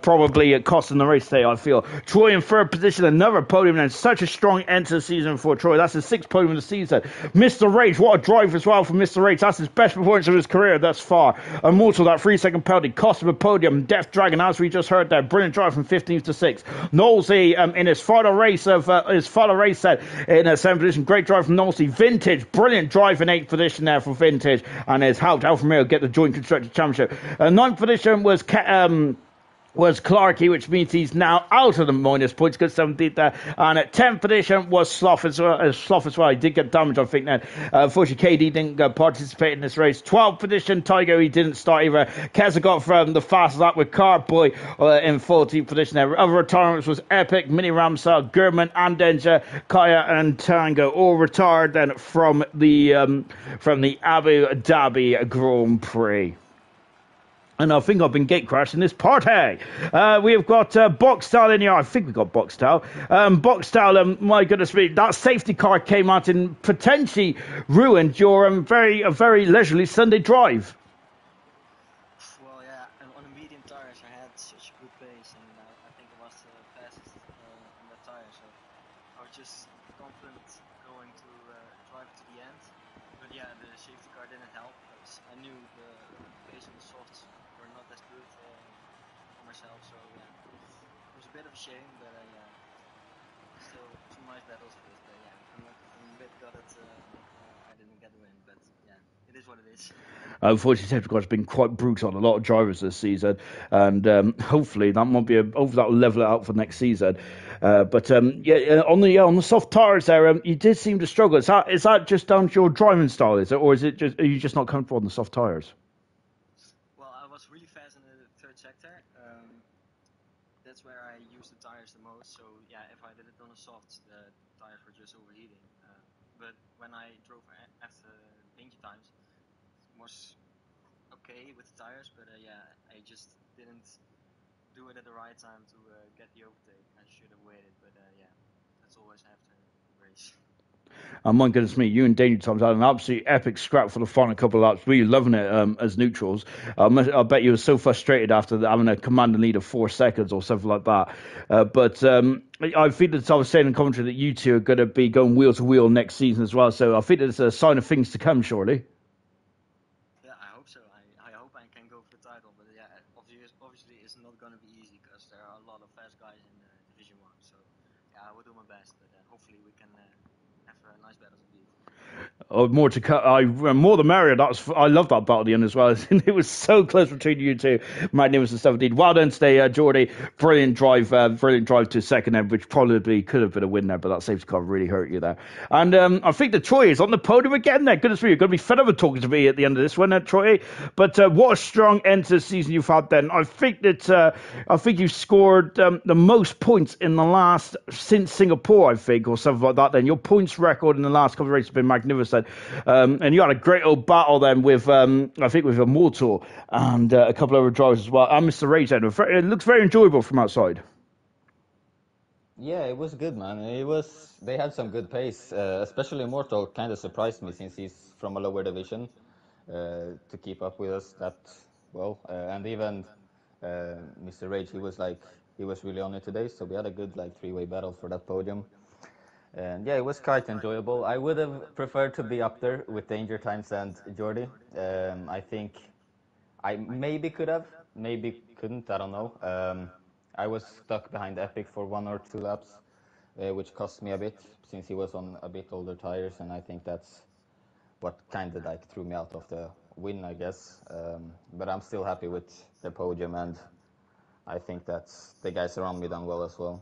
probably costing the race today, I feel. Troy in 3rd position, another podium, and such a strong end to the season for Troy. That's his 6th podium of the season. Mr. Rage, what a drive as well from Mr. Rage. That's his best performance of his career thus far. Immortal, that 3-second penalty cost him a podium. Death Dragon, as we just heard there, brilliant drive from 15th to 6th. Knowlesy in his final race in 7th position, great drive from Knowlesy. Vintage, brilliant drive in 8th position there for Vintage, and has helped Alfa Romeo get the Joint Constructor Championship. 9th position was Clarkey, which means he's now out of the minus points. Good stuff indeed there. And at 10th position was Sloth as well. He did get damaged, I think, then. Unfortunately, KD didn't participate in this race. 12th position, Tiger, he didn't start either. Keza got from the fastest lap with Carboy in 14th position there. Other retirements was Epic, Mini Ramsar, Gurman, Andenja, Kaya, and Tango, all retired then from the Abu Dhabi Grand Prix. And I think I've been gate crashed in this party. We have got Boxtel in here. I think we got Boxtel. Boxtel, my goodness me, that safety car came out and potentially ruined your very leisurely Sunday drive. Well, yeah, and on the medium tires I had such a good pace, and I think it was the fastest on that tire, so I was just confident going to drive it to the end. But yeah, the safety car didn't help, because I knew the pace on the softs were not as good for myself, so yeah, it was a bit of a shame, but still 2 nice battles for this, but yeah, I'm a bit gutted I didn't get the win, but yeah, it is what it is. Unfortunately, safety car has been quite brutal on a lot of drivers this season, and hopefully that won't be hopefully that will level it out for next season. But on the soft tires there, you did seem to struggle. Is that just down to your driving style, is it, or is it just are you just not comfortable on the soft tires? Well, I was really fast in the 3rd sector. That's where I used the tires the most. So yeah, if I did it on the softs, the tires were just overheating. But when I drove after Danger Times, it was okay with the tires. But yeah, I just didn't do it at the right time to get the overtake. I should have waited. But yeah, that's always after the race. And my goodness me, you and Danger Times had an absolutely epic scrap for the final couple of laps. Really loving it as neutrals. I bet you were so frustrated after having a command and lead of 4 seconds or something like that. But I think that I was saying in commentary that you two are going to be going wheel to wheel next season as well. So I think it's a sign of things to come, surely. Yeah, I hope so. I hope I can go for the title, but yeah, obviously it's not going to be easy because there are a lot of fast guys in Division 1. So yeah, I will do my best, but hopefully we can have nice battles indeed. Oh, more to cut. More the merrier. I love that battle at the end as well. It was so close between you two. Magnificent stuff indeed. Well done today, Geordie. Brilliant drive to second end, which probably could have been a win there, but that safety car really hurt you there. And I think that Troy is on the podium again there. Goodness me, you're going to be fed up with talking to me at the end of this one, Troy. But what a strong end to the season you've had then. I think you've scored the most points in the last, since Singapore, I think, or something like that then. Your points record in the last couple of races has been magnificent. And you had a great old battle then with, I think, with Immortal and a couple of other drivers as well. And Mr. Rage then. It looks very enjoyable from outside. Yeah, it was good, man. They had some good pace, especially Immortal kind of surprised me since he's from a lower division to keep up with us that well. And even Mr. Rage, he was really on it today. So we had a good three-way battle for that podium. And yeah, it was quite enjoyable. I would have preferred to be up there with Danger Times and Geordie. I think I maybe could have, maybe couldn't, I don't know. I was stuck behind Epic for 1 or 2 laps, which cost me a bit since he was on a bit older tires, and I think that's what kind of threw me out of the win, I guess. But I'm still happy with the podium, and I think that's the guys around me done well as well.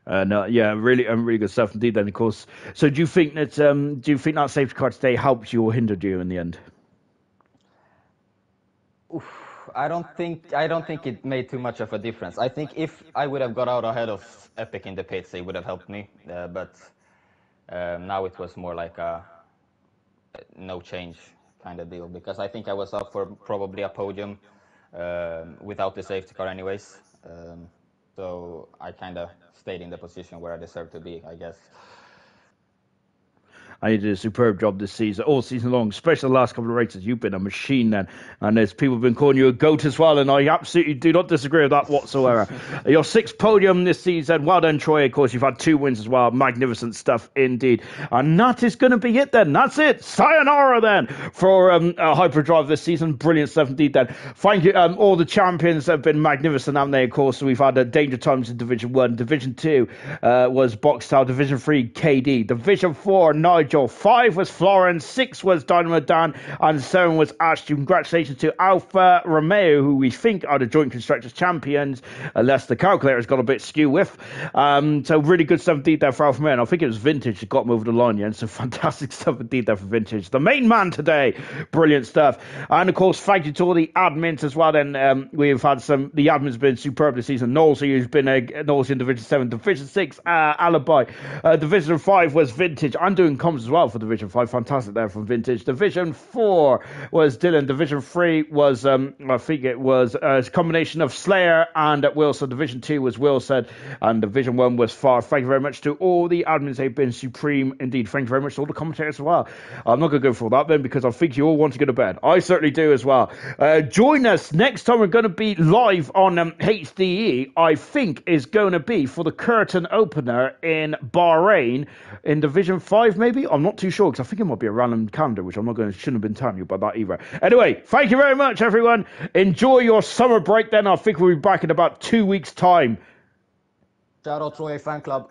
No, yeah, really good stuff indeed. Then, of course. So, do you think that safety car today helped you or hindered you in the end? Oof, I don't think it made too much of a difference. I think if I would have got out ahead of Epic in the pits, it would have helped me. But now it was more like a no change kind of deal, because I think I was up for probably a podium without the safety car anyways. So I kind of stayed in the position where I deserved to be, I guess. And you did a superb job this season, all season long, especially the last couple of races. You've been a machine then. And there's people have been calling you a GOAT as well, and I absolutely do not disagree with that whatsoever. Your 6th podium this season. Well done, Troy. Of course, you've had 2 wins as well. Magnificent stuff indeed. And that is going to be it then. That's it. Sayonara then for Hyperdrive this season. Brilliant stuff indeed then. Thank you. All the champions have been magnificent, haven't they? Of course, so we've had Danger Times in Division 1. Division 2 was Boxtel. Division 3, KD. Division 4, Nigel. 5 was Florence, 6 was Dynamo Dan, and 7 was Ash. Congratulations to Alfa Romeo, who we think are the joint constructors champions, unless the calculator's got a bit skew with. So really good stuff indeed there for Alfa Romeo. And I think it was Vintage that got them over the line, yeah, and so fantastic stuff indeed there for Vintage. The main man today, brilliant stuff. And of course, thank you to all the admins as well. Then we've had the admins have been superb this season. Knowles, who's been Knowles in Division 7, Division 6, Alibi. Division 5 was Vintage. I'm doing comms as well for Division 5. Fantastic there from Vintage. Division 4 was Dylan. Division 3 was, I think it was a combination of Slayer and Wilson. Division 2 was Wilson. And Division 1 was Far. Thank you very much to all the admins. They've been supreme indeed. Thank you very much to all the commentators as well. I'm not going to go for all that then, because I think you all want to go to bed. I certainly do as well. Join us next time. We're going to be live on HDE. I think is going to be for the curtain opener in Bahrain in Division 5 maybe. I'm not too sure, because I think it might be a random calendar, which shouldn't have been telling you about that either. Anyway, thank you very much, everyone. Enjoy your summer break then. I think we'll be back in about 2 weeks' time. Shout out Troy fan club.